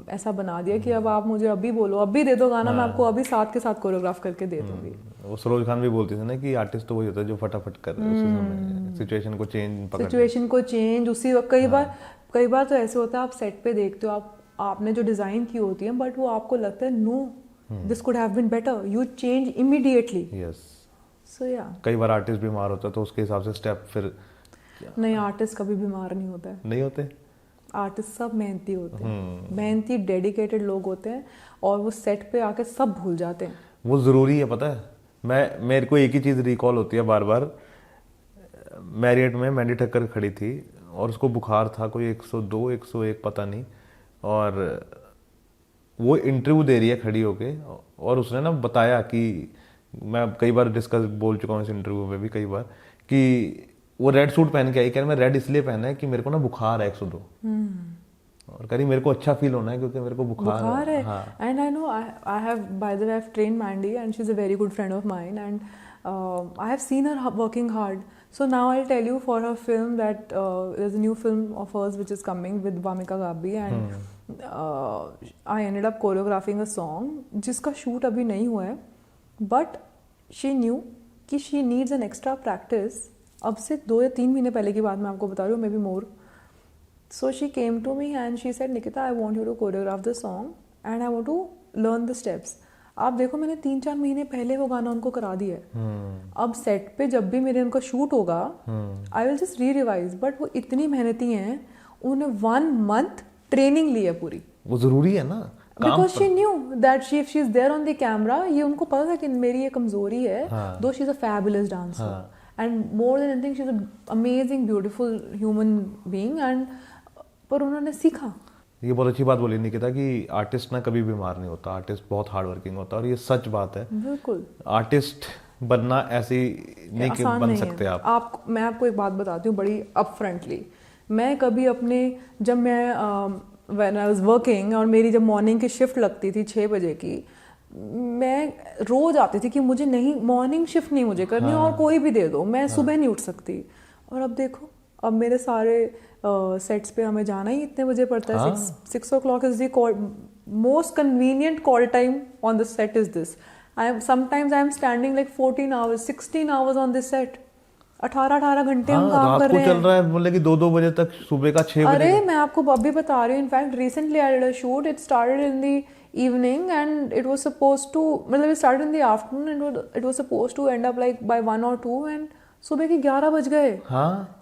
ऐसा बना दिया कि अब आप मुझे अभी बोलो, अभी दे दो गाना, मैं आपको अभी साथ के साथ कोरियोग्राफ करके दे दूंगी। वो सरोज खान भी बोलती थी ना कि आर्टिस्ट तो वही होता है जो फटाफट कर उसी समय सिचुएशन को चेंज उसी वक्त। कई बार तो ऐसे होता है, आप सेट पे देखते हो, आपने जो डिजाइन की होती है, बट वो आपको लगता है no this could have been better, you change immediately. Yes, so या कई बार आर्टिस्ट बीमार होता है तो उसके हिसाब से स्टेप फिर नहीं, आर्टिस्ट कभी बीमार नहीं होता है। नहीं होते, आर्टिस्ट सब मेहनती होते हैं, मेहनती डेडिकेटेड लोग होते हैं, और वो सेट पे आके सब भूल जाते हैं। वो ज़रूरी है, पता है। मेरे को एक ही चीज़ रिकॉल होती है बार बार। मैरियट में मैंडी ठक्कर खड़ी थी और उसको बुखार था कोई 102 101 पता नहीं, और वो इंटरव्यू दे रही है खड़ी होके, और उसने ना बताया कि मैं कई बार डिस्कस बोल चुका हूँ इस इंटरव्यू में भी कई बार, कि वो रेड सूट पहन के आई, कह रही मैं रेड इसलिए पहना है कि मेरे को ना बुखार है 102, और कह रही मेरे को अच्छा फील होना है क्योंकि मेरे को बुखार है। And I know, I have by the way I have trained Mandy and she is a very good friend of mine, and I have seen her working hard. So now I'll tell you, for her film that there's a new film of hers which is coming with Vamika Gabbi, and I ended up choreographing a song जिसका shoot अभी नहीं हुआ है, but she knew कि she needs an extra practice. अब से 2 या 3 महीने पहले की बात मैं आपको बता रही हूँ, maybe more. So she came to me and she said, Nikita, I want you to choreograph the song and I want to learn the steps. आप देखो, मैंने 3-4 महीने पहले वो गाना उनको करा दिया है. अब सेट पे जब भी मेरे उनका शूट होगा, आई विल जस्ट री-रिवाइज. बट वो इतनी मेहनती हैं, उन्होंने 1 month ट्रेनिंग ली है पूरी. वो जरूरी है ना, because she knew that she if she is there on the camera, ये उनको पता था कि मेरी ये कमजोरी है. दो she is a fabulous dancer and more than anything she is a amazing beautiful human being. And पर उन्होंने सीखा. ये बहुत अच्छी बात बोली निकिता कि आर्टिस्ट ना कभी बीमार नहीं होता, आर्टिस्ट बहुत हार्ड वर्किंग होता है, और ये सच बात है. बिल्कुल. आर्टिस्ट बनना ऐसे नहीं कि बन सकते आप. मैं आपको एक बात बताती हूँ बड़ी अपफ्रंटली. मैं कभी अपने, जब मैं व्हेन आई वाज वर्किंग और मेरी जब मॉर्निंग की शिफ्ट लगती थी 6 बजे की, मैं रोज आती थी कि मुझे नहीं, मॉर्निंग शिफ्ट नहीं मुझे करनी. और कोई भी दे दो, मैं सुबह नहीं उठ सकती. और अब देखो, अब मेरे सारे सेट्स पे हमें जाना ही इतने बजे पड़ता है. 6 o'clock is the most convenient call time on the set is this. Sometimes I am standing like 14 hours, 16 hours on this set. 18 घंटे हम काम कर रहे हैं. चल रहा है, बोले कि 2 बजे तक, सुबह का 6 बजे. अरे मैं आपको अभी बता रही हूँ. In fact recently I did a shoot. It started in the evening and it was supposed to, मतलब it started in the afternoon and it was supposed to end up like by 1 or 2 and सुबह के 11 बज गए.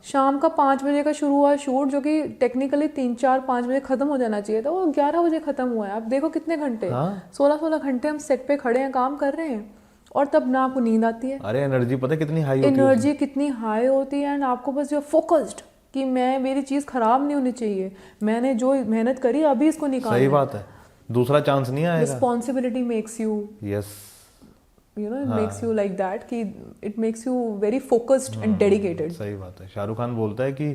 शाम का 5 बजे का शुरू हुआ शूट, जो कि टेक्निकली 3-4-5 बजे खत्म हो जाना चाहिए था, वो 11 बजे खत्म हुआ है. आप देखो कितने घंटे, 16 घंटे हम सेट पे खड़े हैं, काम कर रहे हैं, और तब ना आपको नींद आती है. अरे एनर्जी पता है कितनी हाई होती है, एनर्जी कितनी हाई होती है. एंड आपको बस जो फोकस्ड कि मेरी चीज खराब नहीं होनी चाहिए, मैंने जो मेहनत करी अभी इसको निकालना. सही बात है, दूसरा चांस नहीं आएगा. Responsibility makes you, yes, you know, it makes you like that, कि it makes you very focused and dedicated. सही बात है. शाहरुख खान बोलता है कि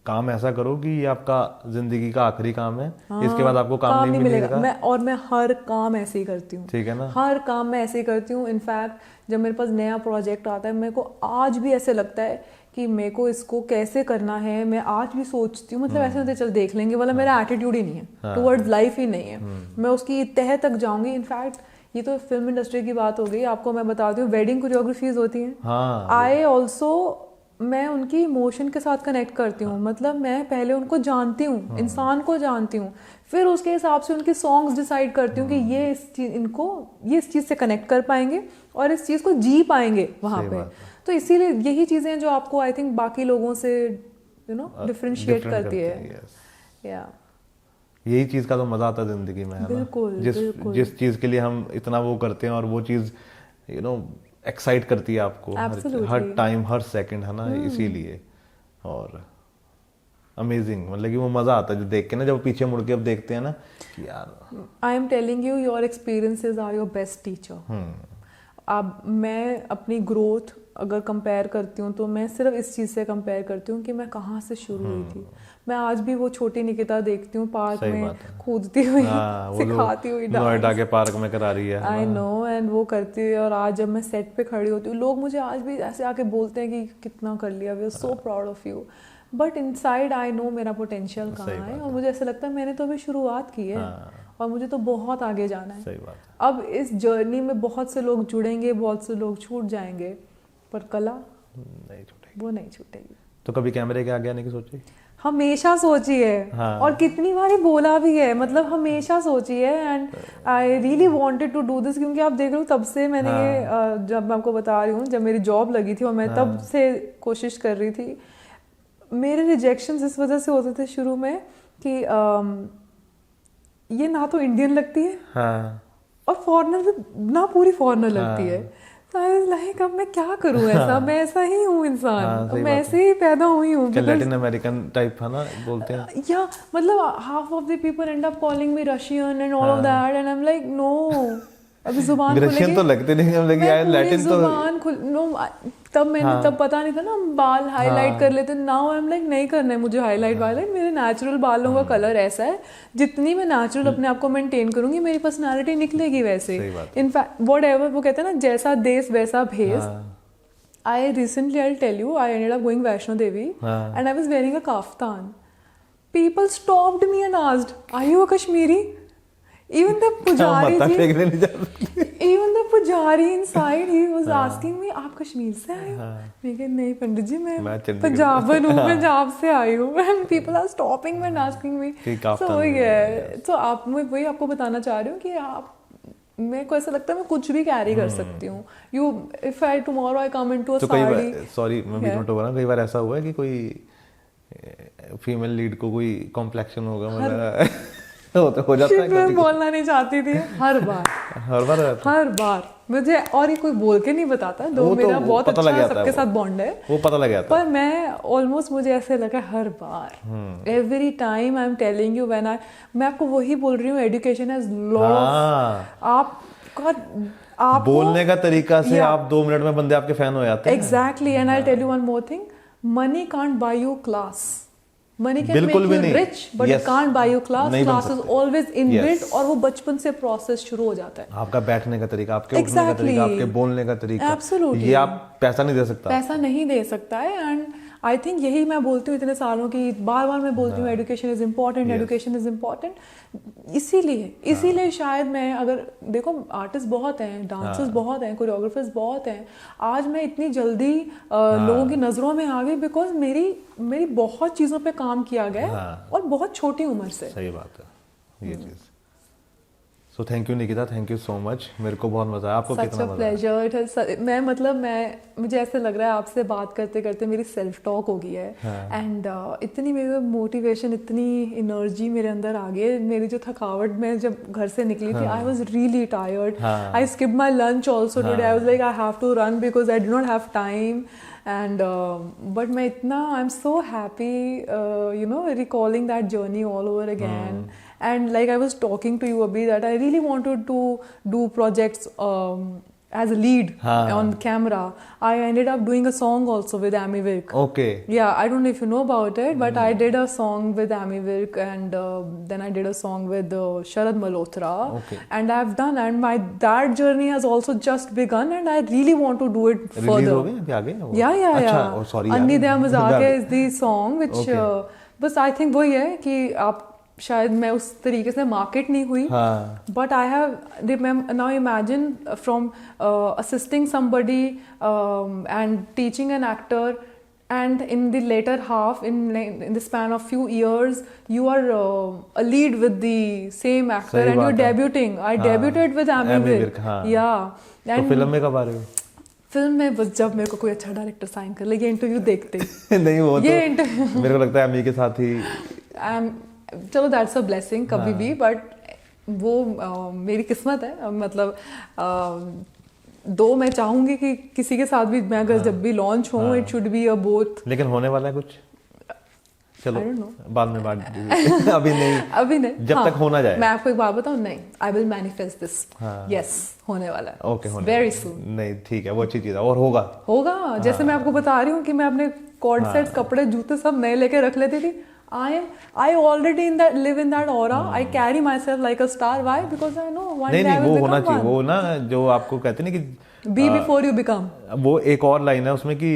काम ऐसा करो कि ये आपका जिंदगी का आखिरी काम है, इसके बाद आपको काम नहीं मिलेगा. मैं हर काम ऐसे ही करती हूँ. ठीक है ना, हर काम मैं ऐसे ही करती हूँ. इनफैक्ट जब मेरे पास नया प्रोजेक्ट आता है, मेरे को आज भी ऐसे लगता है कि मेरे को इसको कैसे करना है. मैं आज भी सोचती हूँ, मतलब ऐसे होते चल देख लेंगे वाला मेरा एटीट्यूड ही नहीं है, टुवर्ड्स लाइफ ही नहीं है. मैं उसकी तह तक जाऊंगी. इनफैक्ट ये तो फिल्म इंडस्ट्री की बात हो गई, आपको मैं बता दूं वेडिंग कोरियोग्राफीज होती हैं, हाँ, आई ऑल्सो मैं उनकी इमोशन के साथ कनेक्ट करती हूँ, मतलब मैं पहले उनको जानती हूँ, इंसान को जानती हूँ, फिर उसके हिसाब से उनके सॉन्ग्स डिसाइड करती हूँ कि ये इस चीज़ से कनेक्ट कर पाएंगे और इस चीज़ को जी पाएंगे वहाँ पे। तो इसीलिए यही चीज़ें हैं जो आपको आई थिंक बाकी लोगों से डिफरेंशिएट करती है। या यही चीज़ का तो मज़ा आता है ज़िंदगी में, है ना? बिल्कुल, जिस चीज़ के लिए हम इतना वो करते हैं और वो चीज़ एक्साइट करती है आपको हर टाइम, हर सेकंड, है ना? इसीलिए और अमेजिंग, मतलब कि वो मज़ा आता है जो देख के ना, जब पीछे मुड़ के अब देखते हैं ना कि यार, I am telling you your experiences are your best teacher. अब मैं अपनी ग्रोथ अगर कंपेयर करती हूँ तो मैं सिर्फ इस चीज़ से कंपेयर करती हूँ कि मैं कहाँ से शुरू हुई थी। मैं आज भी वो छोटी निकिता देखती हूँ पार्क में कूदती हुई, सिखाती हुई, नोएडा के पार्क में करा रही है, आई नो, एंड वो करती है। और आज जब मैं सेट पे खड़ी होती हूँ, लोग मुझे आज भी ऐसे आके बोलते हैं कि कितना कर लिया, we are so proud of you, but inside I know मेरा पोटेंशियल कहाँ है, और मुझे ऐसा लगता है मैंने तो अभी शुरुआत की है और मुझे तो बहुत आगे जाना है। सही बात है। अब इस जर्नी में बहुत से लोग जुड़ेंगे, बहुत से लोग छूट जाएंगे, पर कला नहीं छूटेगी, वो नहीं छूटेगी। तो कभी कैमरे के आगे आने की सोची? हमेशा सोची है, हाँ। और कितनी बार बोला भी है, मतलब हमेशा सोची है, and I really wanted to do this, क्योंकि आप देख रहे हो तब से मैंने ये जब मैं आपको बता रही हूँ, जब मेरी जॉब लगी थी और मैं तब से कोशिश कर रही थी। मेरे रिजेक्शंस इस वजह से होते थे शुरू में कि ये ना तो इंडियन लगती है, हाँ। और फॉरेनर भी ना, पूरी फॉरेनर लगती है। तो आई वाज लाइक अब मैं क्या करूं ऐसा, मैं ऐसा ही हूँ इंसान, मैं ऐसे ही पैदा हुई हूँ। लैटिन अमेरिकन टाइप है ना, बोलते हैं, या मतलब half of the people end up calling me Russian and all of that, and I am like no, अभी जुबान रशियन तो लगते नहीं, हम लगे यार लैटिन तो जुबान खुल नो। तब मैंने तब पता नहीं था ना, हम बाल हाईलाइट कर लेते, नाउ आई एम लाइक नहीं करना है मुझे हाईलाइट वाईलाइट, मेरे नेचुरल बालों का कलर ऐसा है, जितनी मैं नेचुरल अपने आप को मेंटेन करूंगी मेरी पर्सनालिटी निकलेगी वैसे। इनफैक्ट व्हाटएवर वो कहते हैं ना, जैसा देश वैसा भेष। I recently I tell you, I ended up going Vaishno Devi and I was wearing a kaftan, people stopped me and asked are you a Kashmiri? Even the pujari inside, he was asking me, आप कश्मीर से आए हो? मैं कहा नहीं पंडित जी, मैं पंजाबन हूँ, पंजाब से आई हूँ। And people are stopping me and asking me. So yeah, तो आप, मैं वही आपको बताना चाह रही हूँ कि आप, मेरे को ऐसा लगता है मैं कुछ भी कैरी कर सकती हूँ। You, if I tomorrow I come into a sari, sorry मैं बीच में टोक रहा हूँ, कई बार ऐसा हुआ है कि कोई फीमेल लीड को कोई कॉम्प्लेक्शन होगा, मतलब हो जाता है। मैं बोलना नहीं चाहती थी, हर बार मुझे, और ये कोई बोल के नहीं बताता, दो मेरा बहुत अच्छा सबके साथ बॉन्ड है, वो पता लग जाता है, पर मैं ऑलमोस्ट, मुझे ऐसे लगा हर बार, every time I am telling you, when मैं आपको वही बोल रही हूँ, एजुकेशन हैज लॉस। आप बोलने का तरीका से आप 2 मिनट में बंदे आपके फैन हो जाते हैं। Exactly, and I tell you one more thing, money can't buy you class, money can make you rich but it can't buy you class. Class is always inbuilt, और वो बचपन से प्रोसेस शुरू हो जाता है। आपका बैठने का तरीका, आपके उठने का तरीका, आपके बोलने का तरीका, एब्सोल्युटली, ये आप पैसा नहीं दे सकता, पैसा नहीं दे सकता है। एंड आई थिंक यही मैं बोलती हूँ इतने सालों की, बार बार मैं बोलती हूँ education is important, education is important. इसीलिए शायद मैं, अगर देखो आर्टिस्ट बहुत हैं, डांसर्स बहुत हैं, कोरियोग्राफर्स बहुत हैं, आज मैं इतनी जल्दी लोगों की नज़रों में आ गई बिकॉज मेरी बहुत चीज़ों पे काम किया गया और बहुत छोटी उम्र से। सही बात है ये चीज़। So thank you Nikita, thank you so much, मेरे को बहुत मजा आया। आपको कितना मजा आया? मैं मुझे ऐसे लग रहा है आपसे बात करते करते मेरी सेल्फ टॉक हो गई है, एंड इतनी मेरी मोटिवेशन, इतनी एनर्जी मेरे अंदर आ गई। मेरी जो थकावट, मैं जब घर से निकली थी, I was really tired, I skip my lunch also today, I was like I have to run because I do not have time, and but मैं इतना, I am so happy recalling that journey all over again. And like I was talking to you Abhi, that I really wanted to do projects as a lead on camera. I ended up doing a song also with Amy Virk. Okay. Yeah, I don't know if you know about it, but I did a song with Amy Virk, and then I did a song with Sharad Malhotra. Okay. And I've done, and that journey has also just begun, and I really want to do it further. Release हो गए अभी आगे? Yeah. अच्छा, oh sorry. Anni Daya Mazak is the song which बस I think वही है कि आप शायद मैं उस तरीके से मार्केट नहीं हुई, but I have now imagine from assisting somebody and teaching an actor, and in the later half, in the span of few years, you are a lead with the same actor and you're debuting. I debuted with Amy Virk. Yeah. तो फिल्म में कब आ रहे हो? फिल्म में बस जब मेरे को कोई अच्छा डायरेक्टर साइन कर ले, ये इंटरव्यू देखते नहीं वो ये तो मेरे को लगता है अमी के साथ ही चलो दैट्स अ ब्लेसिंग कभी भी, बट वो मेरी किस्मत है। मतलब दो मैं चाहूंगी कि किसी के साथ भी मैं अगर जब भी लॉन्च हो, it should be a both. लेकिन होने वाला है कुछ? चलो बाद में बात अभी नहीं जब तक होना जाए। मैं आपको एक बात बताऊं, नहीं, I will manifest this. Yes, होने वाला है। Okay, very soon. नहीं ठीक है, वो अच्छी चीज है और होगा। जैसे मैं आपको बता रही हूँ कि मैं अपने कॉर्ड सेट्स, कपड़े, जूते सब नए लेके रख लेती थी। I already live in that aura. I carry myself like a star. Why? Because I know one day I will become one. वो होना चाहिए। वो ना जो आपको कहते हैं ना कि be before you become. वो एक और लाइन है उसमें कि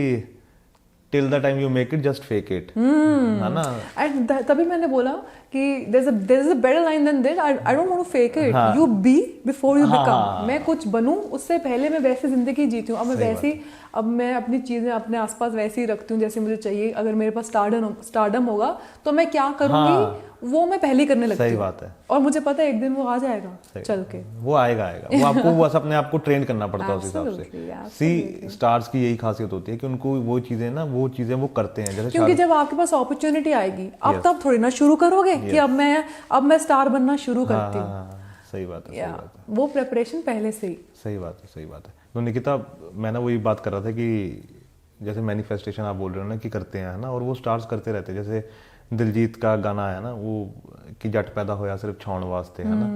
till the time you make it, just fake it. है ना? And तभी मैंने बोला कि there's a better line than this. I don't want to fake it. You be before you become. मैं कुछ बनूं उससे पहले मैं वैसी जिंदगी जीती हूँ। अब मैं अपनी चीजें अपने आसपास वैसी ही रखती हूँ जैसे मुझे चाहिए। अगर मेरे पास स्टारडम होगा तो मैं क्या करूंगी वो मैं पहले करने लगती हूँ। सही बात है। और मुझे पता है एक दिन वो आ जाएगा चल के। वो आएगा वो आपको बस अपने आप को ट्रेन करना पड़ता है उस हिसाब से। सी स्टार्स की यही खासियत होती है कि उनको वो चीजें वो करते हैं। जैसे क्योंकि जब आपके पास अपॉर्चुनिटी आएगी आप तब थोड़ी ना शुरू करोगे कि अब मैं स्टार बनना शुरू करती हूँ। सही बात है। वो प्रेपरेशन पहले से ही। सही बात है। तो निकिता, मैं ना वही बात कर रहा था कि जैसे मैनिफेस्टेशन आप बोल रहे हो ना कि करते हैं ना, और वो स्टार्स करते रहते हैं। जैसे दिलजीत का गाना है ना वो कि जट पैदा होया सिर्फ छाउण वास्ते, है ना,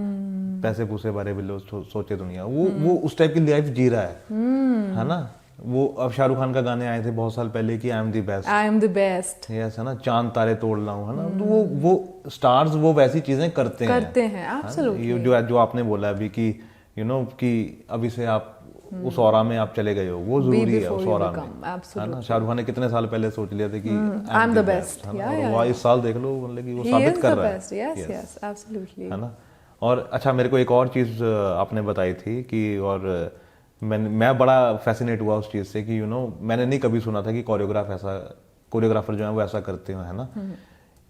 पैसे पूसे बारे बिलो सोचे दुनिया। वो उस टाइप की लाइफ जी रहा है ना। वो अब शाहरुख खान का गाने आए थे बहुत साल पहले कि I am the best, yes, है ना, चांद तारे तोड़ लाऊं, है ना। तो वो स्टार्स वो वैसी चीजें करते हैं एब्सोल्युटली। जो आपने बोला अभी कि कि अभी से आप उस ऑरा में आप चले गए हो, वो जरूरी है उस ऑरा में, है ना। शाहरुख खान ने कितने साल पहले सोच लिया था कि आई एम द बेस्ट, और इस साल देख लो मतलब कि वो साबित कर रहा है, यस एब्सोल्युटली, है ना। और अच्छा, मेरे को एक और चीज आपने बताई थी कि, और मैं बड़ा फैसिनेट हुआ उस चीज से कि मैंने नहीं कभी सुना था कि कोरियोग्राफर जो है वो ऐसा करते हो, है ना।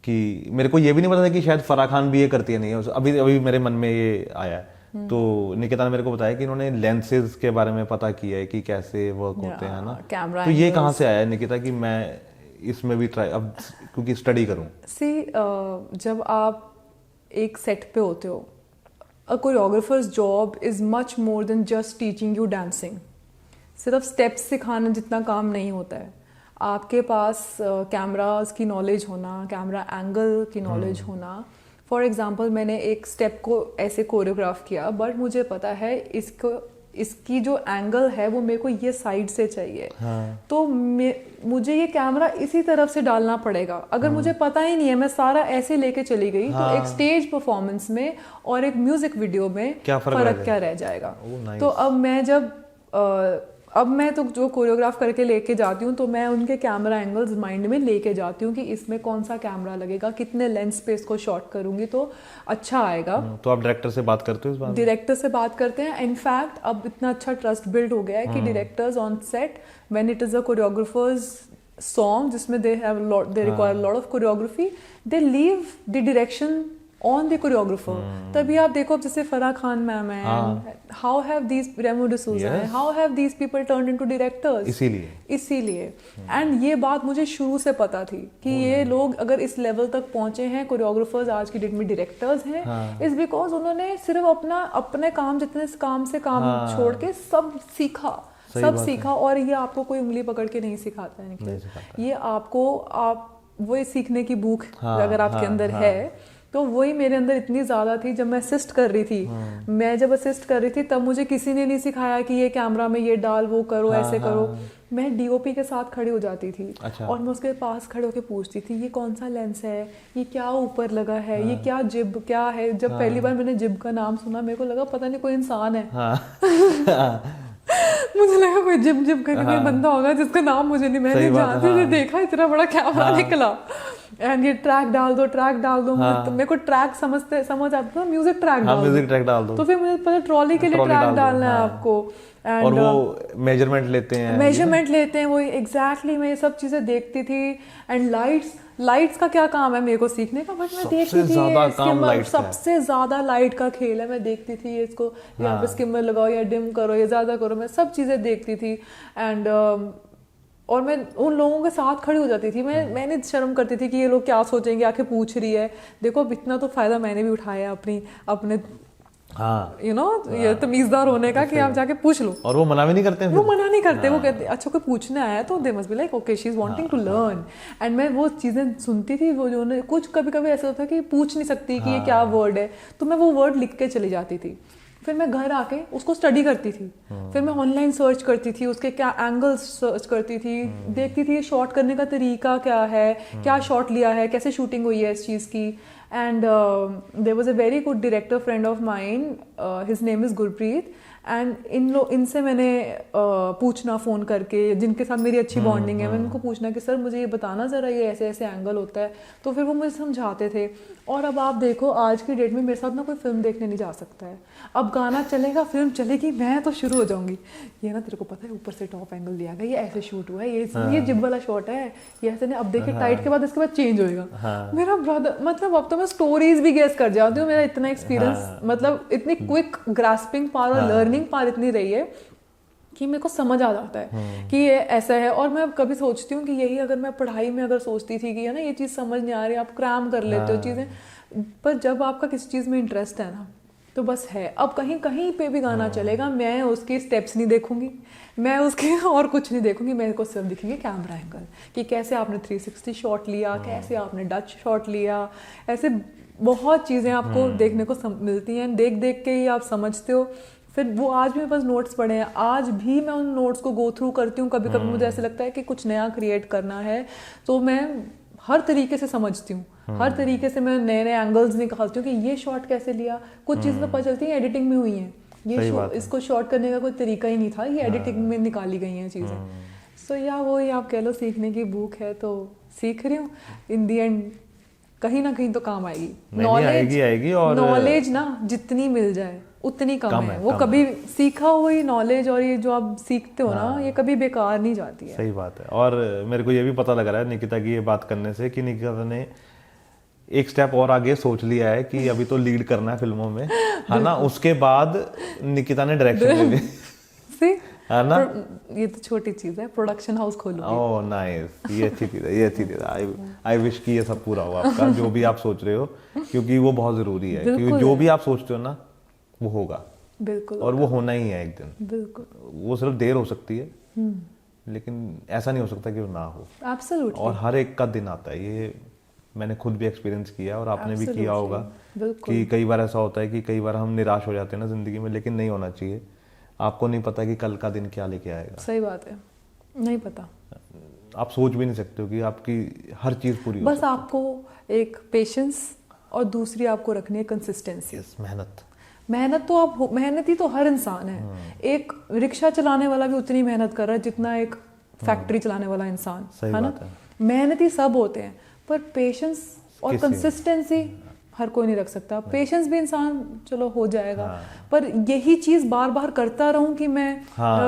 कि मेरे को ये भी नहीं पता था कि शायद फराह खान भी ये करती है। नहीं, अभी मेरे मन में ये आया है। तो निकिता ने मेरे को बताया कि इन्होंने लेंसेज के बारे में पता किया है कि कैसे वर्क होते हैं ना। कैमरा, तो ये कहाँ से आया निकिता कि मैं इसमें भी ट्राई अब क्योंकि स्टडी करूँ? जब आप एक सेट पे होते हो, a choreographer's job is much more than just teaching you dancing. सिर्फ स्टेप्स सिखाना जितना काम नहीं होता है। आपके पास कैमरास की नॉलेज होना, कैमरा एंगल की नॉलेज होना। फॉर एग्जाम्पल, मैंने एक स्टेप को ऐसे कोरियोग्राफ किया, बट मुझे पता है इसकी जो एंगल है वो मेरे को ये साइड से चाहिए। तो मुझे ये कैमरा इसी तरफ से डालना पड़ेगा। अगर मुझे पता ही नहीं है, मैं सारा ऐसे लेके चली गई, तो एक स्टेज परफॉर्मेंस में और एक म्यूजिक वीडियो में फर्क क्या रह जाएगा। तो अब मैं तो जो कोरियोग्राफ करके लेके जाती हूँ, तो मैं उनके कैमरा एंगल्स माइंड में लेके जाती हूँ कि इसमें कौन सा कैमरा लगेगा, कितने लेंस पे इसको शॉट करूंगी तो अच्छा आएगा। तो आप डायरेक्टर से बात करते हो इस बारे में? डायरेक्टर से बात करते हैं। इनफैक्ट अब इतना अच्छा ट्रस्ट बिल्ड हो गया है कि directors on set, when it is a choreographer's song जिसमें they require lot of choreography, they leave the direction on the choreographer. तभी आप देखो, जैसे फराह खान मैम है, how have these Remo D'Souza है, how have these people turned into directors, इसीलिए। एंड ये बात मुझे शुरू से पता थी कि ये लोग अगर इस लेवल तक पहुंचे हैं, कोरियोग्राफर्स आज की डेट में डायरेक्टर्स हैं, इज बिकॉज उन्होंने सिर्फ अपने काम, जितने काम से काम छोड़ के सब सीखा। और ये आपको कोई उंगली पकड़ के नहीं सिखाता है, ये आप वो सीखने की भूख अगर आपके अंदर है, तो वही मेरे अंदर इतनी ज़्यादा थी। जब मैं असिस्ट कर रही थी, मैं जब असिस्ट कर रही थी, तब मुझे किसी ने नहीं सिखाया कि ये कैमरा में ये डाल, वो करो, ऐसे करो। मैं डीओपी के साथ खड़ी हो जाती थी। और मैं उसके पास खड़े होकर पूछती थी, ये कौन सा लेंस है, ये क्या ऊपर लगा है, ये क्या जिब क्या है। जब पहली बार मैंने जिब का नाम सुना, मेरे को लगा पता नहीं कोई इंसान है। मुझे लगा कोई जिब करके कोई बंदा होगा जिसका नाम मुझे नहीं, मैंने जानती देखा इतना बड़ा कैमरा निकला। एंड ये ट्रैक डाल दो हाँ. मेरे को ट्रैक समझ आता था, म्यूजिक ट्रैक डाल दो, तो फिर मुझे पता ट्रॉली के लिए ट्रैक डालना है आपको, और वो मेजरमेंट लेते हैं वो एग्जैक्टली मैं ये सब चीजें देखती थी। एंड लाइट्स का क्या काम है मेरे को सीखने का, बट मैं देखती थी सबसे ज्यादा लाइट का खेल है, मैं देखती थी इसको यहाँ पे स्किमर लगाओ या डिम करो या ज्यादा करो, मैं सब चीजें देखती थी। एंड और मैं उन लोगों के साथ खड़ी हो जाती थी, मैंने शर्म करती थी कि ये लोग क्या सोचेंगे, आके पूछ रही है। देखो इतना तो फायदा मैंने भी उठाया अपने हाँ, यू नो ये तमीजदार होने का कि आप जाके पूछ लो। और वो मना भी नहीं करते वो कहते अच्छा कोई पूछने आया तो they must be like okay she is wanting to learn. And मैं वो चीजें सुनती थी, वो जो कुछ कभी ऐसा होता कि पूछ नहीं सकती कि ये क्या वर्ड है, तो मैं वो वर्ड लिख के चली जाती थी। फिर मैं घर आके उसको स्टडी करती थी, फिर मैं ऑनलाइन सर्च करती थी, उसके क्या एंगल्स सर्च करती थी, देखती थी शॉट करने का तरीका क्या है, क्या शॉट लिया है, कैसे शूटिंग हुई है इस चीज़ की। And there was a very good director friend of mine, his name is Gurpreet. And इनसे मैंने पूछना फ़ोन करके, जिनके साथ मेरी अच्छी बॉन्डिंग है, मैंने उनको पूछना कि सर मुझे ये बताना ज़रा, ये ऐसे ऐसे एंगल होता है, तो फिर वो मुझे समझाते थे। और अब आप देखो आज की डेट में मेरे साथ ना कोई फिल्म देखने नहीं जा सकता है, अब गाना चलेगा, फिल्म चलेगी, मैं तो शुरू हो जाऊंगी, ये ना तेरे को पता है ऊपर से टॉप एंगल लिया गया, ये ऐसे शूट हुआ है, ये जिब वाला शॉट है, ये ऐसे नहीं, अब देखिए टाइट के बाद इसके बाद चेंज होएगा। मेरा ब्रदर मतलब अब तो मैं स्टोरीज भी गेस कर जाती हूँ, मेरा इतना एक्सपीरियंस मतलब इतनी क्विक ग्रास्पिंग पावर और लर्निंग पावर इतनी रही है कि मेरे को समझ आ जाता है कि ये ऐसा है। और मैं कभी सोचती हूँ कि यही अगर मैं पढ़ाई में अगर सोचती थी कि है ना ये चीज़ समझ नहीं आ रही, आप क्रैम कर लेते हो चीज़ें, पर जब आपका किसी चीज़ में इंटरेस्ट है ना तो बस है। अब कहीं पे भी गाना चलेगा, मैं उसके स्टेप्स नहीं देखूंगी, मैं उसके और कुछ नहीं देखूंगी, मेरे को सिर्फ दिखेंगे कैमरा एंगल कि कैसे आपने 360 शॉट लिया, कैसे आपने डच शॉट लिया, ऐसे बहुत चीज़ें आपको देखने को मिलती हैं, देख के ही आप समझते हो। फिर वो आज मेरे पास नोट्स पड़े हैं, आज भी मैं उन नोट्स को गो थ्रू करती हूँ। कभी कभी मुझे ऐसे लगता है कि कुछ नया क्रिएट करना है, तो मैं हर तरीके से समझती हूँ, हर तरीके से मैं नए एंगल्स निकालती हूँ कि ये शॉट कैसे लिया। कुछ चीज़ें तो पता चलती है एडिटिंग में हुई हैं, ये इसको शॉट करने का कोई तरीका ही नहीं था, ये एडिटिंग में निकाली गई हैं चीज़ें। सो या वही आप कह लो सीखने की भूख है, तो सीख रही हूँ। इन दी एंड कहीं ना कहीं तो काम आएगी। नॉलेज ना जितनी मिल जाए उतनी कम है, वो कभी सीखा हुई नॉलेज और ये जो आप सीखते हो ना, ये कभी बेकार नहीं जाती है। सही बात है। और मेरे को ये भी पता लग रहा है निकिता की ये बात करने से कि निकिता ने एक स्टेप और आगे सोच लिया है कि अभी तो लीड करना है फिल्मों में, है ना। उसके बाद निकिता ने डायरेक्शन ले ली, है ना। ये तो छोटी चीज है, प्रोडक्शन हाउस खोलूंगी। ओह नाइस, ये अच्छी चीज है, ये अच्छी चीज है। आई विश कि ये सब पूरा हो आपका, जो भी आप सोच रहे हो, क्योंकि वो बहुत जरूरी है। क्योंकि जो भी आप सोचते हो ना वो होगा, बिल्कुल, और वो होना ही है एक दिन। बिल्कुल, वो सिर्फ देर हो सकती है, लेकिन ऐसा नहीं हो सकता कि वो ना हो। एब्सोल्युटली। और हर एक का दिन आता है, ये मैंने खुद भी एक्सपीरियंस किया और आपने भी किया होगा कि कई बार ऐसा होता है कि कई बार हम निराश हो जाते हैं ना जिंदगी में, लेकिन नहीं होना चाहिए। आपको नहीं पता कि कल का दिन क्या लेके आएगा। सही बात है, नहीं पता। आप सोच भी नहीं सकते हो कि आपकी हर चीज पूरी हो। बस आपको एक पेशेंस और दूसरी आपको रखनी है कंसिस्टेंसी, मेहनत तो आप मेहनती तो हर इंसान है। एक रिक्शा चलाने वाला भी उतनी मेहनत कर रहा है जितना एक फैक्ट्री चलाने वाला इंसान, है ना। मेहनती सब होते हैं, पर पेशेंस और कंसिस्टेंसी हर कोई नहीं रख सकता। पेशेंस भी इंसान चलो हो जाएगा, पर यही चीज बार बार करता रहूं कि मैं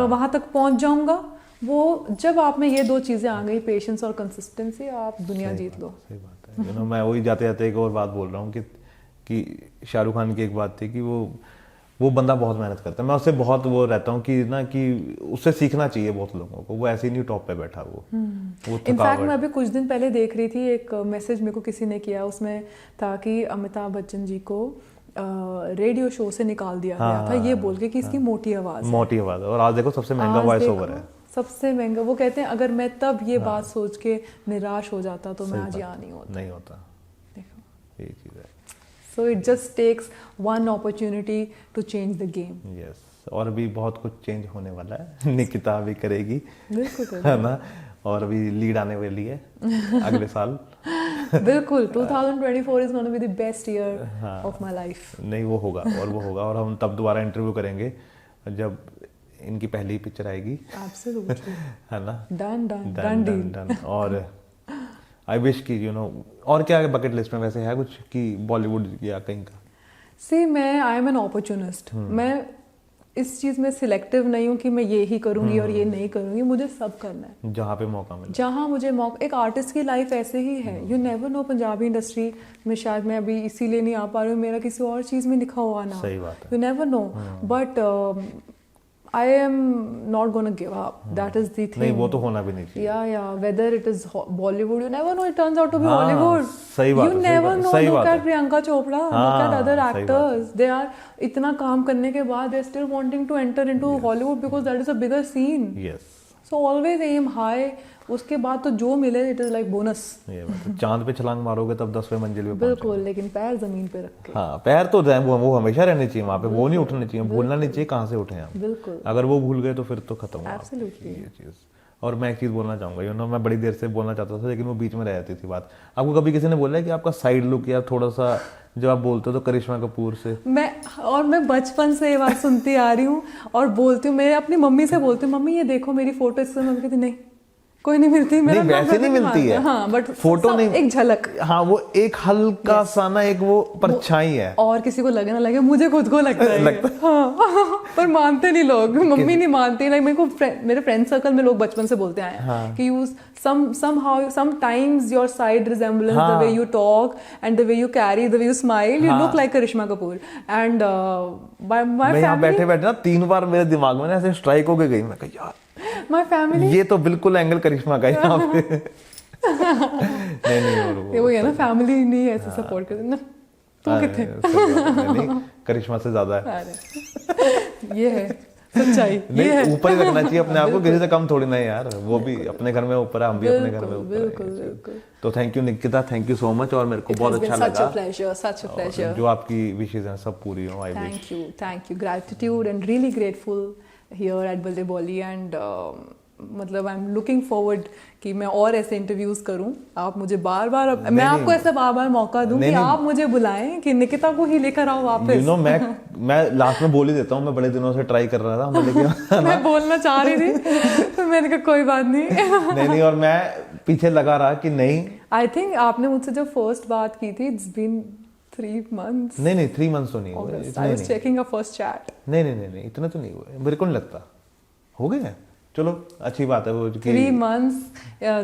वहां तक पहुंच जाऊंगा, वो जब आप में ये दो चीजें आ गई, पेशेंस और कंसिस्टेंसी, आप दुनिया जीत लो। सही बात है। मैं वही जाते जाते एक और बात बोल रहा हूँ कि शाहरुख खान की एक बात थी कि वो बंदा बहुत मेहनत करता है। मैं उससे बहुत वो रहता हूँ कि ना कि उससे सीखना चाहिए बहुत लोगों को। वो ऐसे ही नहीं टॉप पे बैठा, वो इनफैक्ट मैं अभी कुछ दिन पहले देख रही थी, एक मैसेज मेरे को किसी ने किया, उसमें था कि अमिताभ बच्चन जी को रेडियो शो से निकाल दिया गया था, ये बोल के कि इसकी मोटी आवाज है। और आज देखो सबसे महंगा वॉइस ओवर है, सबसे महंगा। वो कहते हैं अगर मैं तब ये बात सोच के निराश हो जाता तो मैं आज यहाँ नहीं होता। देखो ये चीज है। So it just takes one opportunity to change the game. Yes, और अभी बहुत कुछ चेंज होने वाला है। निकिता भी करेगी, बिल्कुल, है ना। और अभी लीड आने वाली है अगले साल। बिल्कुल, 2024 is going to be the best year of my life. नहीं, वो होगा और हम तब दोबारा इंटरव्यू करेंगे जब इनकी पहली पिक्चर आएगी। Absolutely. है ना। Done. और आई विश कि यू नो, और क्या बकेट लिस्ट में वैसे है कुछ कि बॉलीवुड या कहीं का? सी मैं आई एम एन अपॉर्चुनिस्ट, मैं इस चीज में सिलेक्टिव नहीं हूँ कि मैं ये ही करूंगी और ये नहीं करूंगी, मुझे सब करना है जहाँ पे मौका मिले, जहाँ मुझे मौका। एक आर्टिस्ट की लाइफ ऐसे ही है, you never know. Punjabi industry में शायद मैं अभी इसीलिए नहीं आ पा रही हूँ, मेरा किसी और चीज में लिखा हुआ ना, सही बात है, you never know, but I am not gonna give up. That is the thing. नहीं वो तो होना भी नहीं चाहिए। Yeah. Whether it is Bollywood, you never know. It turns out to be Hollywood. सही बात है। You never know. Look at Priyanka Chopra. Look at other सही actors. They are इतना काम करने के बाद they're still wanting to enter into Hollywood because that is a bigger scene. Yes. So always aim high. उसके बाद तो जो मिले इट इज लाइक बोनस। ये बात है, चांद पे छलांग मारोगे तब 10वें मंजिल पे बिल्कुल, लेकिन पैर जमीन पे रख के। हाँ, पैर तो वो हमेशा रहने चाहिए वहाँ पे, वो नहीं उठने चाहिए, भूलना नहीं चाहिए कहाँ से उठे हम। बिल्कुल, अगर वो भूल गए तो फिर तो खत्म हुआ एब्सोल्युटली ये चीज़। और मैं एक चीज़ बोलना चाहूँगा, यू नो मैं बड़ी देर से बोलना चाहता था लेकिन वो बीच में रह जाती थी बात। आपको कभी किसी ने बोला है कि आपका साइड लुक या थोड़ा सा जब आप बोलते हो तो करिश्मा कपूर से? मैं बचपन से ये बात सुनती आ रही हूँ और बोलती हूँ, मैं अपनी मम्मी से बोलती हूँ, मम्मी ये देखो मेरी फोटो, इससे मम्मी कहती नहीं कोई नहीं मिलती, मेरा नहीं वैसे नहीं मिलती है, हाँ, बट फोटो नहीं, एक झलक, हाँ वो एक हल्का सा ना एक वो परछाई है, और किसी को लगे ना लगे, मुझे खुद को लगता है हाँ, पर मानते नहीं लोग, मम्मी नहीं मानती। लाइक मेरे को मेरे फ्रेंड सर्कल में लोग बचपन से बोलते आए हैं कि you sometimes your side resemblance, the way you talk and the way you carry, the way you smile, you look like Karishma Kapoor. And my family, यहाँ बैठे बैठे ना 3 बार मेरे दिमाग में ना ऐसे स्ट्राइक होके गई, मैं कहा यार My family, ये तो बिल्कुल एंगल करिश्मा का यहाँ पे नहीं वो है ना, फैमिली नहीं ऐसे सपोर्ट करते ना, तू कितने करिश्मा से ज्यादा है, ये है सच्चाई, ये है। ऊपर ही रखना चाहिए अपने आप को, किसी से कम थोड़ी ना यार, वो भी अपने घर में ऊपर है, हम भी अपने घर में ऊपर। बिल्कुल। तो thank you Nikita, thank you so much, और मेरे को बहुत अच्छा लगा, such a pleasure, जो आपकी विशेष हैं सब पूरी हो। Thank you, gratitude and really grateful here at Balde Bolly, and मतलब आई एम लुकिंग फॉरवर्ड कि मैं और ऐसे इंटरव्यूज करूं, आप मुझे बार बार, मैं आपको ऐसा बार बार मौका दूं कि आप मुझे बुलाएं कि निकिता को ही लेकर आओ वापस। यू नो मैं लास्ट में बोल ही देता हूं, मैं बड़े दिनों से ट्राई कर रहा था, लेकिन मैं बोलना चाह रही थी तो मैंने कहा कोई बात नहीं नहीं, और मैं पीछे लगा रहा कि नहीं। आई थिंक आपने मुझसे जो फर्स्ट बात की थी, इट्स बीन 3 months। नहीं 3 months तो नहीं हुए, I was checking a first chat. नहीं इतना तो नहीं हुए, मेरे को नहीं लगता हो गए। चलो अच्छी बात है वो 3 months,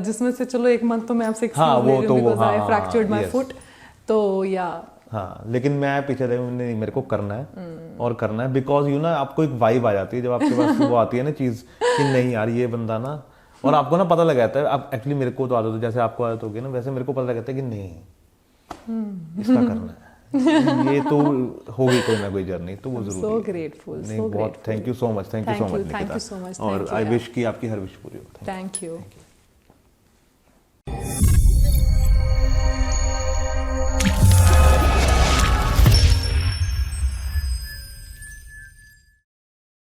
जिसमें से चलो 1 month तो मैं आपसे फ्रैक्चर्ड माय फुट, तो या हाँ, लेकिन मैं पीछे नहीं, मेरे को करना है और करना है, बिकॉज यू ना आपको एक वाइब आ जाती है जब आपके पास वो आती है ना चीज कि नहीं यार ये बंदा ना, और आपको ना पता लग जाता है। अब एक्चुअली मेरे को तो आदत है, जैसे आपको आदत होगी ना वैसे मेरे को पता लग जाता है कि नहीं इसका करना है, ये तो होगी कोई ना कोई जर्नी, तो वो जरूर। सो ग्रेटफुल, नहीं बहुत thank you so much, thank you so much Nikita, और आई विश कि आपकी हर विश पूरी हो। Thank you.